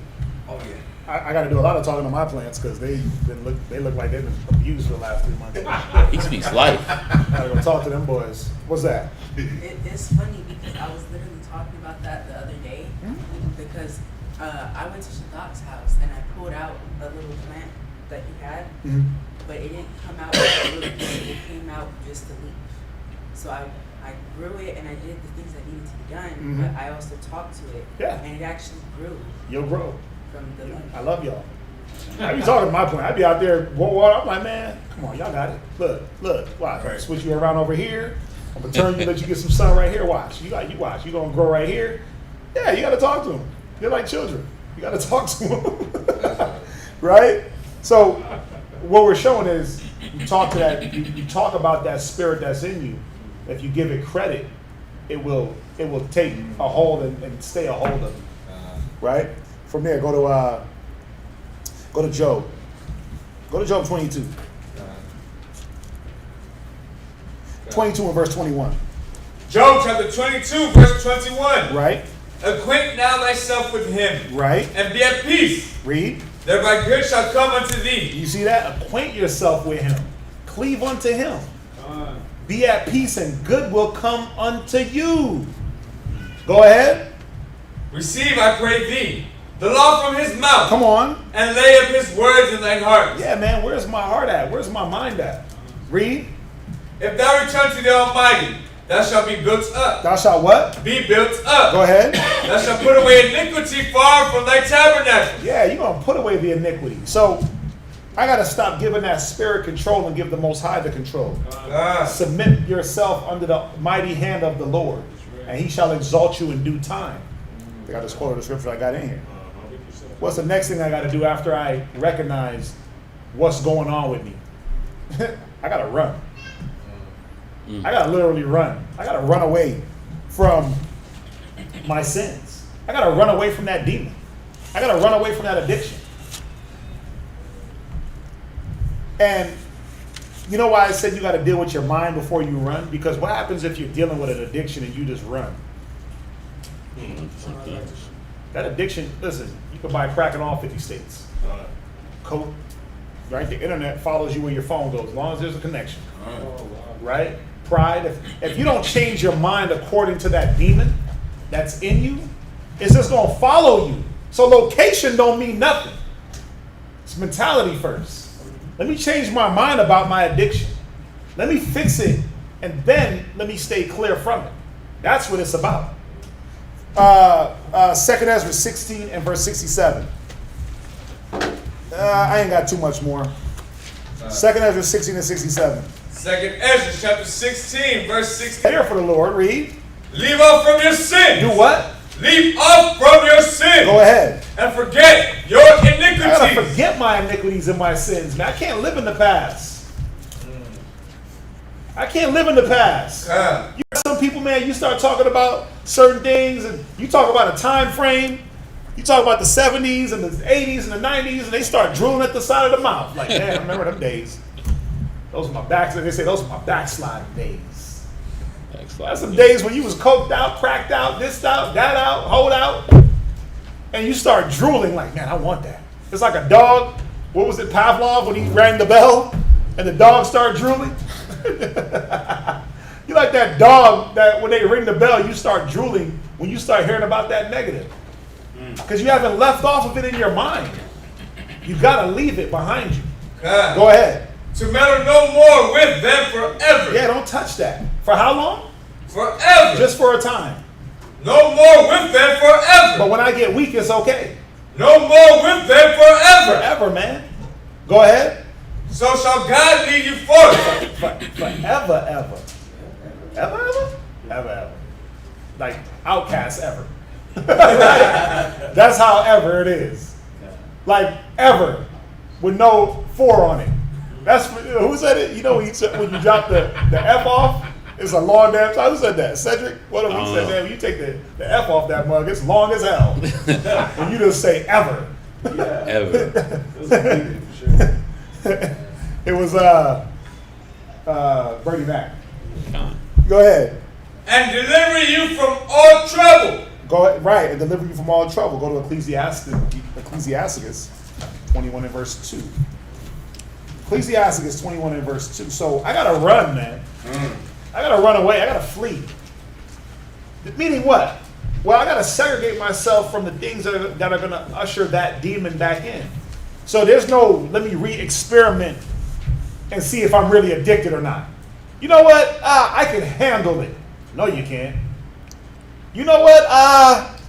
Oh yeah. I got to do a lot of talking to my plants because they look like they've been abused for the last 3 months. He speaks life. I got to go talk to them boys. What's that? It's funny because I was literally talking about that the other day because I went to Shadak's house and I pulled out a little plant that he had, but it didn't come out with a little plant. It came out just a leaf. So I grew it and I did the things that needed to be done, but I also talked to it. Yeah. And it actually grew. You'll grow. From the leaf. I love y'all. I be talking to my plant. I be out there, water. I'm like, man, come on, y'all got it. Look, watch. I'm switch you around over here. I'm gonna turn you, let you get some sun right here. Watch. You watch. You gonna grow right here. Yeah, you gotta talk to them. They're like children. You gotta talk to them. Right? So what we're showing is you talk to that, you talk about that spirit that's in you. If you give it credit, it will take a hold and stay a hold of you. Right? From there, go to Job. Go to Job 22. 22 and verse 21. Job chapter 22, verse 21. Right. Acquaint now thyself with him. Right. And be at peace. Read. Thereby good shall come unto thee. You see that? Acquaint yourself with him. Cleave unto him. Be at peace and good will come unto you. Go ahead. Receive, I pray thee, the law from his mouth. Come on. And lay up his words in thine heart. Yeah, man. Where's my heart at? Where's my mind at? Read. If thou return to the Almighty, thou shalt be built up. Thou shalt what? Be built up. Go ahead. Thou shalt put away iniquity far from thy tabernacle. Yeah, you're going to put away the iniquity. So I got to stop giving that spirit control and give the Most High the control. Submit yourself under the mighty hand of the Lord, and he shall exalt you in due time. I think I just quoted the scripture I got in here. What's the next thing I got to do after I recognize what's going on with me? I got to run. I got to literally run. I got to run away from my sins. I got to run away from that demon. I got to run away from that addiction. And you know why I said you got to deal with your mind before you run? Because what happens if you're dealing with an addiction and you just run? That addiction, listen, you can buy crack in all 50 states. Coke, right? The internet follows you where your phone goes, as long as there's a connection. Right? Pride. If you don't change your mind according to that demon that's in you, it's just going to follow you. So location don't mean nothing. It's mentality first. Let me change my mind about my addiction. Let me fix it, and then let me stay clear from it. That's what it's about. 2nd Esdras 16 and verse 67. I ain't got too much more. 2nd Esdras 16 and 67. 2nd Esdras chapter 16, verse 16. Hear for the Lord. Read. Leave off from your sins. Do what? Leave off from your sins. Go ahead. And forget your iniquities. I gotta forget my iniquities and my sins, man. I can't live in the past. I can't live in the past. You got some people, man, you start talking about certain things and you talk about a time frame. You talk about the 70s and the 80s and the 90s and they start drooling at the side of the mouth. Like, man, I remember them days. Those are my they say those are my backsliding days. That's some days when you was coked out, cracked out, this out, that out, hold out. And you start drooling like, man, I want that. It's like a dog. What was it, Pavlov, when he rang the bell and the dog started drooling? You like that dog that when they ring the bell, you start drooling when you start hearing about that negative. Because you haven't left off of it in your mind. You got to leave it behind you. Go ahead. To meddle no more with them forever. Yeah, don't touch that. For how long? Forever. Just for a time. No more with them forever. But when I get weak, it's okay. No more with them forever. Forever, man. Go ahead. So shall God lead you forth. Forever, ever. Ever, ever? Ever, ever. Like outcasts ever. That's how ever it is. Like ever. With no 4 on it. That's who said it? You know when you drop the F off, it's a long damn time. Who said that? Cedric? What if he said that? When you take the F off that mug, it's long as hell. And you just say ever. Yeah. Ever. It was Bernie Mac. Go ahead. And deliver you from all trouble. Go right, and deliver you from all trouble. Go to Ecclesiasticus. 21 and verse 2. Ecclesiasticus 21 and verse 2. So I gotta run, man. I gotta run away. I gotta flee. Meaning what? Well, I gotta segregate myself from the things that are gonna usher that demon back in. So there's no, let me re-experiment and see if I'm really addicted or not. You know what? I can handle it. No, you can't. You know what?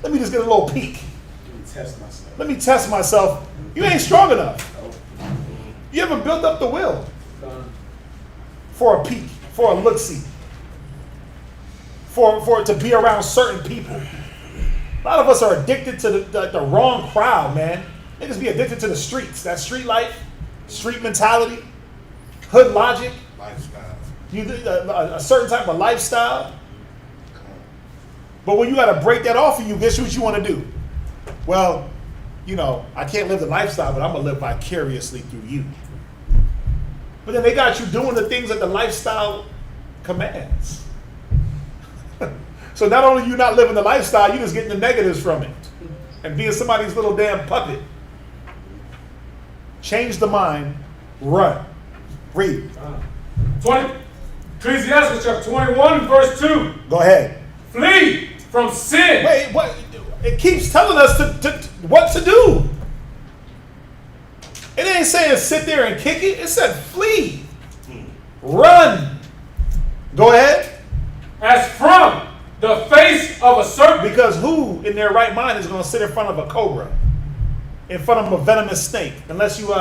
Let me just get a little peek. Let me test myself. You ain't strong enough. You haven't built up the will for a peek, for a look-see, for it to be around certain people. A lot of us are addicted to the wrong crowd, man. Niggas be addicted to the streets. That street life, street mentality, hood logic. Lifestyle. A certain type of lifestyle. But when you got to break that off of you, guess what you want to do? Well, you know, I can't live the lifestyle, but I'm going to live vicariously through you. But then they got you doing the things that the lifestyle commands. So not only are you not living the lifestyle, you're just getting the negatives from it. And being somebody's little damn puppet. Change the mind, run. Read. 20, Ecclesiasticus chapter 21, verse 2. Go ahead. Flee from sin. Wait, what? It keeps telling us what to do. It ain't saying sit there and kick it. It said flee. Run. Go ahead. As from the face of a serpent. Because who in their right mind is going to sit in front of a cobra? In front of a venomous snake? Unless you,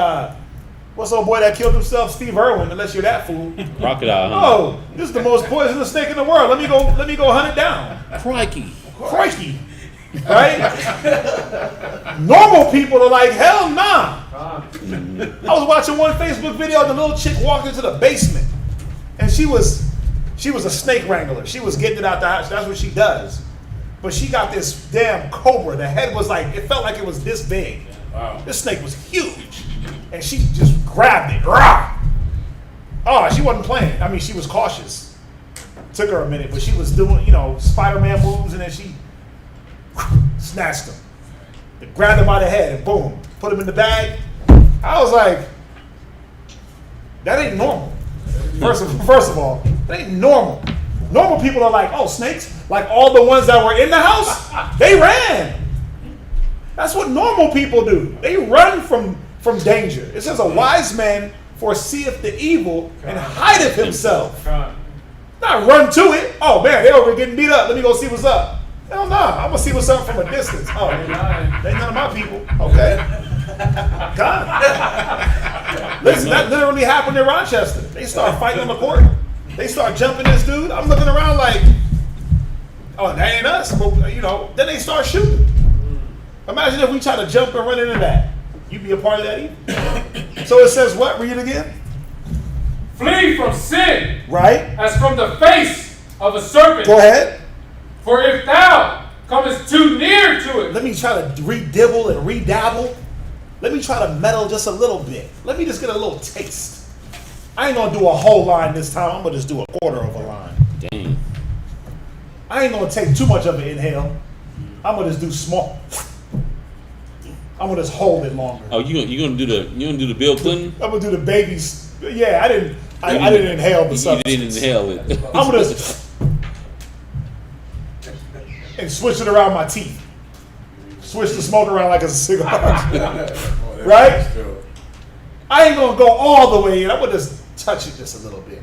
what's old boy that killed himself? Steve Irwin, unless you're that fool. Crocodile. Huh? Oh, this is the most poisonous snake in the world. Let me go hunt it down. Crikey. Right? Normal people are like, hell nah. I was watching one Facebook video, the little chick walked into the basement. And she was a snake wrangler. She was getting it out the house. That's what she does. But she got this damn cobra. The head was like, it felt like it was this big. Wow. This snake was huge. And she just grabbed it. Rah! Oh, she wasn't playing. I mean, she was cautious. Took her a minute, but she was doing, Spider-Man moves, and then she snatched him. Grabbed him by the head, and boom, put him in the bag. I was like, that ain't normal. First of all, that ain't normal. Normal people are like, oh, snakes? Like all the ones that were in the house, they ran. That's what normal people do. They run from danger. It says a wise man foreseeth the evil and hideth himself. Not run to it. Oh man, they over getting beat up. Let me go see what's up. Hell no, I'm gonna see what's up from a distance. Oh, they none of my people. Okay. God. Listen, that literally happened in Rochester. They start fighting on the court. They start jumping this dude. I'm looking around like, oh, that ain't us. But, then they start shooting. Imagine if we try to jump and run into that. You'd be a part of that either. So it says what? Read it again. Flee from sin. Right. As from the face of a serpent. Go ahead. For if thou comest too near to it. Let me try to redibble and redabble. Let me try to meddle just a little bit. Let me just get a little taste. I ain't gonna do a whole line this time. I'm gonna just do a quarter of a line. Dang. I ain't gonna take too much of an inhale. I'm gonna just do small. I'm gonna just hold it longer. Oh, you gonna do the Bill Clinton? I'm gonna do the babies. Yeah, I didn't inhale the substance. You didn't inhale it. I'm gonna and switch it around my teeth. Switch the smoke around like a cigar. Right? I ain't gonna go all the way in. I'm gonna just touch it just a little bit.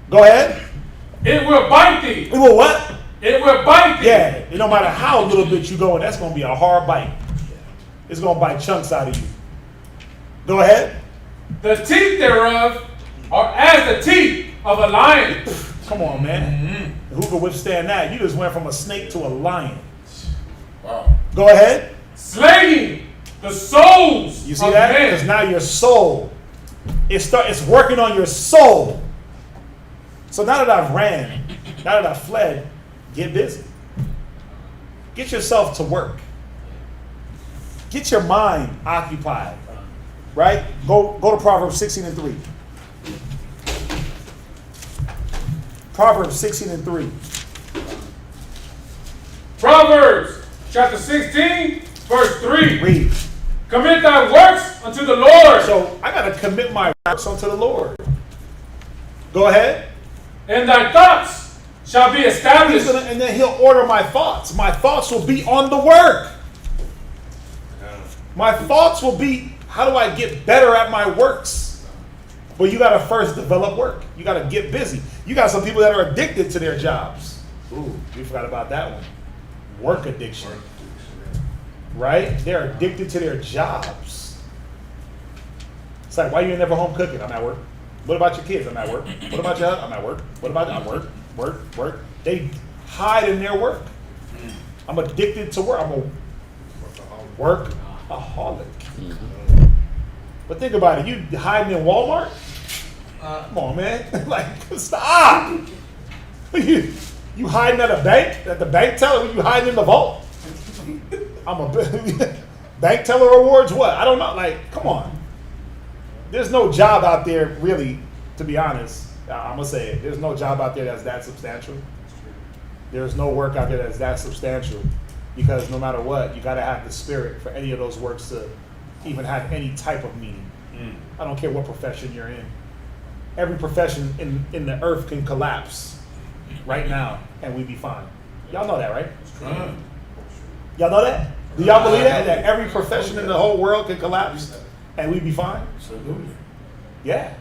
Go ahead. It will bite thee. It will what? It will bite thee. Yeah. No matter how little bit you go in, that's gonna be a hard bite. It's gonna bite chunks out of you. Go ahead. The teeth thereof are as the teeth of a lion. Come on, man. Who can withstand that? You just went from a snake to a lion. Wow. Go ahead. Slaying the souls. You see that? Because now your soul, it's working on your soul. So now that I've ran, now that I've fled, get busy. Get yourself to work. Get your mind occupied. Right? Go to Proverbs 16 and 3. Proverbs 16 and 3. Proverbs chapter 16, verse 3. Read. Commit thy works unto the Lord. So I got to commit my works unto the Lord. Go ahead. And thy thoughts shall be established. And then he'll order my thoughts. My thoughts will be on the work. My thoughts will be, how do I get better at my works? But you got to first develop work. You got to get busy. You got some people that are addicted to their jobs. Ooh, we forgot about that one. Work addiction. Right? They're addicted to their jobs. It's like, why you ain't never home cooking? I'm at work. What about your kids? I'm at work. What about you? I'm at work. What about I'm work? They hide in their work. I'm addicted to work. I'm a workaholic. But think about it. You hiding in Walmart? Come on, man. Like, stop. You hiding at a bank? At the bank teller? You hiding in the vault? I'm a bank teller awards? What? I don't know. Like, come on. There's no job out there, really, to be honest. I'm going to say it. There's no job out there that's that substantial. There's no work out there that's that substantial. Because no matter what, you got to have the spirit for any of those works to even have any type of meaning. I don't care what profession you're in. Every profession in the earth can collapse right now, and we'd be fine. Y'all know that, right? Y'all know that? Do y'all believe that? That every profession in the whole world can collapse, and we'd be fine? Absolutely. Yeah.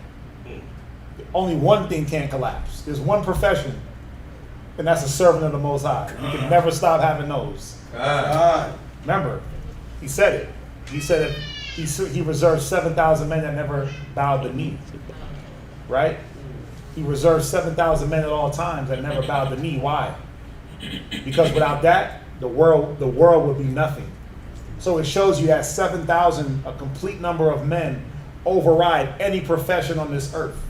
Only one thing can't collapse. There's one profession, and that's a servant of the Most High. You can never stop having those. Remember, he said it. He said it. He reserved 7,000 men that never bowed the knee. Right? He reserved 7,000 men at all times that never bowed the knee. Why? Because without that, the world would be nothing. So it shows you that 7,000, a complete number of men, override any profession on this earth.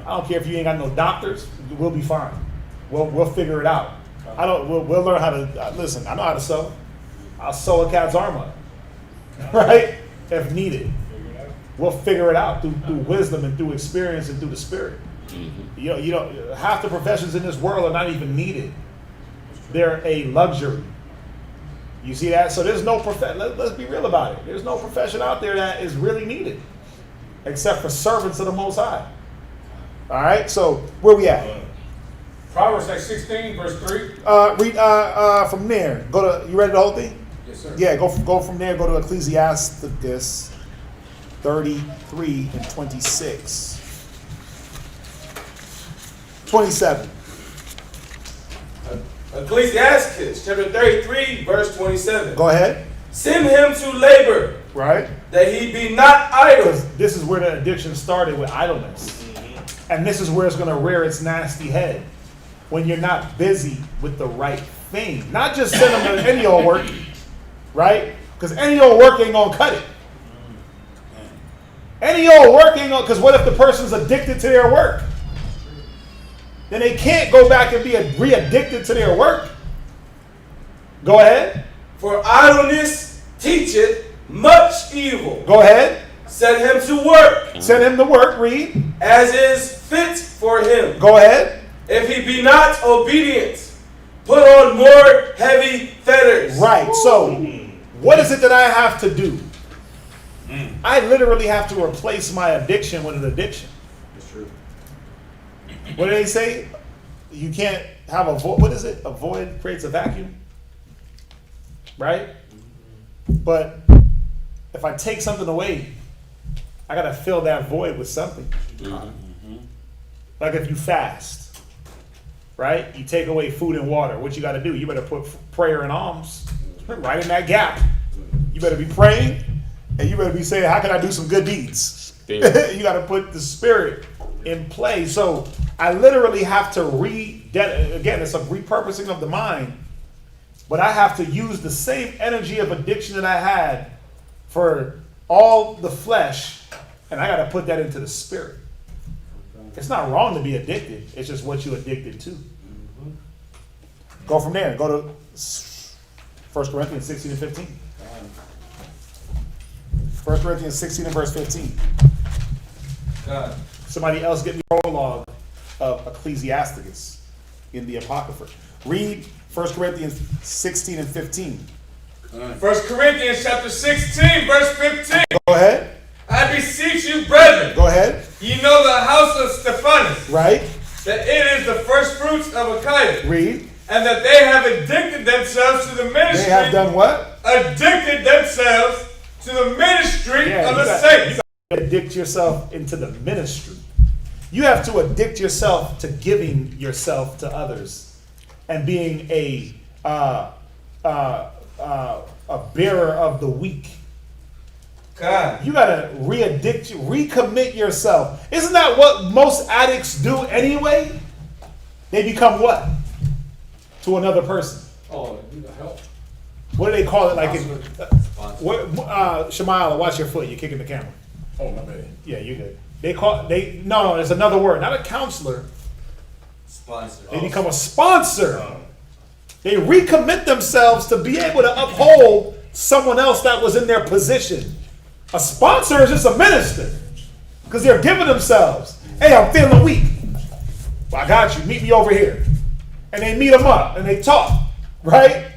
I don't care if you ain't got no doctors, we'll be fine. We'll figure it out. We'll learn how to listen. I know how to sew. I'll sew a cat's arm up, right? If needed, we'll figure it out through wisdom and through experience and through the Spirit. You know, half the professions in this world are not even needed. They're a luxury. You see that? So there's no profession. Let's be real about it. There's no profession out there that is really needed, except for servants of the Most High. All right. So where we at? Proverbs 16, verse 3. Read from there. Go to. You read the whole thing? Yes, sir. Yeah. Go from there. Go to Ecclesiasticus 33 and 26. 27. Ecclesiasticus chapter 33, verse 27. Go ahead. Send him to labor, right? That he be not idle. Because this is where the addiction started, with idleness. And this is where it's going to rear its nasty head. When you're not busy with the right thing. Not just send them to any old work, right? Because any old work ain't going to cut it. Any old work ain't going to, because what if the person's addicted to their work? Then they can't go back and be re-addicted to their work. Go ahead. For idleness teacheth much evil. Go ahead. Set him to work. Set him to work. Read. As is fit for him. Go ahead. If he be not obedient, put on more heavy fetters. Right. So, what is it that I have to do? I literally have to replace my addiction with an addiction. That's true. What do they say? You can't have a void. What is it? A void creates a vacuum. Right? But if I take something away, I got to fill that void with something. Like if you fast, right? You take away food and water. What you got to do? You better put prayer and alms right in that gap. You better be praying, and you better be saying, how can I do some good deeds? You got to put the Spirit in play. So I literally have to again, it's a repurposing of the mind, but I have to use the same energy of addiction that I had for all the flesh, and I got to put that into the Spirit. It's not wrong to be addicted. It's just what you're addicted to. Go from there. Go to 1 Corinthians 16 and 15. 1 Corinthians 16 and verse 15. God. Somebody else get me a prologue of Ecclesiasticus in the Apocrypha. Read 1 Corinthians 16 and 15. 1 Corinthians chapter 16, verse 15. Go ahead. I beseech you, brethren. Go ahead. You know the house of Stephanus. Right. That it is the first fruits of Achaia. Read. And that they have addicted themselves to the ministry. They have done what? Addicted themselves to the ministry of the saints. You got to addict yourself into the ministry. You have to addict yourself to giving yourself to others and being a bearer of the weak. God. You gotta recommit yourself. Isn't that what most addicts do anyway? They become what? To another person. Oh, you need help. What do they call it? Like Shemaiah, watch your foot. You're kicking the camera. Oh, my bad. Yeah, you're good. No, there's another word. Not a counselor. Sponsor. They become a sponsor. They recommit themselves to be able to uphold someone else that was in their position. A sponsor is just a minister because they're giving themselves. Hey, I'm feeling weak. Well, I got you. Meet me over here. And they meet them up and they talk, right?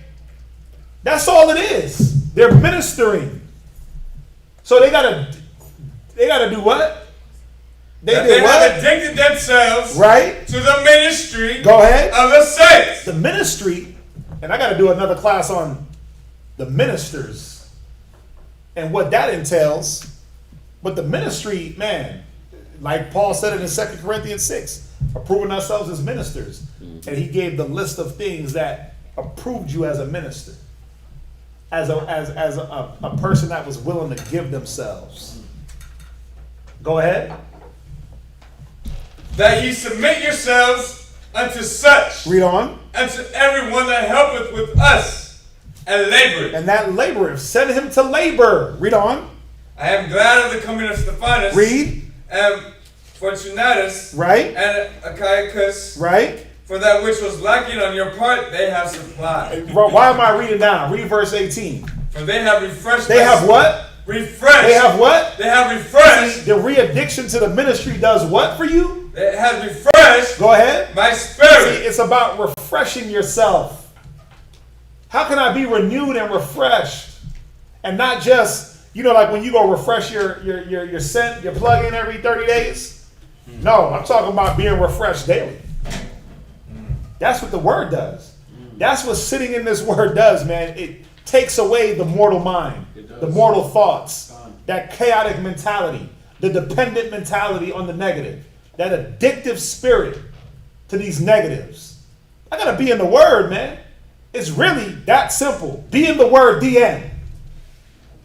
That's all it is. They're ministering. So they gotta do what? They have addicted themselves right to the ministry. Go ahead. Of the saints. The ministry, and I got to do another class on the ministers and what that entails. But the ministry, man, like Paul said in 2 Corinthians 6, approving ourselves as ministers. And he gave the list of things that approved you as a minister, as a person that was willing to give themselves. Go ahead. That ye submit yourselves unto such. Read on. Unto everyone that helpeth with us and laboreth. And that laboreth. Send him to labor. Read on. I am glad of the coming of Stephanus. Read. And Fortunatus. Right. And Achaicus. Right. For that which was lacking on your part, they have supplied. Why am I reading down? Read verse 18. For they have refreshed. They have what? Refreshed. They have what? They have refreshed. The re-addiction to the ministry does what for you? It has refreshed. Go ahead. My spirit. See, it's about refreshing yourself. How can I be renewed and refreshed? And not just, like when you go refresh your scent, your plug-in every 30 days? No, I'm talking about being refreshed daily. That's what the word does. That's what sitting in this word does, man. It takes away the mortal mind, the mortal thoughts, that chaotic mentality, the dependent mentality on the negative, that addictive spirit to these negatives. I gotta be in the word, man. It's really that simple. Be in the word, the end.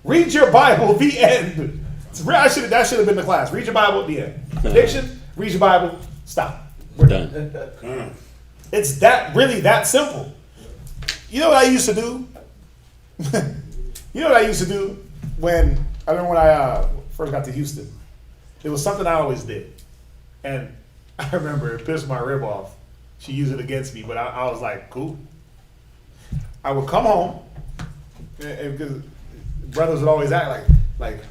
Read your Bible, the end. That should have been the class. Read your Bible, the end. Addiction, read your Bible, stop. We're done. It's really that simple. You know what I used to do? When I first got to Houston? It was something I always did. And I remember it pissed my rib off. She used it against me, but I was like, cool. I would come home, and because brothers would always act like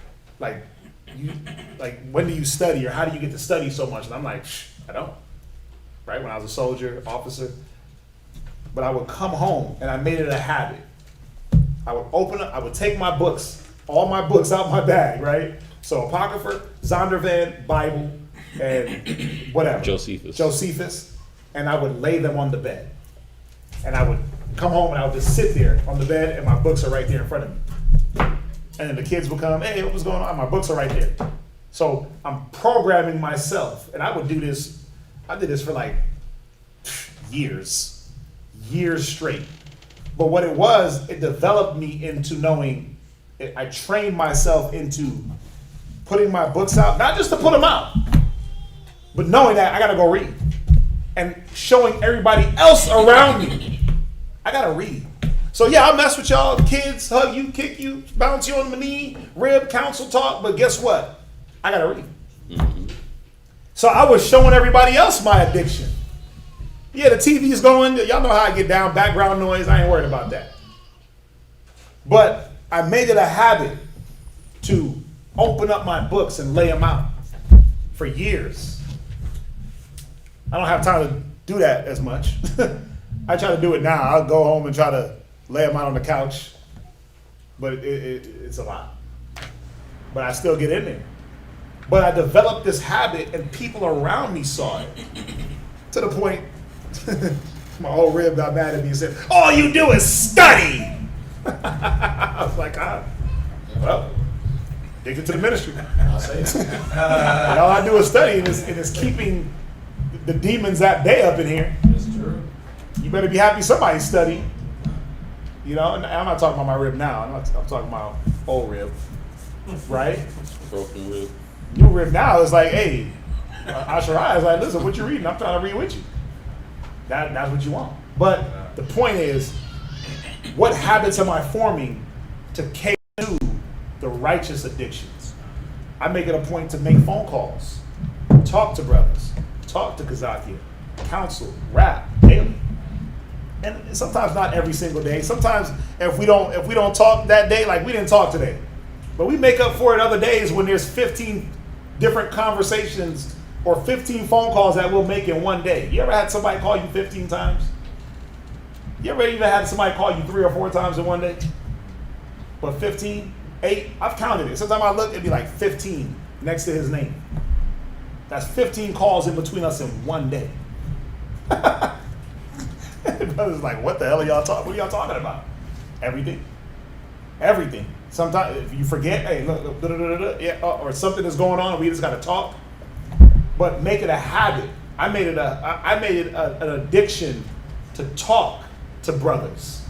when do you study, or how do you get to study so much? And I'm like, I don't. Right? When I was a soldier, officer. But I would come home, and I made it a habit. I would take my books, all my books out my bag, right? So Apocrypha, Zondervan, Bible, and whatever. Josephus. And I would lay them on the bed. And I would come home and I would just sit there on the bed, and my books are right there in front of me. And then the kids would come, hey, what's going on? My books are right there. So I'm programming myself. And I would do this. I did this for like years straight. But what it was, it developed me into knowing, I trained myself into putting my books out, not just to put them out, but knowing that I got to go read and showing everybody else around me, I got to read. So yeah, I'll mess with y'all, kids, hug you, kick you, bounce you on the knee, rib, counsel talk, but guess what? I got to read. Mm-hmm. So I was showing everybody else my addiction. Yeah, the TV's going. Y'all know how I get down. Background noise. I ain't worried about that. But I made it a habit to open up my books and lay them out for years. I don't have time to do that as much. I try to do it now. I'll go home and try to lay them out on the couch but it's a lot. But I still get in there. But I developed this habit, and people around me saw it. To the point, my old rib got mad at me and said, "All you do is study." I was like, well, addicted to the ministry. I'll say it. All I do is study, and it's keeping the demons at bay up in here. That's true. You better be happy somebody's studying. You know, and I'm not talking about my rib now. I'm talking about old rib, right? Broken rib. New rib now is like, hey, Asherai is like, listen, what you reading? I'm trying to read with you. That's what you want. But the point is, what habits am I forming to cater to the righteous addictions? I make it a point to make phone calls, talk to brothers, talk to Kazakia, counsel, rap daily. And sometimes not every single day. Sometimes if we don't talk that day, like we didn't talk today, but we make up for it other days when there's 15 different conversations or 15 phone calls that we'll make in one day. You ever had somebody call you 15 times? You ever even had somebody call you 3 or 4 times in one day? But 15, 8, I've counted it. Sometimes I look, it'd be like 15 next to his name. That's 15 calls in between us in one day. Brother's like, what the hell are y'all talking? What are y'all talking about? Everything. Everything. Sometimes if you forget, hey, look, yeah, or something is going on, and we just got to talk. But make it a habit. I made it an addiction to talk to brothers.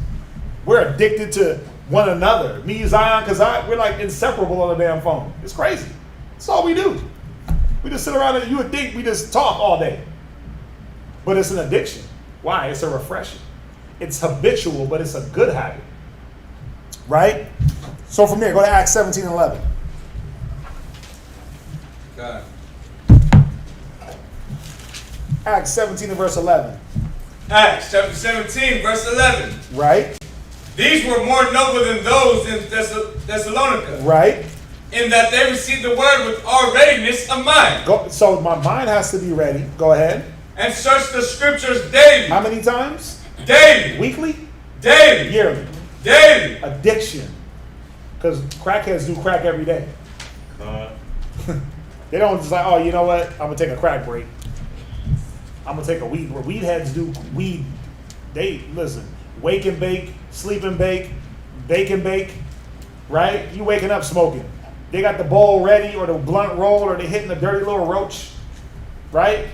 We're addicted to one another. Me, Zion, because we're like inseparable on the damn phone. It's crazy. That's all we do. We just sit around and you would think we just talk all day. But it's an addiction. Why? It's a refreshing. It's habitual, but it's a good habit. Right? So from there, go to Acts 17:11. God. Acts 17 and verse 11. Acts chapter 17, verse 11. Right? These were more noble than those in Thessalonica. Right? In that they received the word with all readiness of mind. So my mind has to be ready. Go ahead. And search the scriptures daily. How many times? Daily. Weekly? Daily. Yearly? Daily. Addiction. Because crackheads do crack every day. They don't just like, oh, you know what? I'm going to take a crack break. I'm going to take a weed. Where weed heads do weed. They, listen, wake and bake, sleep and bake and bake, right? You waking up smoking. They got the bowl ready or the blunt roll or they hitting the dirty little roach, right?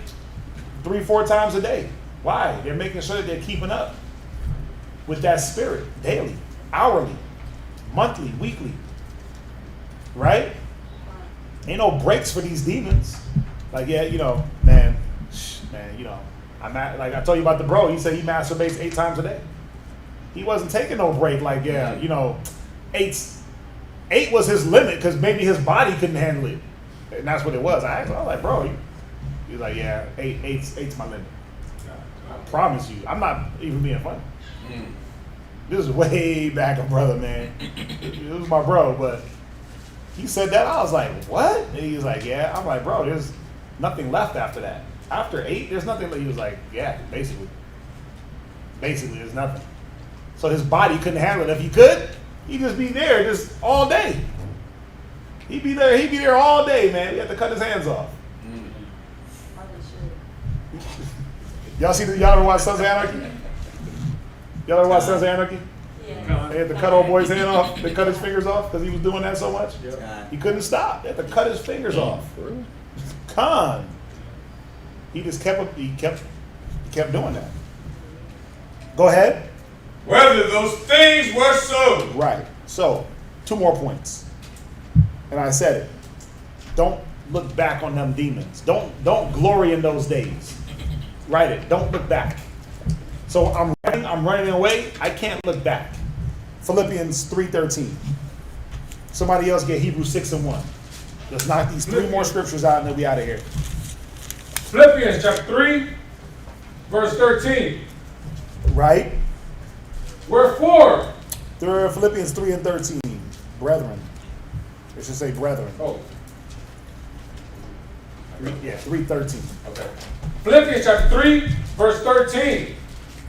3-4 times a day. Why? They're making sure that they're keeping up with that spirit daily, hourly, monthly, weekly, right? Ain't no breaks for these demons. Like, yeah, you know, man, you know, like I told you about the bro. He said he masturbates 8 times a day. He wasn't taking no break. Like, yeah, you know, 8 was his limit because maybe his body couldn't handle it, and that's what it was. I was like, bro, he's like, yeah, 8's my limit. I promise you, I'm not even being funny. This is way back a brother, man. It was my bro, but he said that. I was like, what? And he was like, yeah. I'm like, bro, there's nothing left after that. After 8, there's nothing. He was like, yeah, basically, there's nothing. So his body couldn't handle it. If he could, he'd just be there just all day. He'd be there all day, man. He had to cut his hands off. Y'all ever watch Sons of Anarchy? Y'all ever watch Sons of Anarchy? Yeah. They had to cut old boy's hand off. They cut his fingers off because he was doing that so much. Yep. He couldn't stop. They had to cut his fingers off. Con. He just kept doing that. Go ahead. Whether those things were so. Right. So, 2 more points. And I said it. Don't look back on them demons. Don't glory in those days. Write it. Don't look back. So I'm running away. I can't look back. Philippians 3:13. Somebody else get Hebrews 6:1. Let's knock these 3 more scriptures out and then we out of here. Philippians chapter 3, verse 13. Right? Wherefore? Philippians 3 and 13. Brethren. It should say brethren. Oh. 3:13. Okay. Philippians chapter 3, verse 13.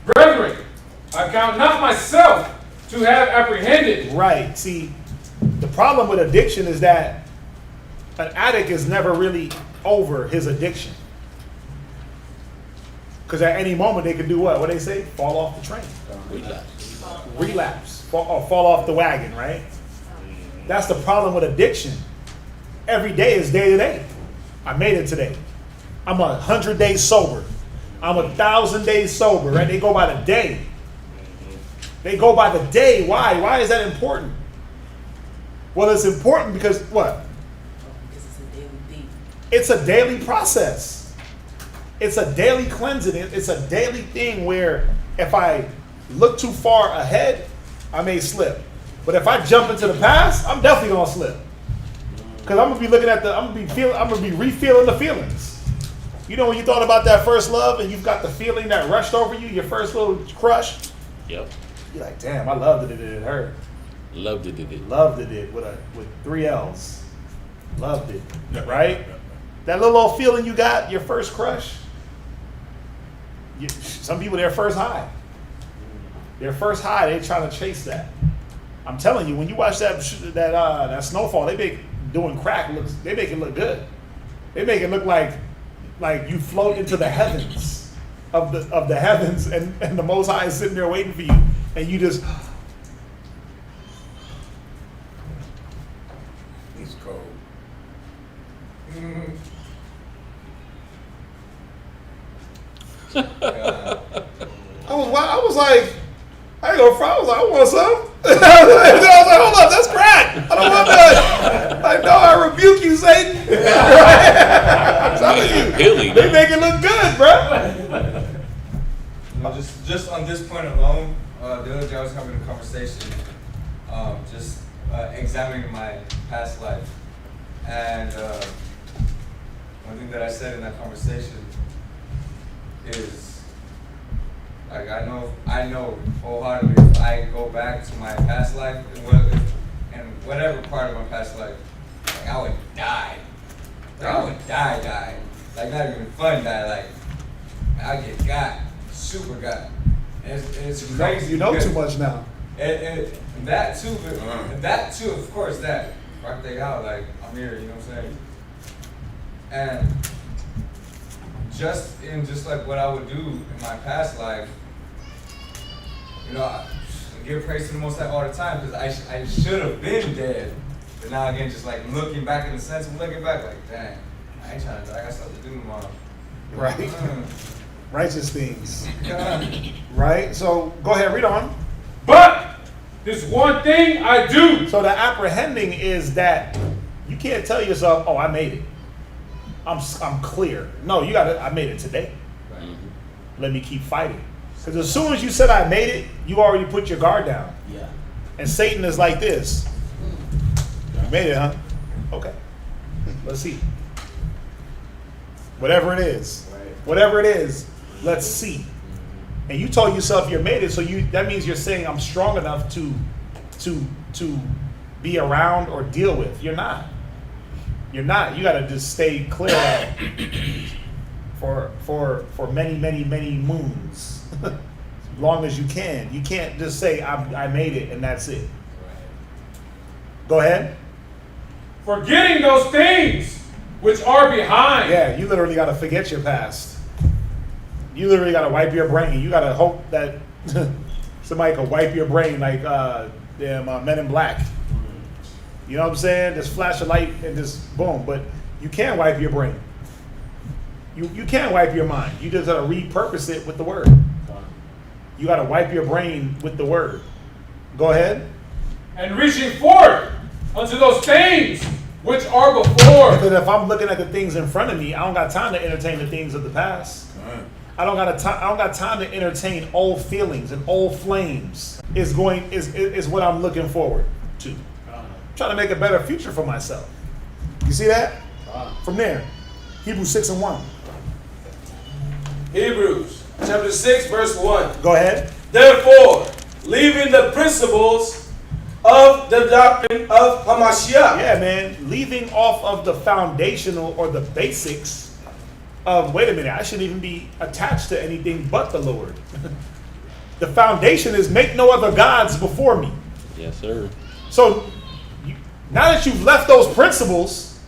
Brethren, I count not myself to have apprehended. Right. See, the problem with addiction is that an addict is never really over his addiction. Because at any moment they could do what? What they say? Fall off the train. Relapse. Fall off the wagon, right? That's the problem with addiction. Every day is day to day. I made it today. I'm 100 days sober. I'm 1,000 days sober, right? They go by the day. They go by the day. Why? Why is that important? Well, it's important because what? Because it's a daily thing. It's a daily process. It's a daily cleansing. It's a daily thing where if I look too far ahead, I may slip. But if I jump into the past, I'm definitely gonna slip. Because I'm gonna be looking at I'm gonna be re-feeling the feelings. You know when you thought about that first love and you've got the feeling that rushed over you, your first little crush? Yep. You're like, damn, I loved it, it hurt. Loved it. Loved it with 3 L's. Loved it. Right? That little old feeling you got, your first crush. Some people, their first high. Their first high, they're trying to chase that. I'm telling you, when you watch that Snowfall, they make doing crack they make it look good. They make it look like you float into the heavens of the heavens, and the Most High is sitting there waiting for you, and you just. He's cold. I was like, I ain't gonna front. I was like, I want some. I was like, hold up, that's crack. I don't want that. Like, no, I rebuke you, Satan. I'm telling you, they make it look good, bro. You know, just on this point alone, the other day I was having a conversation, just examining my past life, and one thing that I said in that conversation is, like, I know wholeheartedly, if I go back to my past life and whatever part of my past life, like, I would die. Like, I would die. Like, not even fun die. Like, I get got, super got. And it's crazy. You know too much now. And that too, of course, that rock they out. Like, I'm here, you know what I'm saying? And just like what I would do in my past life, you know, I give praise to the Most High all the time because I should have been dead. But now again, just like looking back in the sense of looking back, like, dang, I ain't trying to die. I got stuff to do tomorrow. Right. Righteous things. Right? So go ahead, read on. But this one thing I do. So the apprehending is that you can't tell yourself, oh, I made it. I'm clear. No, I made it today. Right. Let me keep fighting. Because as soon as you said I made it, you already put your guard down. Yeah. And Satan is like this. You made it, huh? Okay. Let's see. Whatever it is. Right. Whatever it is, let's see. And you told yourself you made it, so that means you're saying I'm strong enough to be around or deal with. You're not. You're not. You got to just stay clear of that for many, many, many moons. As long as you can. You can't just say I made it and that's it. Go ahead. Forgetting those things which are behind. Yeah, you literally got to forget your past. You literally got to wipe your brain. You got to hope that somebody can wipe your brain like Men in Black. You know what I'm saying? Just flash a light and just boom. But you can wipe your brain. You can wipe your mind. You just got to repurpose it with the word. You got to wipe your brain with the word. Go ahead. And reaching forth unto those things which are before. Because if I'm looking at the things in front of me, I don't got time to entertain the things of the past. I don't got time to entertain old feelings and old flames. Is what I'm looking forward to. Trying to make a better future for myself. You see that? From there, Hebrews 6:1. Hebrews chapter 6 verse 1. Go ahead. Therefore, leaving the principles of the doctrine of Hamashiach. Yeah, man. Leaving off of the foundational or the basics of, wait a minute, I shouldn't even be attached to anything but the Lord. The foundation is make no other gods before me. Yes, sir. So now that you've left those principles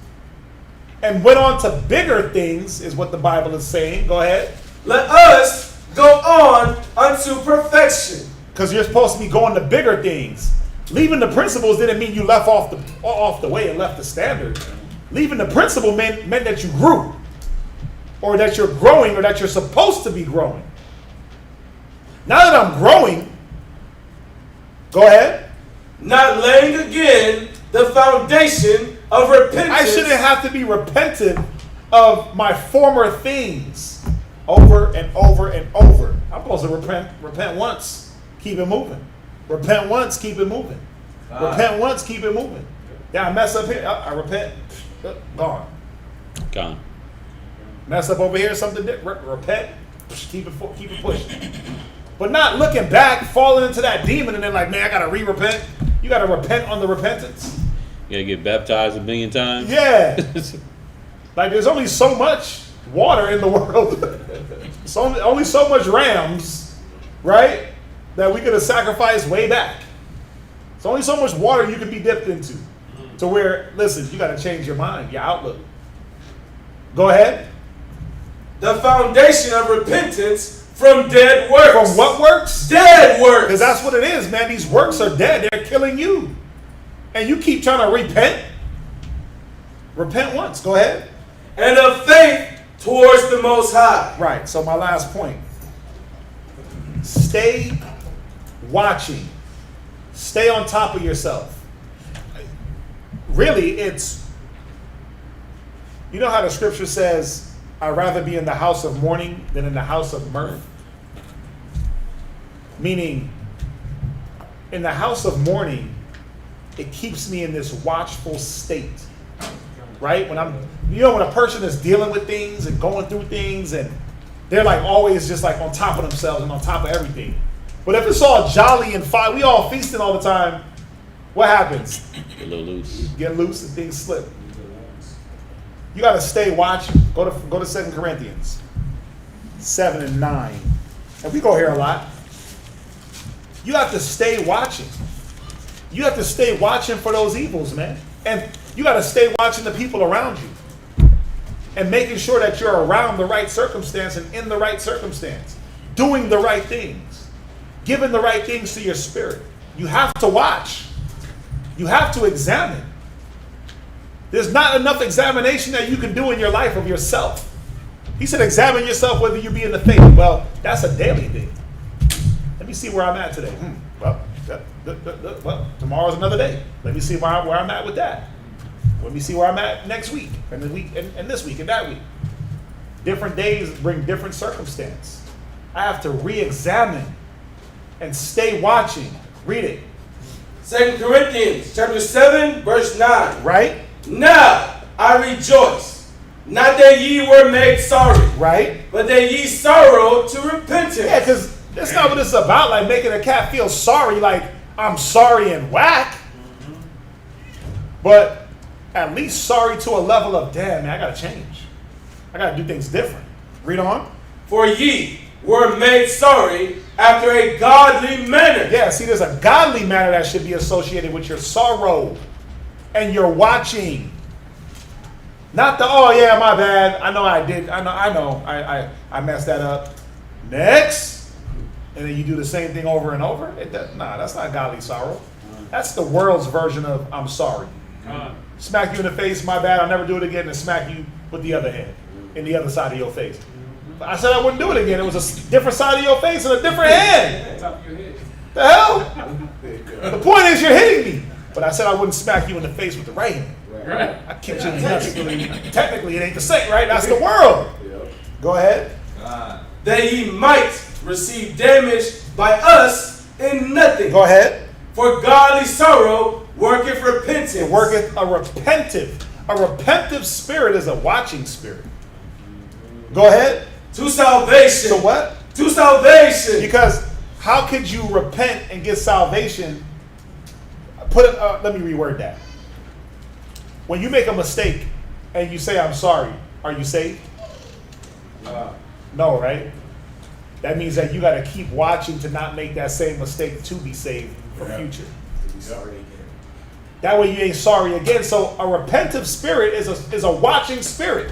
and went on to bigger things, is what the Bible is saying. Go ahead. Let us go on unto perfection. Because you're supposed to be going to bigger things. Leaving the principles didn't mean you left off the way and left the standard. Leaving the principle meant that you grew, or that you're growing, or that you're supposed to be growing. Now that I'm growing, go ahead. Not laying again the foundation of repentance. I shouldn't have to be repentant of my former things over and over and over. I'm supposed to repent once, keep it moving. Repent once, keep it moving. Repent once, keep it moving. Yeah, I mess up here, I repent, gone. Gone. Mess up over here, something different, repent, keep it pushing. But not looking back, falling into that demon, and then like, man, I gotta re-repent. You gotta repent on the repentance. You gotta get baptized 1 million times. Yeah. Like there's only so much water in the world. Only so much rams, right? That we could have sacrificed way back. It's only so much water you can be dipped into. To where, listen, you gotta change your mind, your outlook. Go ahead. The foundation of repentance from dead works. From what works? Dead works. Because that's what it is, man. These works are dead. They're killing you. And you keep trying to repent. Repent once. Go ahead. And of faith towards the Most High. Right. So my last point. Stay watching. Stay on top of yourself. Really, it's, you know how the scripture says, I'd rather be in the house of mourning than in the house of mirth? Meaning, in the house of mourning, it keeps me in this watchful state. Right? When when a person is dealing with things and going through things, and they're like always just like on top of themselves and on top of everything. But if it's all jolly and fine, we all feasting all the time, what happens? Get a little loose. Get loose and things slip. You got to stay watching. Go to 2 Corinthians 7 and 9. And we go here a lot. You have to stay watching. You have to stay watching for those evils, man. And you got to stay watching the people around you. And making sure that you're around the right circumstance and in the right circumstance. Doing the right things. Giving the right things to your spirit. You have to watch. You have to examine. There's not enough examination that you can do in your life of yourself. He said, examine yourself whether you be in the faith. Well, that's a daily thing. Let me see where I'm at today. Well, tomorrow's another day. Let me see where I'm at with that. Let me see where I'm at next week, and the week, and this week, and that week. Different days bring different circumstance. I have to re-examine and stay watching. Read it. 2 Corinthians chapter 7, verse 9. Right? Now I rejoice, not that ye were made sorry, right? But that ye sorrow to repentance. Yeah, because that's not what it's about, like making a cat feel sorry, like I'm sorry and whack. But at least sorry to a level of, damn, man, I got to change. I got to do things different. Read on. For ye were made sorry after a godly manner. Yeah, see, there's a godly manner that should be associated with your sorrow and your watching. Not the, oh yeah, my bad. I know I did. I messed that up. Next. And then you do the same thing over and over. That's not godly sorrow. That's the world's version of I'm sorry. Smack you in the face, my bad, I'll never do it again, and smack you with the other hand in the other side of your face. I said I wouldn't do it again. It was a different side of your face and a different hand. The hell? The point is you're hitting me. But I said I wouldn't smack you in the face with the right hand. Right. I kicked you in the nuts. Technically, it ain't the same, right? That's the world. Go ahead. That he might receive damage by us in nothing. Go ahead. For godly sorrow worketh repentance. It worketh a repentive. A repentive spirit is a watching spirit. Go ahead. To salvation. To what? To salvation. Because how could you repent and get salvation? Let me reword that. When you make a mistake and you say, I'm sorry, are you saved? No, right? That means that you got to keep watching to not make that same mistake to be saved for future. That way you ain't sorry again. So a repentive spirit is a watching spirit.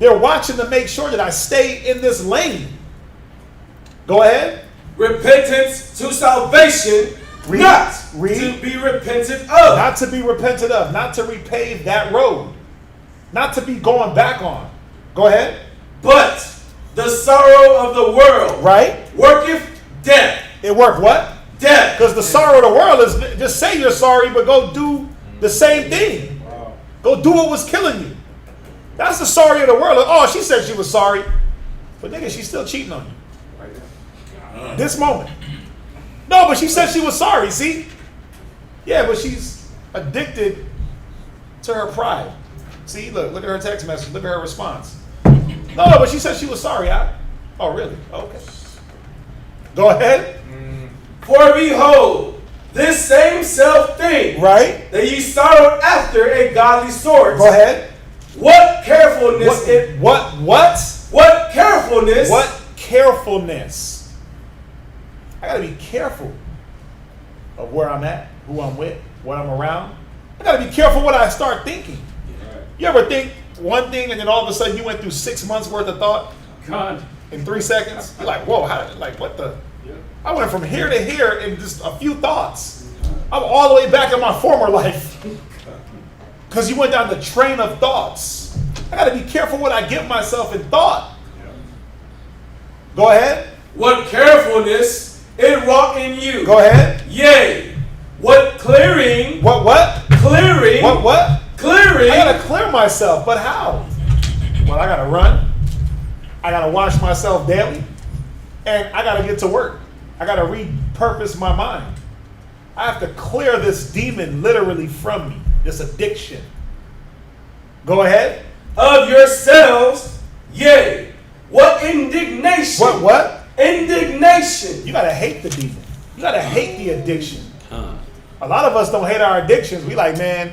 They're watching to make sure that I stay in this lane. Go ahead. Repentance to salvation, not to be repented of. Not to be repented of. Not to repave that road. Not to be going back on. Go ahead. But the sorrow of the world, right, worketh death. It worked what? Death. Because the sorrow of the world is just say you're sorry, but go do the same thing. Wow. Go do what was killing you. That's the sorry of the world. Oh, she said she was sorry, but nigga, she's still cheating on you. This moment. No, but she said she was sorry. See? Yeah, but she's addicted to her pride. See, look at her text message. Look at her response. No, but she said she was sorry. Oh, really? Okay. Go ahead. For behold, this same self thing, right, that ye sorrowed after a godly sort. Go ahead. What carefulness? What carefulness? What carefulness? I gotta be careful of where I'm at, who I'm with, what I'm around. I gotta be careful what I start thinking. You ever think one thing and then all of a sudden you went through 6 months worth of thought? God. In 3 seconds? You're like, whoa, what the? I went from here to here in just a few thoughts. I'm all the way back in my former life. Because you went down the train of thoughts. I got to be careful what I give myself in thought. Go ahead. What carefulness it wrought in you. Go ahead. Yea. What clearing. What? Clearing. What? Clearing. I got to clear myself. But how? Well, I got to run. I got to wash myself daily. And I got to get to work. I got to repurpose my mind. I have to clear this demon literally from me, this addiction. Go ahead. Of yourselves, yea. What indignation. What? Indignation. You got to hate the demon. You got to hate the addiction. A lot of us don't hate our addictions. We like, man,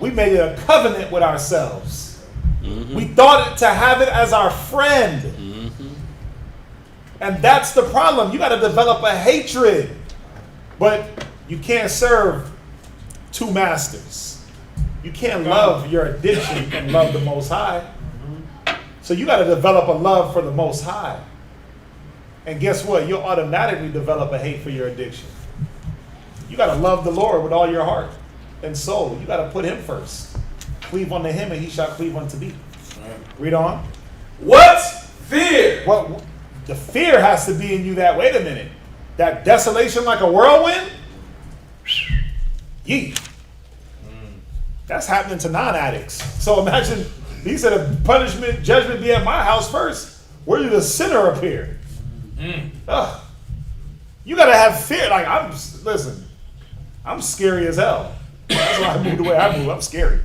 we made it a covenant with ourselves. Mm-hmm. We thought to have it as our friend. Mm-hmm. And that's the problem. You got to develop a hatred. But you can't serve two masters. You can't love your addiction and love the Most High. So you got to develop a love for the Most High. And guess what? You'll automatically develop a hate for your addiction. You got to love the Lord with all your heart and soul. You got to put him first. Cleave unto him and he shall cleave unto thee. Read on. What fear? What? The fear has to be in you that, wait a minute, that desolation like a whirlwind? Yee. That's happening to non-addicts. So imagine, he said, if punishment, judgment be at my house first, where did the sinner appear? Ugh. You got to have fear. Like, listen, I'm scary as hell. That's why I moved the way I move. I'm scary.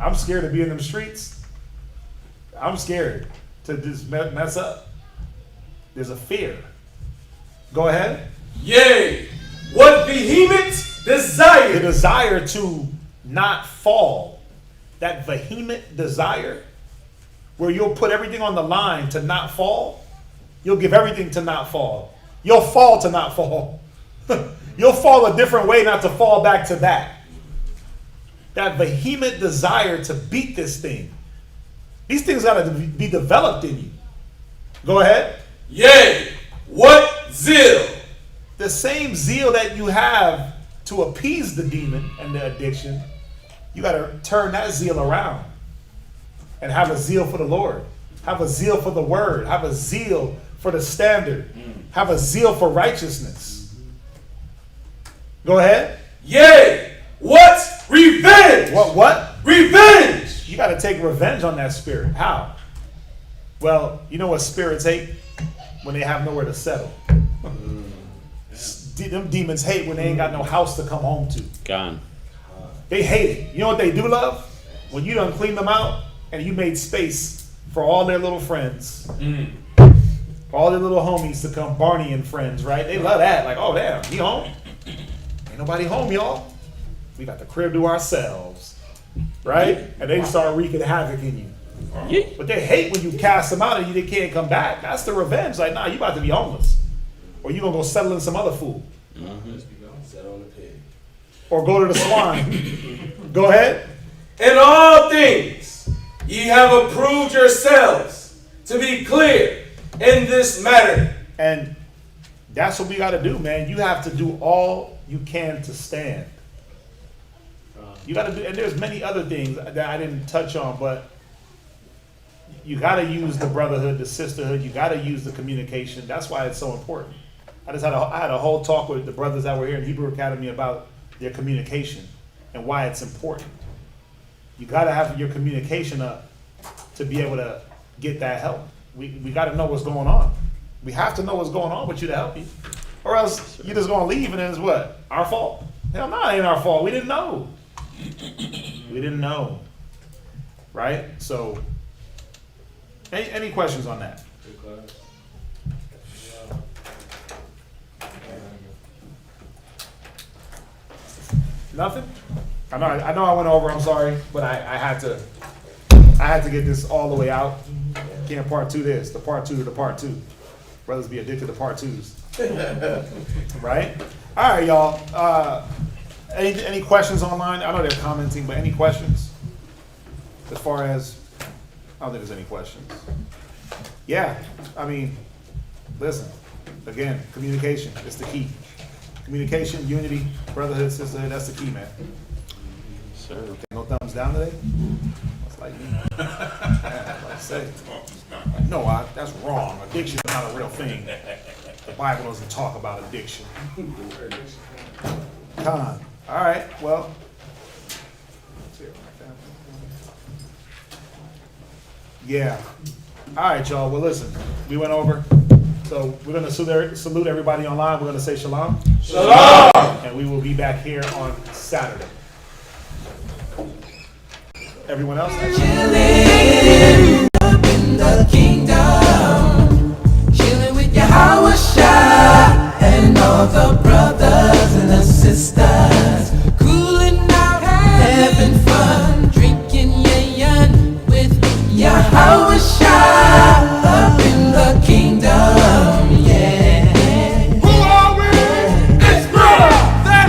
I'm scared to be in them streets. I'm scared to just mess up. There's a fear. Go ahead. Yea, what vehement desire. The desire to not fall. That vehement desire where you'll put everything on the line to not fall. You'll give everything to not fall. You'll fall to not fall. You'll fall a different way not to fall back to that. That vehement desire to beat this thing. These things got to be developed in you. Go ahead. Yea, what zeal? The same zeal that you have to appease the demon and the addiction, you got to turn that zeal around and have a zeal for the Lord. Have a zeal for the word. Have a zeal for the standard. Have a zeal for righteousness. Go ahead. Yea, what revenge? What? Revenge. You got to take revenge on that spirit. How? Well, you know what spirits hate? When they have nowhere to settle. Them demons hate when they ain't got no house to come home to. Gone. They hate it. You know what they do love? When you done clean them out and you made space for all their little friends. For all their little homies to come, Barney and friends, right? They love that. Like, oh, damn, he home? Ain't nobody home, y'all. We got the crib to ourselves. Right? And they start wreaking havoc in you. Yeah. But they hate when you cast them out and they can't come back. That's the revenge. Like, nah, you about to be homeless. Or you going to go settle in some other fool. Settle on the pig. Or go to the swine. Go ahead. In all things, ye have approved yourselves to be clear in this matter. And that's what we got to do, man. You have to do all you can to stand. You got to do, and there's many other things that I didn't touch on, but you got to use the brotherhood, the sisterhood. You got to use the communication. That's why it's so important. I had a whole talk with the brothers that were here in Hebrew Academy about their communication and why it's important. You got to have your communication up to be able to get that help. We got to know what's going on. We have to know what's going on with you to help you. Or else you're just going to leave and then it's what? Our fault? Hell no, it ain't our fault. We didn't know. We didn't know. Right? So, any questions on that? Nothing? I know I went over, I'm sorry, but I had to get this all the way out. Can't part two this, the part two to the part two. Brothers be addicted to part twos. Right? All right, y'all. Any questions online? I know they're commenting, but any questions? As far as, I don't think there's any questions. Yeah, I mean, listen, again, communication is the key. Communication, unity, brotherhood, sisterhood, that's the key, man. Sir. No thumbs down today? That's like me. Yeah, like I say. No, that's wrong. Addiction is not a real thing. The Bible doesn't talk about addiction. Con. All right, well. Yeah. All right, y'all. Well, listen, we went over. So we're going to salute everybody online. We're going to say shalom. Shalom. And we will be back here on Saturday. Everyone else? Chilling up in the kingdom. Chilling with Yahweh Shai and all the